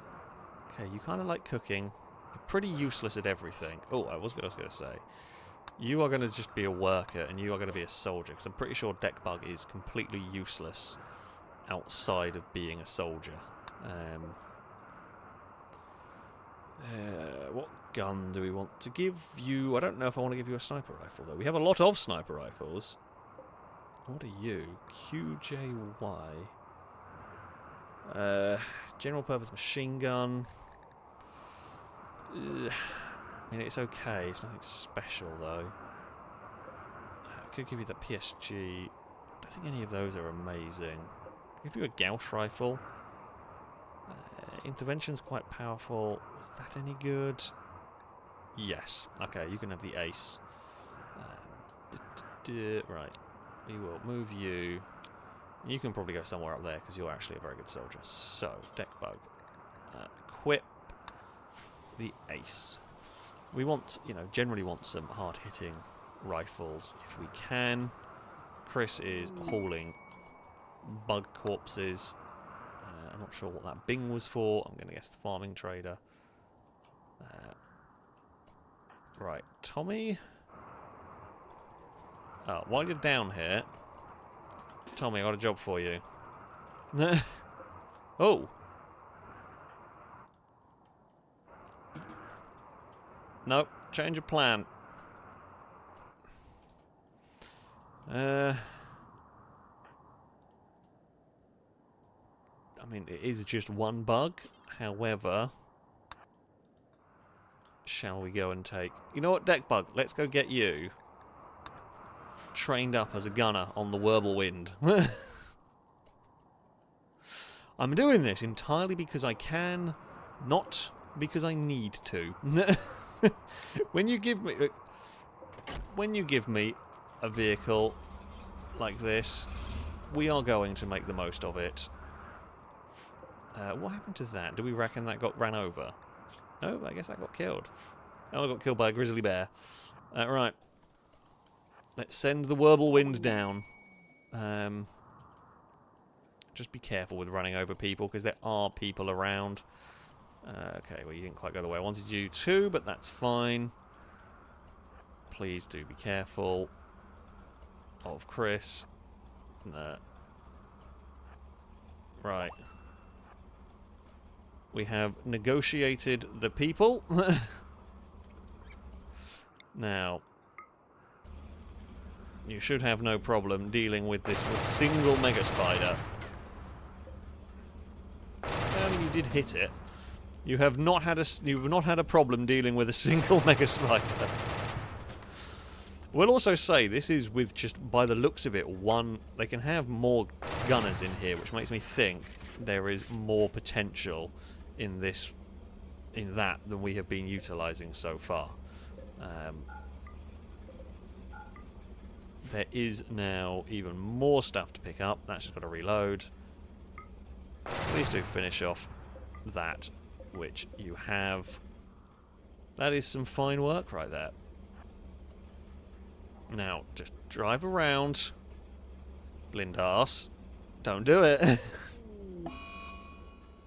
Okay, you kind of like cooking. You're pretty useless at everything. Oh, I was going to say. You are going to just be a worker, and you are going to be a soldier, because I'm pretty sure Deck Bug is completely useless outside of being a soldier. What gun do we want to give you? I don't know if I want to give you a sniper rifle, though. We have a lot of sniper rifles. What are you? QJY. General purpose machine gun. I mean, it's okay. It's nothing special, though. I could give you the PSG. I don't think any of those are amazing. I'll give you a Gauss rifle. Intervention's quite powerful. Is that any good? Yes. Okay, you can have the ace. Right. We will move you. You can probably go somewhere up there, because you're actually a very good soldier. So, Deck Bug. Equip the ace. We want, you know, generally want some hard-hitting rifles if we can. Chris is hauling bug corpses. I'm not sure what that Bing was for. I'm going to guess the farming trader. Right, Tommy. While you're down here, Tommy, I got a job for you. Oh. Nope, change of plan. I mean, it is just one bug. However, shall we go and take? You know what, Deckbug? Let's go get you trained up as a gunner on the Whirlwind. I'm doing this entirely because I can, not because I need to. When you give me a vehicle like this, we are going to make the most of it. What happened to that? Do we reckon that got ran over? No, I guess that got killed. Oh, I got killed by a grizzly bear. Right. Let's send the Whirlwind down. Just be careful with running over people, because there are people around. Okay, well, you didn't quite go the way I wanted you to, but that's fine. Please do be careful of Chris. No. Right. We have negotiated the people. Now, you should have no problem dealing with this with single Mega Spider. You did hit it. You have not had a problem dealing with a single Mega Spider. We'll also say this is with just, by the looks of it, one. They can have more gunners in here, which makes me think there is more potential in that than we have been utilising so far. There is now even more stuff to pick up. That's just got to reload. Please do finish off that which you have. That is some fine work right there. Now, just drive around. Blindass. Don't do it.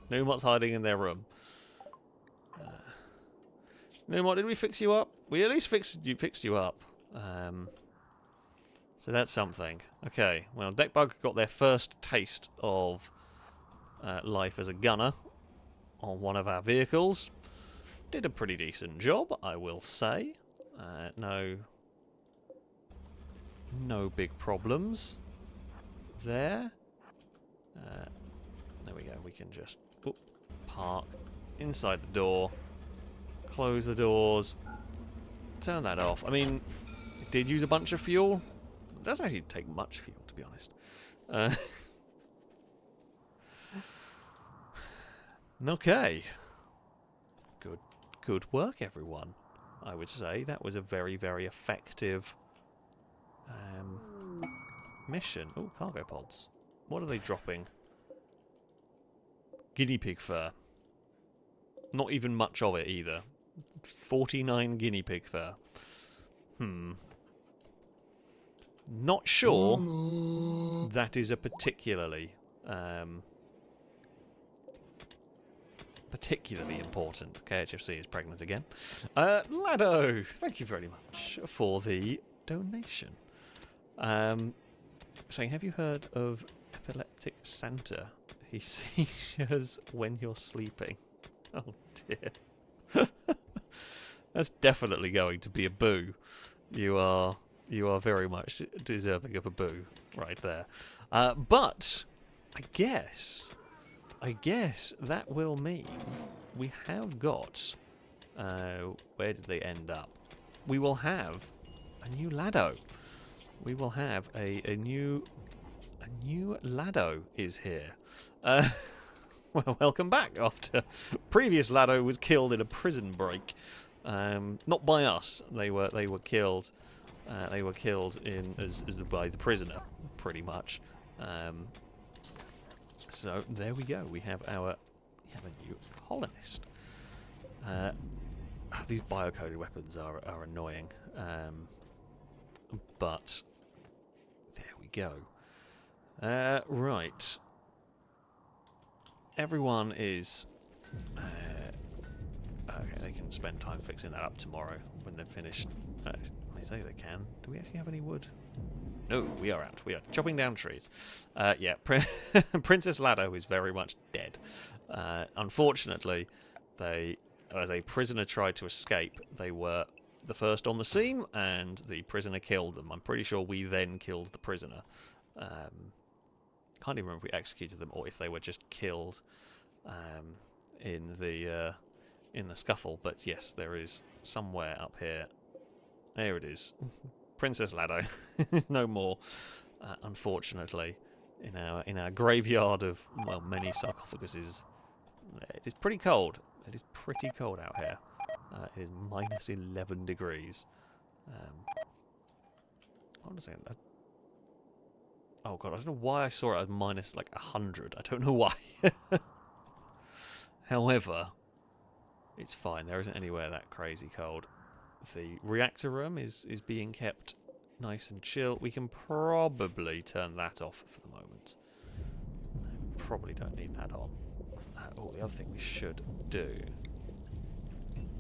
Numot's hiding in their room. Numot, did we fix you up? We at least fixed you up. So that's something. Okay, well, Deckbug got their first taste of life as a gunner on one of our vehicles. Did a pretty decent job, I will say. No big problems there. There we go. We can just park inside the door, close the doors, turn that off. I mean, it did use a bunch of fuel. It doesn't actually take much fuel, to be honest. Okay. Good work, everyone. I would say that was a very, very effective mission. Oh, cargo pods. What are they dropping? Guinea pig fur. Not even much of it either. 49 guinea pig fur. Not sure that is a particularly important. KHFC is pregnant again. Lado, thank you very much for the donation. Saying, have you heard of Epileptic Santa? He seizures when you're sleeping. Oh dear. That's definitely going to be a boo. You are very much deserving of a boo right there. But I guess that will mean we have got. Where did they end up? We will have a new Lado. We will have a new Lado is here. Well, welcome back after previous Lado was killed in a prison break. Not by us. They were killed. They were killed by the prisoner, pretty much. So there we go. We have a new colonist. These biocoded weapons are annoying, but there we go. Right. Everyone is. Okay, they can spend time fixing that up tomorrow when they're finished. They say they can. Do we actually have any wood? No, we are out. We are chopping down trees. Yeah, Princess Lado is very much dead. Unfortunately, as a prisoner tried to escape, they were the first on the scene, and the prisoner killed them. I'm pretty sure we then killed the prisoner. Can't even remember if we executed them or if they were just killed in the in the scuffle, but yes, there is somewhere up here. There it is. Princess Lado. No more, unfortunately, in our graveyard of, well, many sarcophaguses. It is pretty cold. It is pretty cold out here. It is minus 11 degrees. Hold on a second. Oh god, I don't know why I saw it as minus like 100. I don't know why. However, it's fine. There isn't anywhere that crazy cold. The reactor room is being kept nice and chill. We can probably turn that off for the moment. We probably don't need that on. Oh, the other thing we should do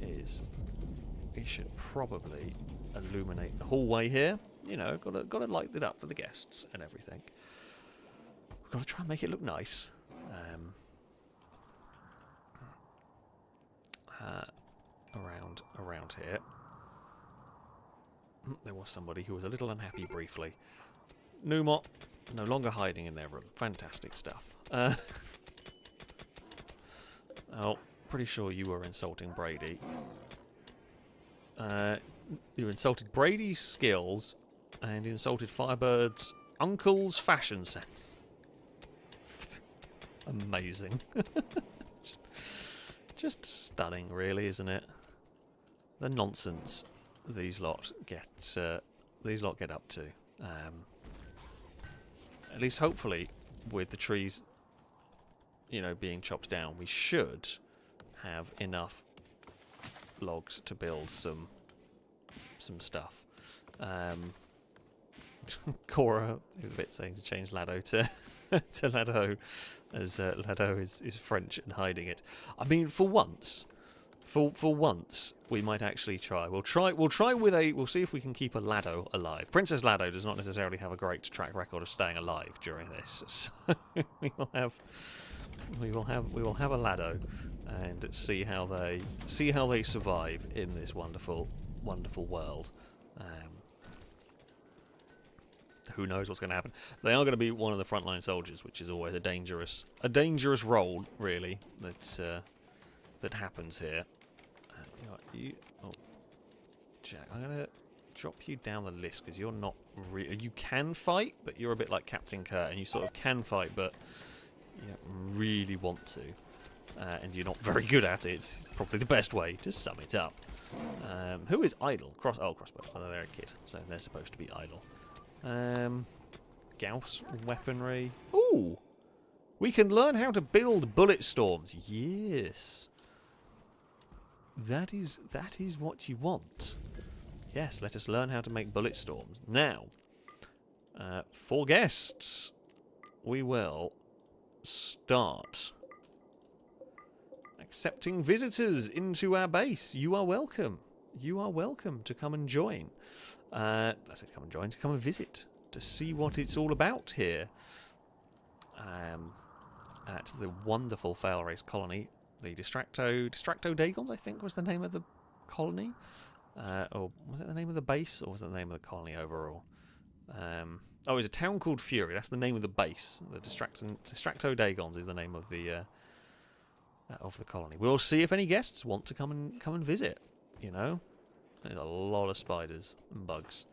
is we should probably illuminate the hallway here. You know, gotta light it up for the guests and everything. We've got to try and make it look nice. Around here. There was somebody who was a little unhappy briefly. Numot, no longer hiding in their room. Fantastic stuff. Oh, pretty sure you were insulting Brady. You insulted Brady's skills and insulted Firebird's uncle's fashion sense. Amazing. Just stunning, really, isn't it? The nonsense these lot get up to. At least, hopefully, with the trees, you know, being chopped down, we should have enough logs to build some stuff. Cora is a bit saying to change Lado to to Lado, as Lado is French and hiding it. I mean, for once, we might actually try. We'll see if we can keep a Lado alive. Princess Lado does not necessarily have a great track record of staying alive during this, so we will have a Lado and see how they survive in this wonderful world. Who knows what's going to happen? They are going to be one of the frontline soldiers, which is always a dangerous role, really. That happens here. Jack, I'm going to drop you down the list because you're not. You can fight, but you're a bit like Captain Kurt, and you sort of can fight, but you don't really want to, and you're not very good at it. It's probably the best way to sum it up. Who is idle? Crossbow. Oh, they're a kid, so they're supposed to be idle. Gauss weaponry. Ooh! We can learn how to build bullet storms. Yes. That is what you want. Yes, let us learn how to make bullet storms. Now, for guests, we will start accepting visitors into our base. You are welcome. You are welcome to come and join. I said come and join, to come and visit, to see what it's all about here at the wonderful FailRace colony. The Distracto Dagons, I think, was the name of the colony. Or was it the name of the base, or was it the name of the colony overall? Oh, it was a town called Fury. That's the name of the base. The Distracto Dagons is the name of the colony. We'll see if any guests want to come and visit. You know. There's a lot of spiders and bugs.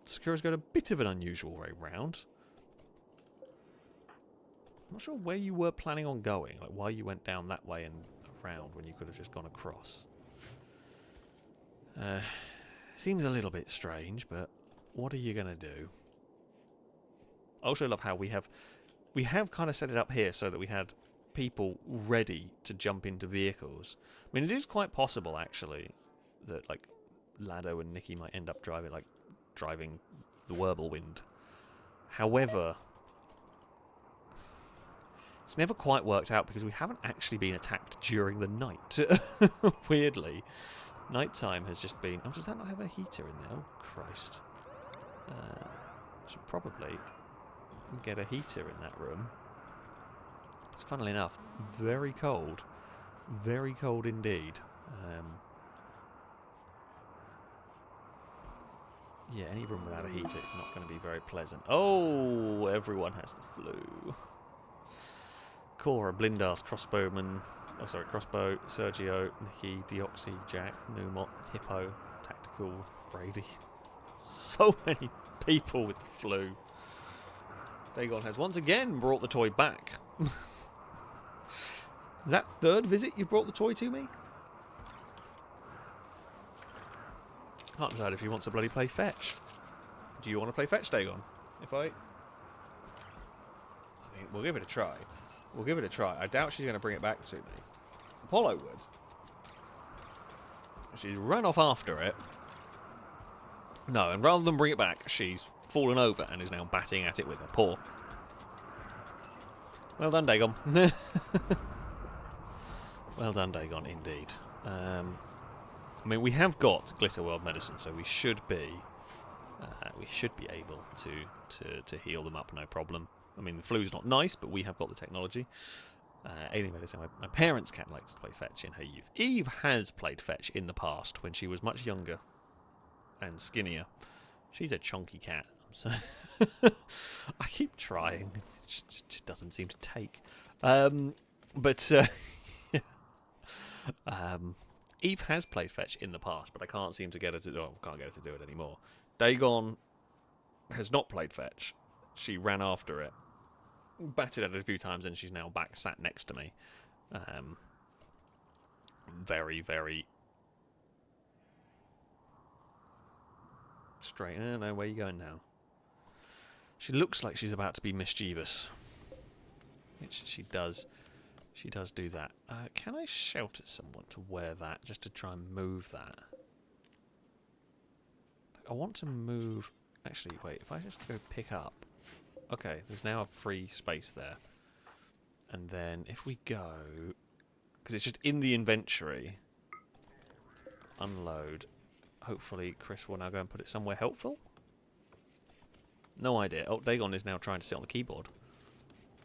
Sakura's got a bit of an unusual way round. I'm not sure where you were planning on going, like why you went down that way and around when you could have just gone across. Seems a little bit strange, but what are you going to do? I also love how we have kind of set it up here so that we had people ready to jump into vehicles. I mean, it is quite possible, actually, that like Lado and Nikki might end up driving the Whirlwind. However, it's never quite worked out because we haven't actually been attacked during the night. Weirdly, nighttime has just been. Oh, does that not have a heater in there? Oh, Christ! Should probably get a heater in that room. It's funnily enough very cold indeed. Yeah, any room without a heater is not going to be very pleasant. Oh, everyone has the flu. Cora, Blindas, Crossbowman. Oh, sorry, Crossbow, Sergio, Nikki, Deoxy, Jack, Numot, Hippo, Tactical, Brady. So many people with the flu. Dagon has once again brought the toy back. Is that third visit you brought the toy to me? Can't decide if he wants to bloody play fetch. Do you want to play fetch, Dagon? I mean, we'll give it a try. We'll give it a try. I doubt she's going to bring it back to me. Apollo would. She's run off after it. No, and rather than bring it back, she's fallen over and is now batting at it with her paw. Well done, Dagon. Well done, Dagon, indeed. I mean, we have got Glitter World Medicine, so we should be able to heal them up, no problem. I mean, the flu's not nice, but we have got the technology. Alien Medicine, my parents' cat likes to play fetch in her youth. Eve has played fetch in the past when she was much younger and skinnier. She's a chunky cat. So I keep trying. It just doesn't seem to take. Eve has played fetch in the past, but I can't seem to get her to. Oh, can't get her to do it anymore. Dagon has not played fetch. She ran after it, batted at it a few times, and she's now back sat next to me. Very, very straight. I don't know where you going now. She looks like she's about to be mischievous. She does. She does do that. Can I shout at someone to wear that, just to try and move that? I want to move. Actually, wait. If I just go pick up. Okay, there's now a free space there. And then if we go, because it's just in the inventory, unload. Hopefully Chris will now go and put it somewhere helpful. No idea. Oh, Dagon is now trying to sit on the keyboard.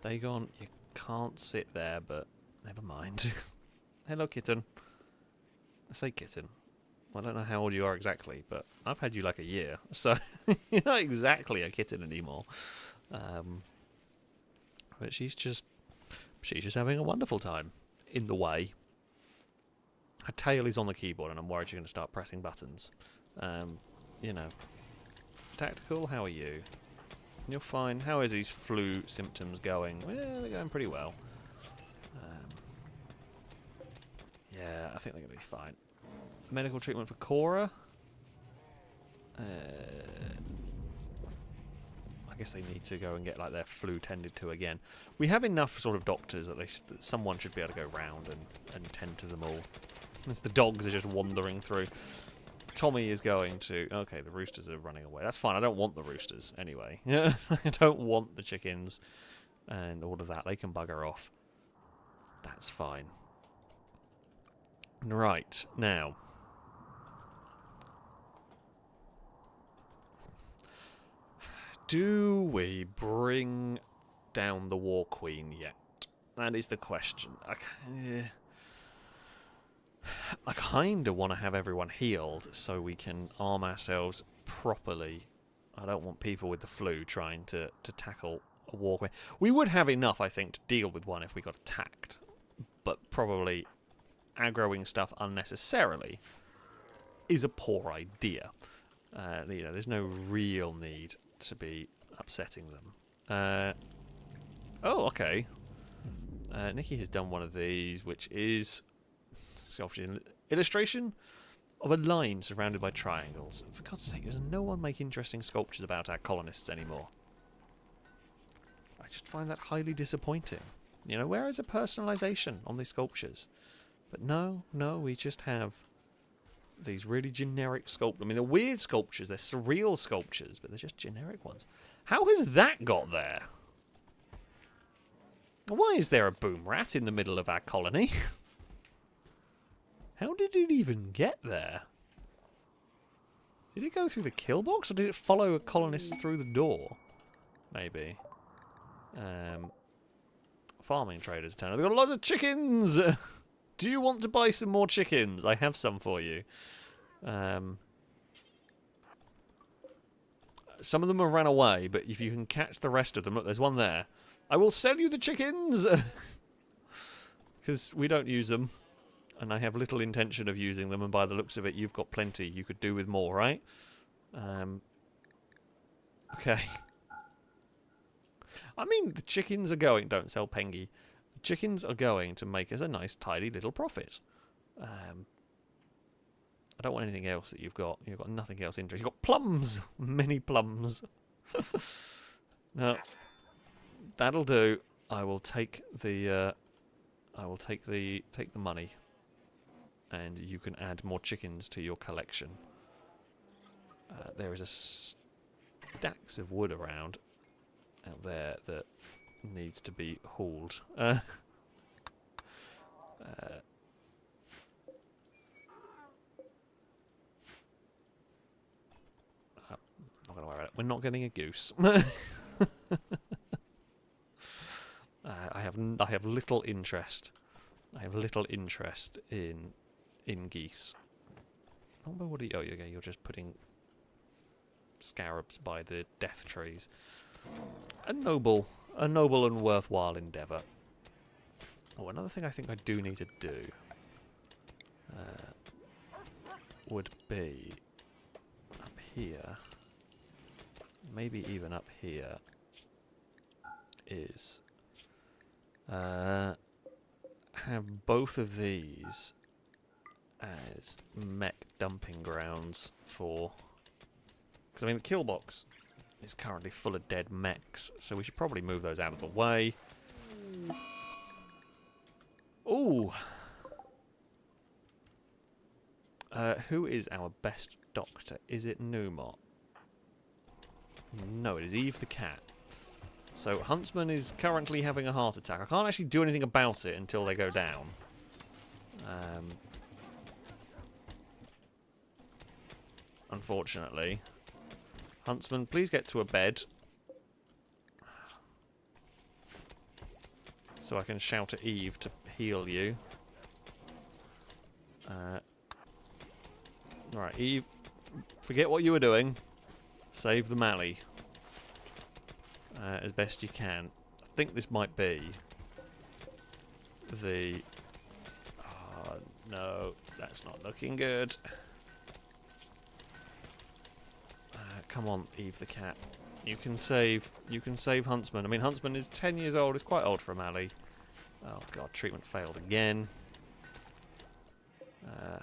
Dagon, you can't sit there, but never mind. Hello, kitten. I say kitten. Well, I don't know how old you are exactly, but I've had you like a year, so you're not exactly a kitten anymore. But she's just having a wonderful time in the way. Her tail is on the keyboard, and I'm worried she's going to start pressing buttons. You know. Tactical, how are you? You're fine. How is these flu symptoms going? Well, they're going pretty well. Yeah, I think they're going to be fine. Medical treatment for Cora. I guess they need to go and get like their flu tended to again. We have enough sort of doctors at least that someone should be able to go round and tend to them all. As the dogs are just wandering through. Tommy is going to... Okay, the roosters are running away. That's fine. I don't want the roosters anyway. I don't want the chickens and all of that. They can bugger off. That's fine. Right, now... Do we bring down the War Queen yet? That is the question. I kind of want to have everyone healed so we can arm ourselves properly. I don't want people with the flu trying to tackle a War Queen. We would have enough, I think, to deal with one if we got attacked. But probably aggroing stuff unnecessarily is a poor idea. You know, there's no real need to be upsetting them. Oh, okay. Nikki has done one of these, which is sculpture illustration of a line surrounded by triangles. For God's sake, does no one make interesting sculptures about our colonists anymore? I just find that highly disappointing. You know, where is the personalisation on these sculptures? But no, we just have these really generic sculptures. I mean, they're weird sculptures, they're surreal sculptures, but they're just generic ones. How has that got there? Why is there a boom rat in the middle of our colony? How did it even get there? Did it go through the kill box, or did it follow a colonist through the door? Maybe. Farming traders turn. They've got lots of chickens! Do you want to buy some more chickens? I have some for you. Some of them have run away, but if you can catch the rest of them... Look, there's one there. I will sell you the chickens! because we don't use them, and I have little intention of using them, and by the looks of it, you've got plenty. You could do with more, right? Okay. I mean, the chickens are going... Don't sell Pengy. The chickens are going to make us a nice, tidy little profit. I don't want anything else that you've got. You've got nothing else interesting. You've got plums! Many plums. No. That'll do. I will take the... take the money. And you can add more chickens to your collection. There is a stacks of wood around out there that needs to be hauled. I'm not going to worry about it. We're not getting a goose. I have little interest. I have little interest in geese. Oh, what are you? Oh, okay. You're just putting scarabs by the death trees. A noble and worthwhile endeavour. Oh, another thing I think I do need to do would be up here, maybe even up here, is have both of these as mech dumping grounds for... Because, I mean, the kill box is currently full of dead mechs, so we should probably move those out of the way. Ooh! Who is our best doctor? Is it Numot? No, it is Eve the cat. So, Huntsman is currently having a heart attack. I can't actually do anything about it until they go down. Unfortunately. Huntsman, please get to a bed. So I can shout at Eve to heal you. Alright, Eve, forget what you were doing. Save the Mally. As best you can. I think this might be the... Oh, no, that's not looking good. Come on, Eve the cat. You can save Huntsman. I mean, Huntsman is 10 years old. It's quite old for a Mally. Oh god, treatment failed again. I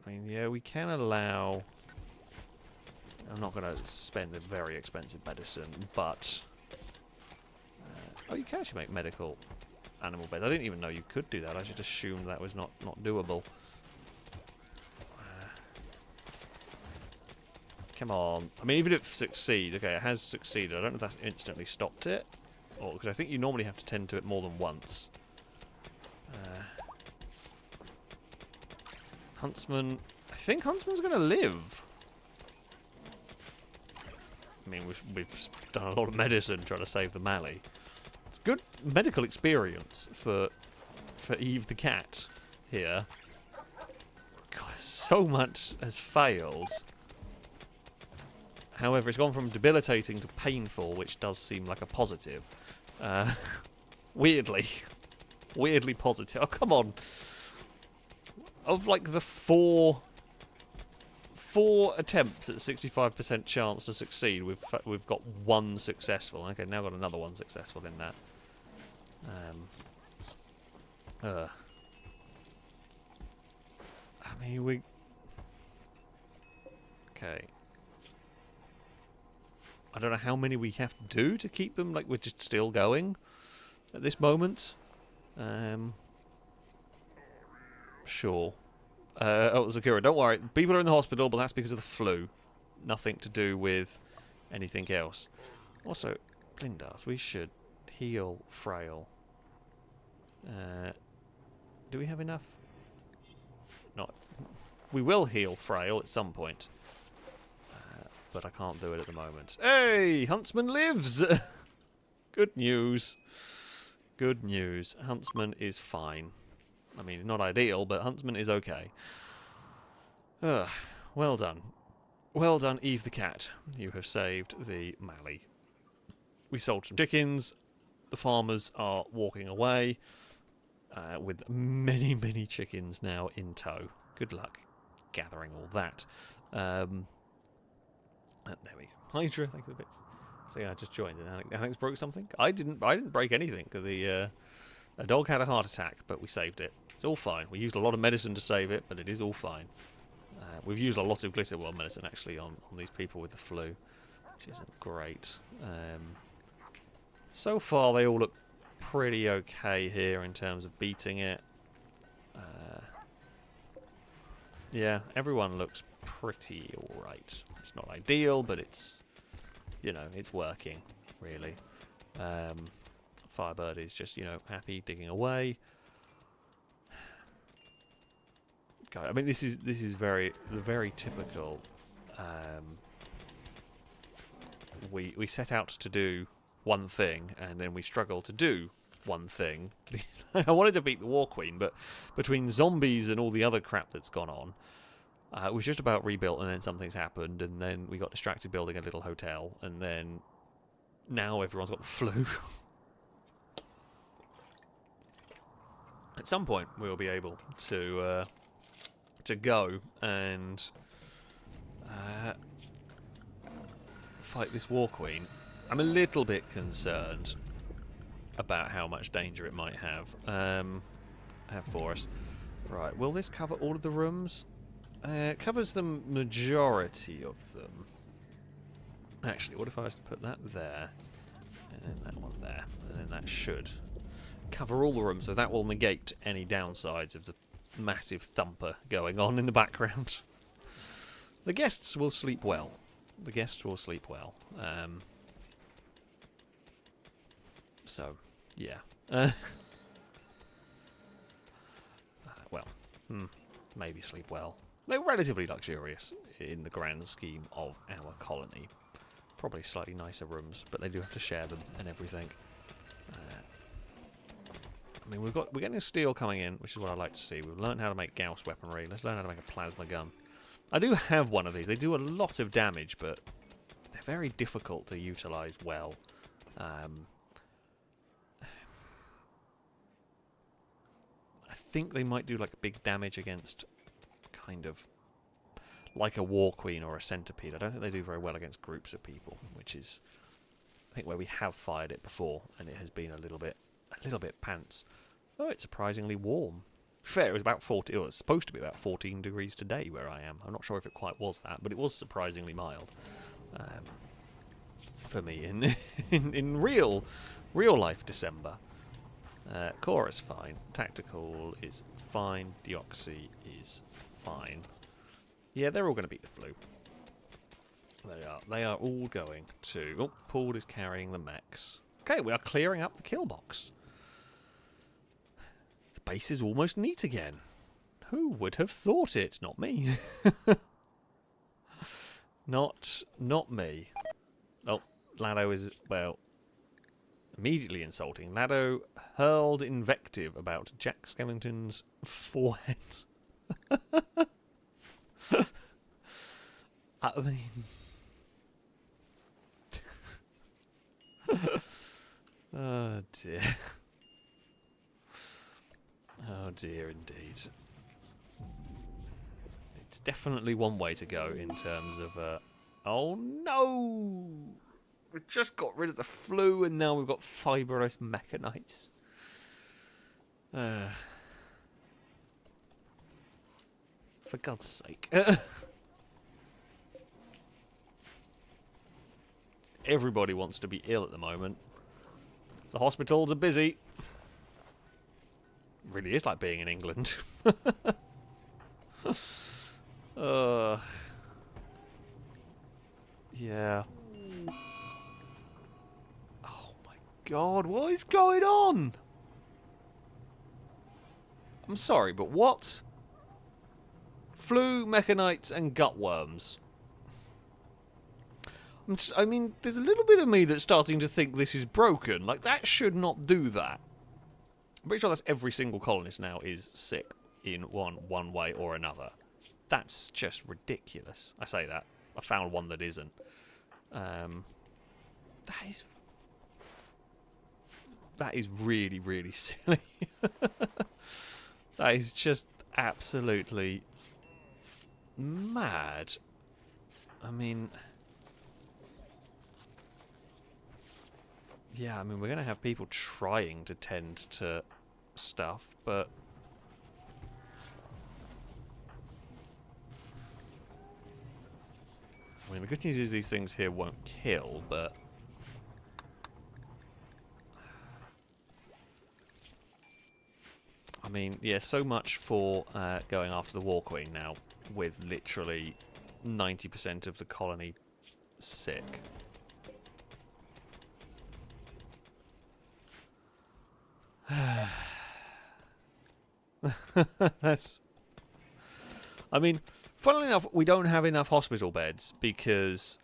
mean, yeah, we can allow... I'm not going to spend a very expensive medicine, but... oh, you can actually make medical animal beds. I didn't even know you could do that. I just assumed that was not doable. Come on. I mean, even if it succeeds, okay, it has succeeded. I don't know if that's instantly stopped it, or because I think you normally have to tend to it more than once. Huntsman. I think Huntsman's going to live. I mean, we've done a lot of medicine trying to save the Mally. It's good medical experience for Eve the cat here. God, so much has failed. However, it's gone from debilitating to painful, which does seem like a positive. Weirdly positive. Oh, come on. Of like the four attempts at 65% chance to succeed, we've got one successful. Okay, now got another one successful in that. I mean, we... Okay. I don't know how many we have to do to keep them, like, we're just still going at this moment. Sure. Oh, Zakura, don't worry. People are in the hospital, but that's because of the flu. Nothing to do with anything else. Also, Blindas, we should heal Frail. Do we have enough? Not. We will heal Frail at some point. But I can't do it at the moment. Hey! Huntsman lives! Good news. Good news. Huntsman is fine. I mean, not ideal, but Huntsman is okay. Well done. Well done, Eve the cat. You have saved the Mally. We sold some chickens. The farmers are walking away. with many, many chickens now in tow. Good luck gathering all that. There we go. Hydra, thank you for the bits. So yeah, I just joined and Alex broke something. I didn't break anything. A dog had a heart attack, but we saved it. It's all fine. We used a lot of medicine to save it, but it is all fine. We've used a lot of glitter world medicine actually on these people with the flu, which isn't great. So far they all look pretty okay here in terms of beating it. Yeah, everyone looks pretty alright. It's not ideal, but it's, you know, it's working, really. Firebird is just, you know, happy digging away. God, I mean, this is very typical. We set out to do one thing, and then we struggle to do one thing. I wanted to beat the War Queen, but between zombies and all the other crap that's gone on, it was just about rebuilt, and then something's happened, and then we got distracted building a little hotel, and then now everyone's got the flu. At some point, we'll be able to go and fight this War Queen. I'm a little bit concerned about how much danger it might have for us. Right, will this cover all of the rooms? It covers the majority of them. Actually, what if I was to put that there, and then that one there, and then that should cover all the rooms, so that will negate any downsides of the massive thumper going on in the background. The guests will sleep well. The guests will sleep well. So, yeah. Well, maybe sleep well. They're relatively luxurious in the grand scheme of our colony. Probably slightly nicer rooms, but they do have to share them and everything. I mean, we're getting a steel coming in, which is what I like to see. We've learned how to make Gauss weaponry. Let's learn how to make a plasma gun. I do have one of these. They do a lot of damage, but they're very difficult to utilise well. I think they might do like big damage against kind of like a War Queen or a Centipede. I don't think they do very well against groups of people, which is, I think, where we have fired it before, and it has been a little bit pants. Oh, it's surprisingly warm. Fair, it was about 40. It was supposed to be about 14 degrees today where I am. I'm not sure if it quite was that, but it was surprisingly mild for me in real life December. Core is fine. Tactical is fine. Deoxy is fine. Yeah, they're all going to beat the flu. They are. They are all going to. Oh, Paul is carrying the mechs. Okay, we are clearing up the kill box. The base is almost neat again. Who would have thought it? Not me. Not me. Oh, Lado is, well, immediately insulting. Lado hurled invective about Jack Skellington's forehead. I mean... Oh dear. Oh dear indeed. It's definitely one way to go in terms of... oh no! We just got rid of the flu and now we've got fibrous mechanites. For God's sake. Everybody wants to be ill at the moment. The hospitals are busy. Really is like being in England. Yeah. Oh my God, what is going on? I'm sorry, but what? Flu, mechanites, and gutworms. I mean, there's a little bit of me that's starting to think this is broken. Like, that should not do that. I'm pretty sure that's every single colonist now is sick in one way or another. That's just ridiculous. I say that. I found one that isn't. That really, really silly. That is just absolutely mad. I mean, yeah, I mean, we're going to have people trying to tend to stuff, but I mean, the good news is these things here won't kill, but I mean, yeah, so much for going after the War Queen now, with literally 90% of the colony sick. That's... I mean, funnily enough, we don't have enough hospital beds because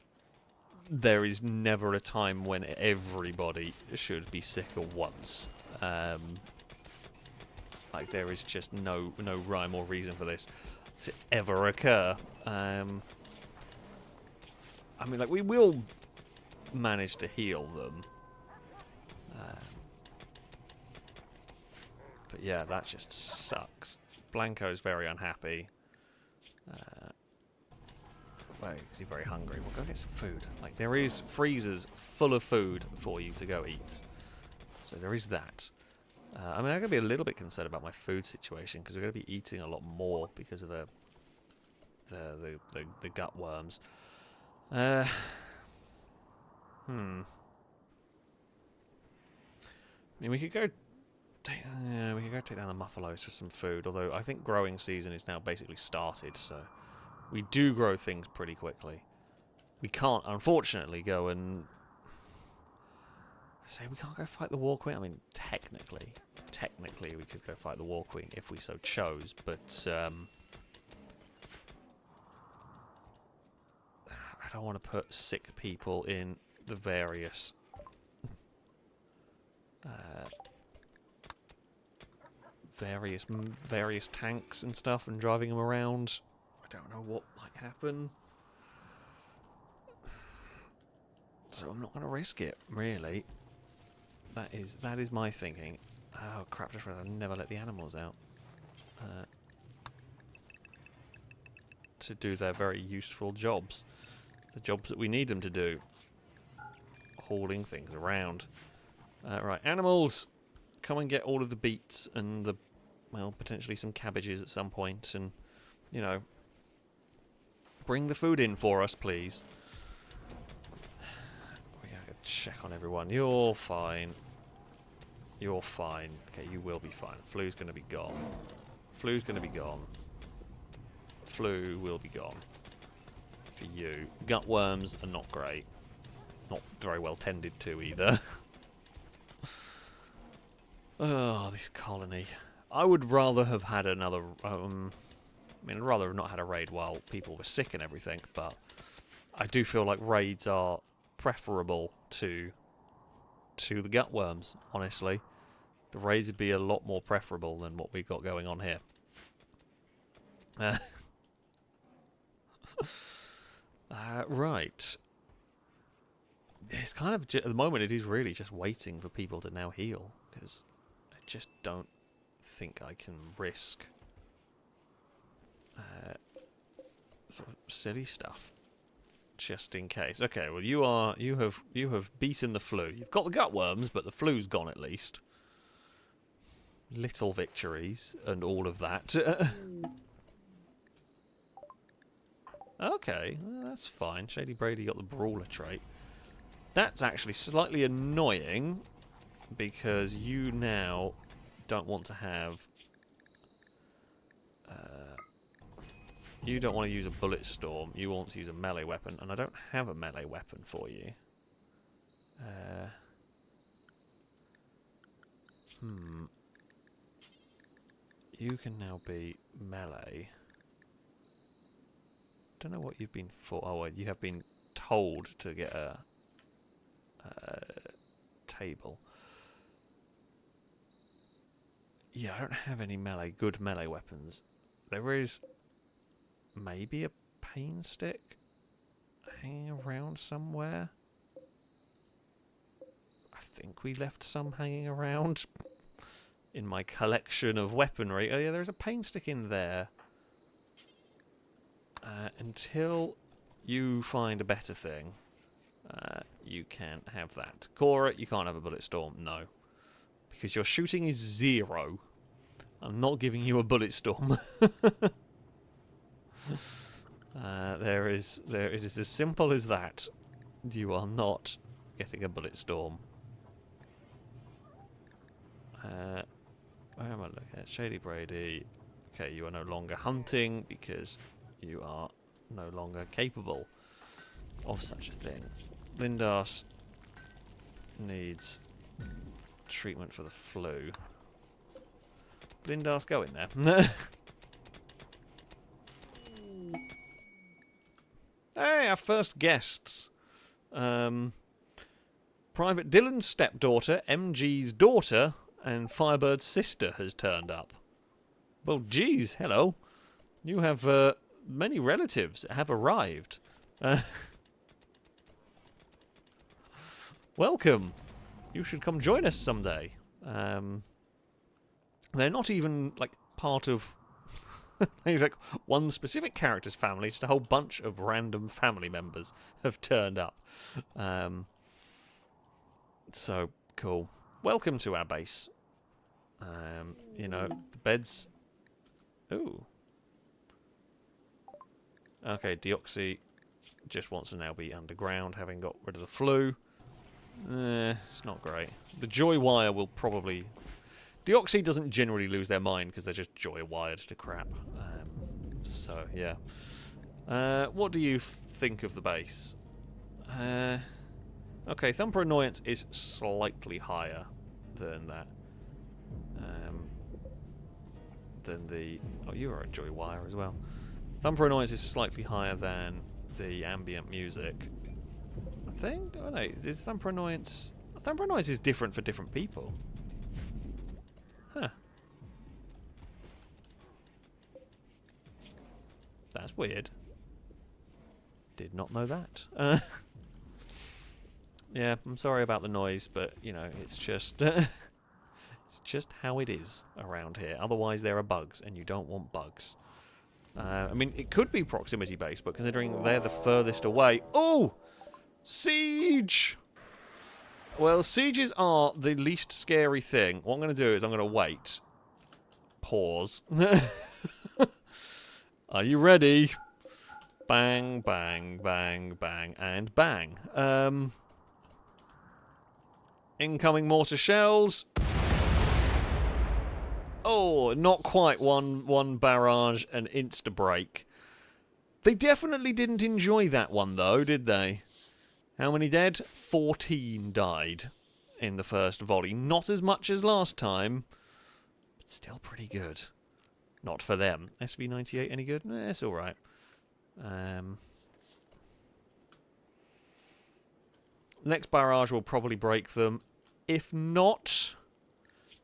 there is never a time when everybody should be sick at once. Like, there is just no rhyme or reason for this to ever occur. I mean, like, we will manage to heal them. But yeah, that just sucks. Blanco's very unhappy. Well, because he's very hungry. We'll go get some food. Like, there is freezers full of food for you to go eat. So there is that. I mean, I'm going to be a little bit concerned about my food situation because we're going to be eating a lot more because of the gut worms. I mean, we could go take down the muffalos for some food. Although I think growing season is now basically started, so we do grow things pretty quickly. We can't, unfortunately, go and say we can't go fight the War Queen. I mean, technically, we could go fight the War Queen if we so chose, but I don't want to put sick people in the various various tanks and stuff and driving them around. I don't know what might happen, so I'm not going to risk it, really. That is my thinking. Oh crap, just realised I've never let the animals out to do their very useful jobs. The jobs that we need them to do. Hauling things around. Right, animals, come and get all of the beets and the, well, potentially some cabbages at some point, and, you know, bring the food in for us, please. We gotta check on everyone. You're fine. You're fine. Okay, you will be fine. Flu's gonna be gone. Flu's gonna be gone. Flu will be gone. For you. Gutworms are not great. Not very well tended to either. Oh, this colony. I would rather have had another... I mean, I'd rather have not had a raid while people were sick and everything, but I do feel like raids are preferable to the gutworms, honestly. The raids would be a lot more preferable than what we've got going on here. Right. It's kind of... at the moment, it is really just waiting for people to now heal, because I just don't think I can risk sort of silly stuff just in case. Okay, well, you have beaten the flu. You've got the gutworms, but the flu's gone at least. Little victories and all of that. Okay, well, that's fine. Shady Brady got the brawler trait. That's actually slightly annoying because you now don't want to have... you don't want to use a bullet storm. You want to use a melee weapon, and I don't have a melee weapon for you. You can now be melee. Don't know what you've been for. Oh, well, you have been told to get a table. Yeah, I don't have any good melee weapons. There is maybe a pain stick hanging around somewhere. I think we left some hanging around in my collection of weaponry. Oh yeah, there's a pain stick in there. Until you find a better thing, you can't have that. Cora, you can't have a bullet storm. No. Because your shooting is 0. I'm not giving you a bullet storm. It is as simple as that. You are not getting a bullet storm. Where am I looking at? Shady Brady. Okay, you are no longer hunting because you are no longer capable of such a thing. Lindas needs treatment for the flu. Lindas, go in there. Hey, our first guests. Private Dylan's stepdaughter, MG's daughter, and Firebird's sister has turned up. Well, geez, hello. You have many relatives have arrived. Welcome. You should come join us someday. They're not even, like, part of like one specific character's family, just a whole bunch of random family members have turned up. So, cool. Welcome to our base. You know, the beds... Ooh. Okay, Deoxy just wants to now be underground, having got rid of the flu. It's not great. The joy wire will probably... Deoxy doesn't generally lose their mind because they're just joy wired to crap. So, yeah. What do you think of the base? Okay, Thumper Annoyance is slightly higher than that. Than the... Oh, you are a joy wire as well. Thumper Annoyance is slightly higher than the ambient music. I think? I don't know. Is Thumper Annoyance... Thumper Annoyance is different for different people. Huh. That's weird. Did not know that. Yeah, I'm sorry about the noise, but, you know, it's just... it's just how it is around here. Otherwise, there are bugs, and you don't want bugs. I mean, it could be proximity-based, but considering they're the furthest away... Oh! Siege! Well, sieges are the least scary thing. What I'm going to do is I'm going to wait. Pause. Are you ready? Bang, bang, bang, bang, and bang. Incoming mortar shells. Oh, not quite one barrage and insta-break. They definitely didn't enjoy that one, though, did they? How many dead? 14 died in the first volley. Not as much as last time, but still pretty good. Not for them. SB98 any good? Eh, it's alright. Next barrage will probably break them. If not...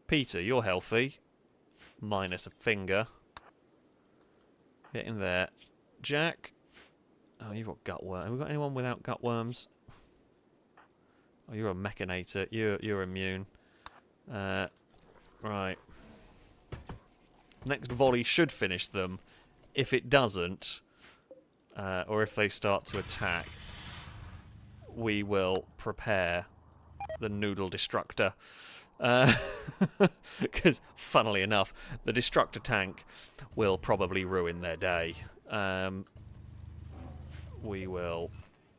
Peter, you're healthy. Minus a finger. Get in there. Jack. Oh, you've got gutworm. Have we got anyone without gutworms? Oh, you're a mechanator. You're immune. Right. Next volley should finish them. If it doesn't, or if they start to attack, we will prepare the Noodle Destructor. Because, funnily enough, the Destructor tank will probably ruin their day. We will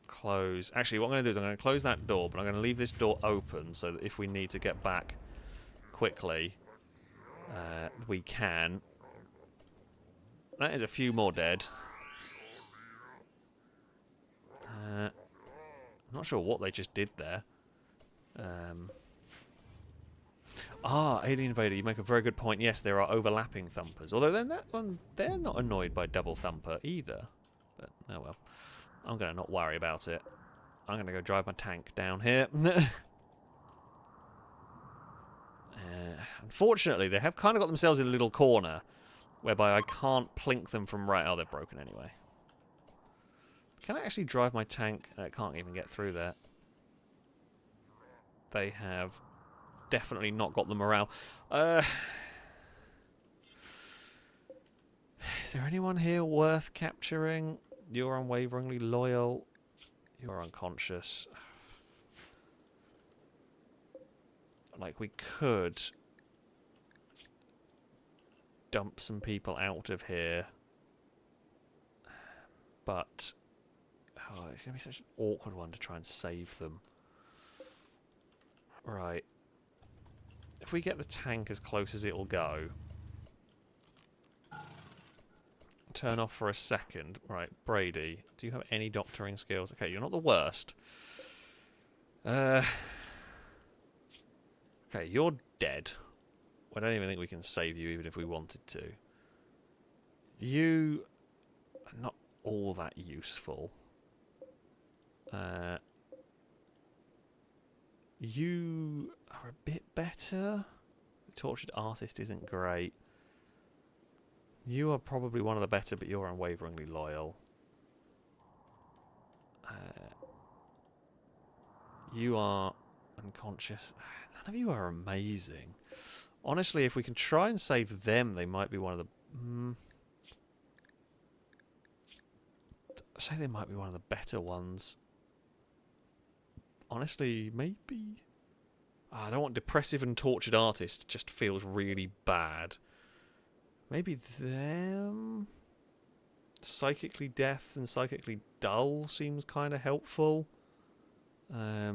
close... Actually, what I'm going to do is I'm going to close that door, but I'm going to leave this door open so that if we need to get back quickly, we can. That is a few more dead. I'm not sure what they just did there. Alien Invader, you make a very good point. Yes, there are overlapping thumpers. Although then that one, they're not annoyed by double thumper either. But, oh well. I'm going to not worry about it. I'm going to go drive my tank down here. Unfortunately, they have kind of got themselves in a little corner whereby I can't plink them from right... Oh, they're broken anyway. Can I actually drive my tank? I can't even get through there. They have definitely not got the morale. Is there anyone here worth capturing? You're unwaveringly loyal. You're unconscious. Like, we could dump some people out of here. But oh, it's going to be such an awkward one to try and save them. Right. If we get the tank as close as it'll go. Turn off for a second. Right, Brady, do you have any doctoring skills? Okay, you're not the worst. Okay, you're dead. I don't even think we can save you even if we wanted to. You are not all that useful. You are a bit better. The tortured artist isn't great. You are probably one of the better, but you're unwaveringly loyal. You are unconscious. None of you are amazing. Honestly, if we can try and save them, they might be one of the... I say they might be one of the better ones. Honestly, maybe... I don't want depressive and tortured artist. It just feels really bad. Maybe them? Psychically deaf and psychically dull seems kind of helpful. They're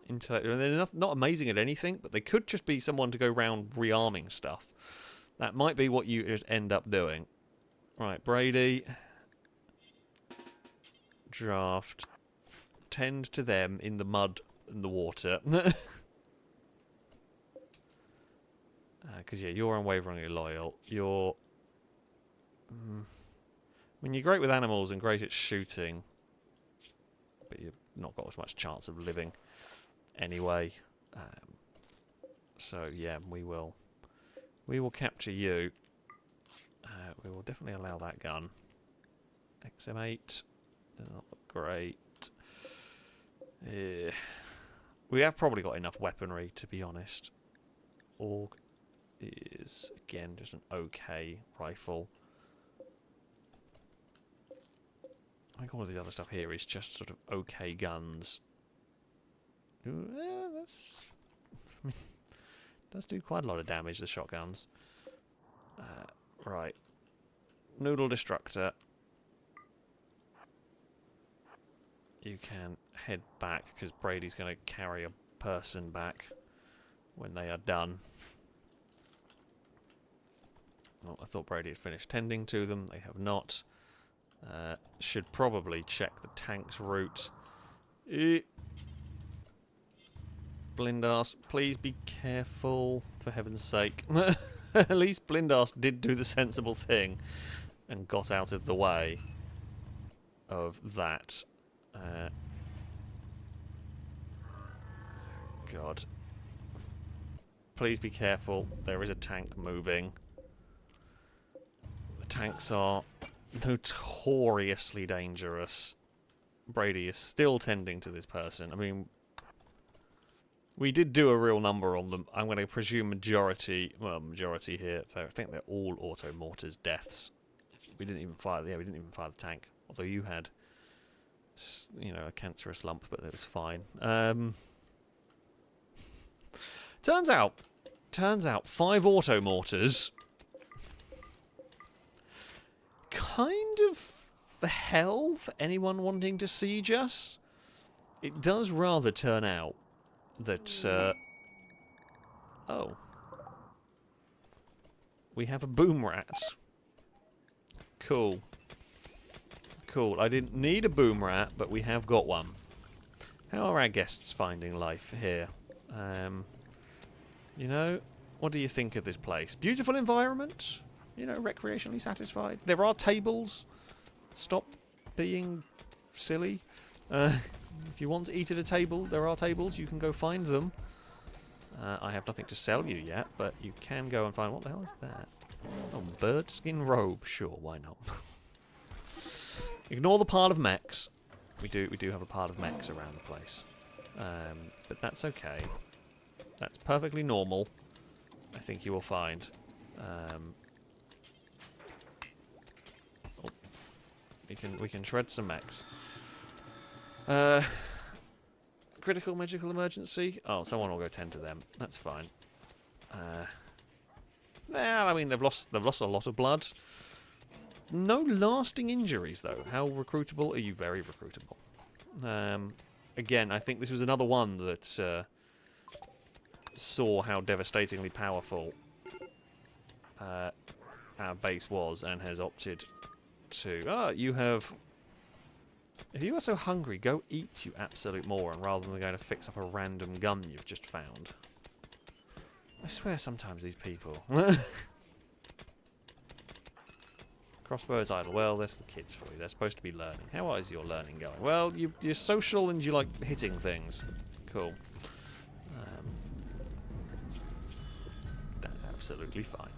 not amazing at anything, but they could just be someone to go round rearming stuff. That might be what you just end up doing. Right, Brady. Draft. Tend to them in the mud and the water. Because, yeah, you're unwaveringly loyal. You're... I mean, you're great with animals and great at shooting. But you've not got as much chance of living anyway. So, yeah, we will capture you. We will definitely allow that gun. XM8. Does not look great. We have probably got enough weaponry, to be honest. Org is, again, just an okay rifle. I think all of the other stuff here is just sort of okay guns. That's... I mean, does do quite a lot of damage, the shotguns. Right. Noodle Destructor. You can head back, because Brady's going to carry a person back when they are done. Well, I thought Brady had finished tending to them. They have not. Should probably check the tank's route. Blindass, please be careful, for heaven's sake. At least Blindass did do the sensible thing and got out of the way of that. God. Please be careful. There is a tank moving. The tanks are notoriously dangerous. Brady is still tending to this person. I mean, we did do a real number on them. I'm going to presume majority here. So I think they're all auto mortars deaths. We didn't even fire. Yeah, we didn't even fire the tank. Although you had, you know, a cancerous lump, but that was fine. Turns out, 5 auto mortars. Kind of hell for anyone wanting to siege us. It does rather turn out that, oh. We have a boom rat. Cool. Cool. I didn't need a boom rat, but we have got one. How are our guests finding life here? You know, what do you think of this place? Beautiful environment? You know, recreationally satisfied? There are tables. Stop being silly. If you want to eat at a table, there are tables. You can go find them. I have nothing to sell you yet, but you can go and find... What the hell is that? Oh, bird skin robe. Sure, why not? Ignore the pile of mechs. We do have a pile of mechs around the place. But that's okay. That's perfectly normal. I think you will find. We can shred some mechs. Critical magical emergency. Oh, someone will go tend to them. That's fine. Well, I mean they've lost a lot of blood. No lasting injuries though. How recruitable are you? Very recruitable. Again, I think this was another one that saw how devastatingly powerful our base was and has opted to... Ah, you have... If you are so hungry, go eat, you absolute moron, rather than going to fix up a random gun you've just found. I swear sometimes these people... Crossbow is idle. Well, that's the kids for you. They're supposed to be learning. How is your learning going? Well, you're social and you like hitting things. Cool. That's absolutely fine.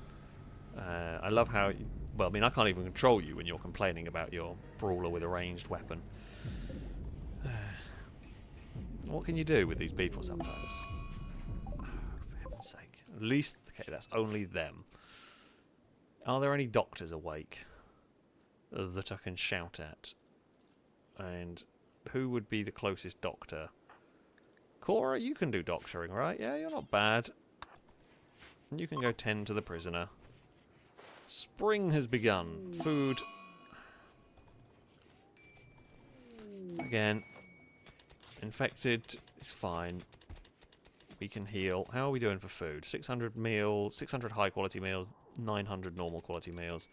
I love how... Well, I mean, I can't even control you when you're complaining about your brawler with a ranged weapon. What can you do with these people sometimes? Oh, for heaven's sake. At least, okay, that's only them. Are there any doctors awake that I can shout at? And who would be the closest doctor? Cora, you can do doctoring, right? Yeah, you're not bad. And you can go tend to the prisoner. Spring has begun. Food. Again. Infected is fine. We can heal. How are we doing for food? 600 meals, 600 high quality meals, 900 normal quality meals.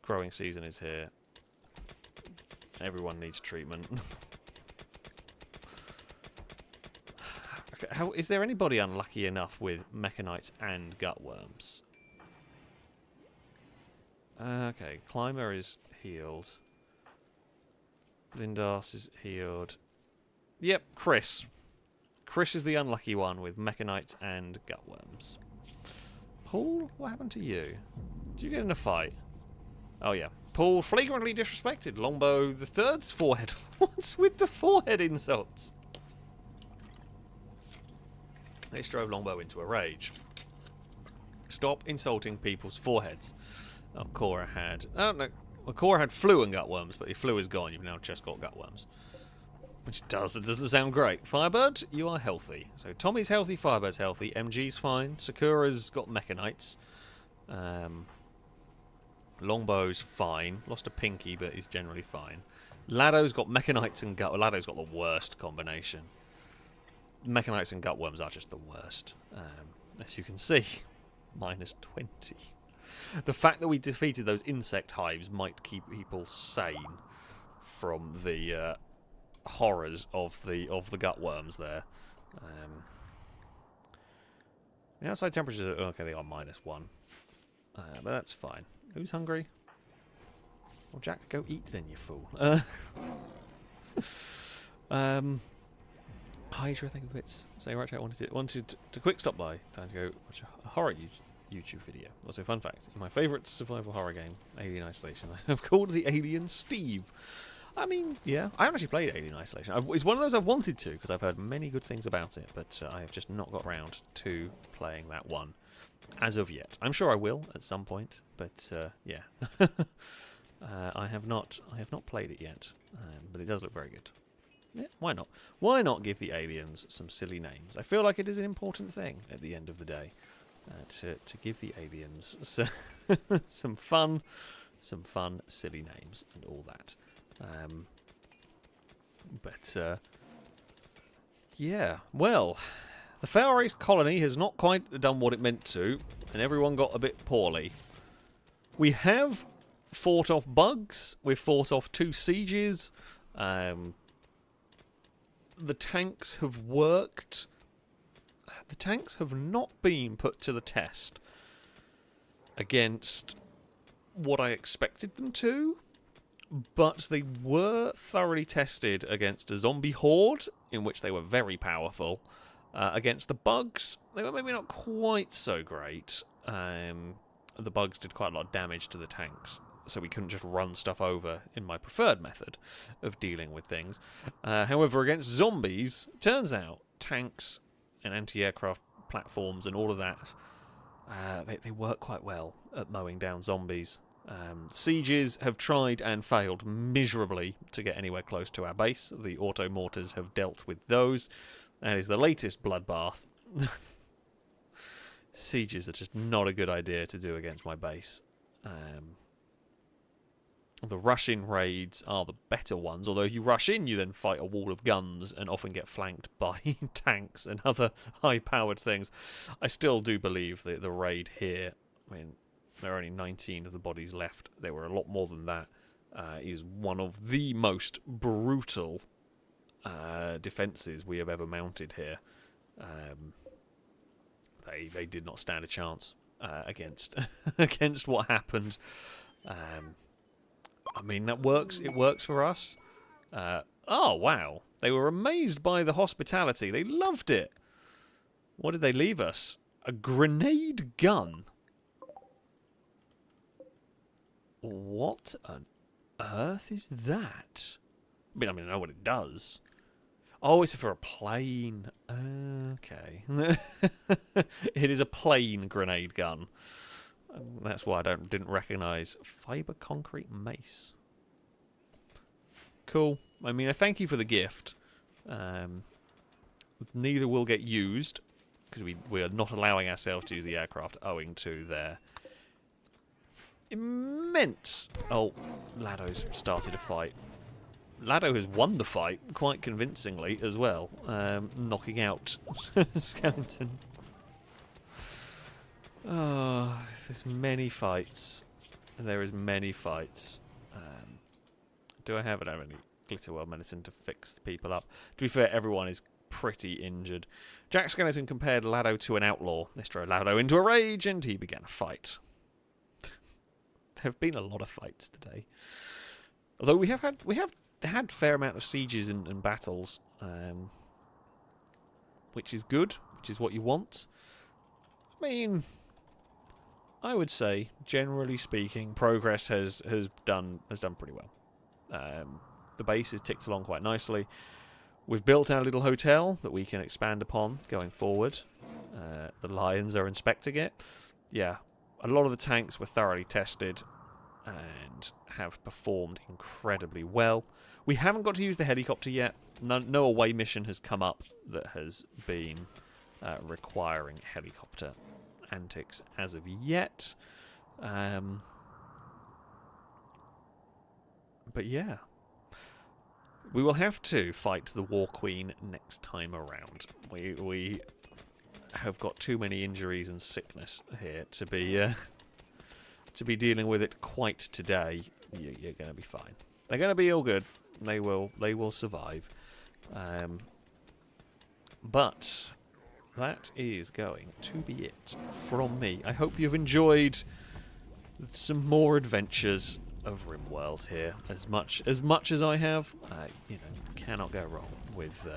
Growing season is here. Everyone needs treatment. Okay, is there anybody unlucky enough with mechanites and gutworms? Okay, Climber is healed. Lindas is healed. Yep, Chris. Chris is the unlucky one with mechanites and gutworms. Paul, what happened to you? Did you get in a fight? Oh yeah. Paul flagrantly disrespected Longbow the Third's forehead. What's with the forehead insults? This drove Longbow into a rage. Stop insulting people's foreheads. Oh, Cora had... Oh, no. Well, Cora had flu and gutworms, but your flu is gone. You've now just got gutworms. Which it doesn't sound great. Firebird, you are healthy. So Tommy's healthy, Firebird's healthy, MG's fine, Sakura's got mechanites. Longbow's fine. Lost a pinky, but he's generally fine. Lado's got mechanites and gut... Lado's got the worst combination. Mechanites and gutworms are just the worst. As you can see. Minus 20. The fact that we defeated those insect hives might keep people sane from the horrors of the gutworms there. The outside temperatures are... Okay, they are -1. But that's fine. Who's hungry? Well, Jack, go eat then, you fool. Hydra, thank you for bits. Say right, chat, wanted to quick stop by. Time to go watch a horror YouTube video. Also, fun fact: in my favourite survival horror game, Alien Isolation, I have called the alien Steve. I mean, yeah, I haven't actually played Alien Isolation. It's one of those I've wanted to because I've heard many good things about it, but I have just not got round to playing that one as of yet. I'm sure I will at some point, but yeah, I have not played it yet, but it does look very good. Yeah, why not? Why not give the aliens some silly names? I feel like it is an important thing at the end of the day to give the aliens some fun, silly names and all that. Yeah, well, the FailRace colony has not quite done what it meant to, and everyone got a bit poorly. We have fought off bugs. We've fought off 2 sieges. The tanks have worked. The tanks have not been put to the test against what I expected them to, but they were thoroughly tested against a zombie horde, in which they were very powerful. Against the bugs, they were maybe not quite so great. The bugs did quite a lot of damage to the tanks. so we couldn't just run stuff over in my preferred method of dealing with things. However, against zombies, turns out tanks and anti-aircraft platforms and all of that, they work quite well at mowing down zombies. Sieges have tried and failed miserably to get anywhere close to our base. The auto mortars have dealt with those. That is the latest bloodbath. Sieges are just not a good idea to do against my base. The rush-in raids are the better ones, although if you rush in, you then fight a wall of guns and often get flanked by tanks and other high-powered things. I still do believe that the raid here, I mean, there are only 19 of the bodies left. There were a lot more than that. Is one of the most brutal defences we have ever mounted here. They did not stand a chance against against what happened. I mean, that works. It works for us. Oh, wow. They were amazed by the hospitality. They loved it. What did they leave us? A grenade gun. What on earth is that? I know what it does. Oh, it's for a plane. Okay. It is a plane grenade gun. That's why I didn't recognise fibre concrete mace. Cool. I mean, I thank you for the gift. Neither will get used because we are not allowing ourselves to use the aircraft owing to their immense... Oh, Lado's started a fight. Lado has won the fight quite convincingly as well, knocking out Skeleton. Oh, there's many fights. There is many fights. Do I have any Glitter World medicine to fix the people up? To be fair, everyone is pretty injured. Jack Skeleton compared Lado to an outlaw. This drove Lado into a rage, and he began a fight. There have been a lot of fights today. Although we have had a fair amount of sieges and battles, which is good, which is what you want. I mean, I would say, generally speaking, progress has done pretty well. The base has ticked along quite nicely. We've built our little hotel that we can expand upon going forward. The Lions are inspecting it. Yeah, a lot of the tanks were thoroughly tested and have performed incredibly well. We haven't got to use the helicopter yet. No away mission has come up that has been requiring helicopter antics as of yet. But yeah. We will have to fight the War Queen next time around. We have got too many injuries and sickness here to be dealing with it quite today. You're going to be fine. They're going to be all good. They will survive. But that is going to be it from me. I hope you've enjoyed some more adventures of Rimworld here, as much as I have. Cannot go wrong with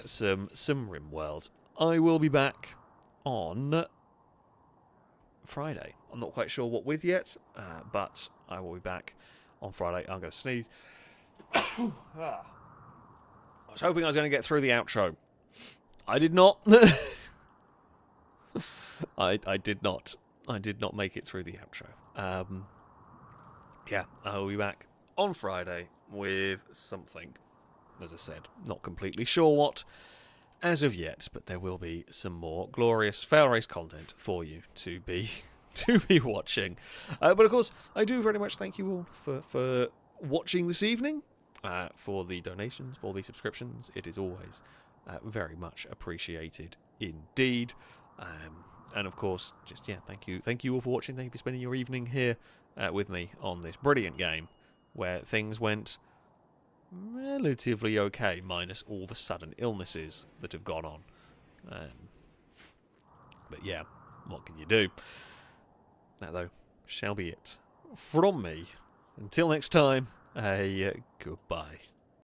some Rimworld. I will be back on Friday. I'm not quite sure what with yet, but I will be back on Friday. I'm going to sneeze. I was hoping I was going to get through the outro. I did not. I did not. I did not make it through the outro. Yeah, I will be back on Friday with something. As I said, not completely sure what as of yet, but there will be some more glorious FailRace content for you to be watching. But of course, I do very much thank you all for watching this evening, for the donations, for the subscriptions. It is always very much appreciated indeed. And of course, just thank you all for watching. Thank you for spending your evening here with me on this brilliant game, where things went relatively okay, minus all the sudden illnesses that have gone on. But yeah, what can you do? That, though, shall be it from me. Until next time, goodbye.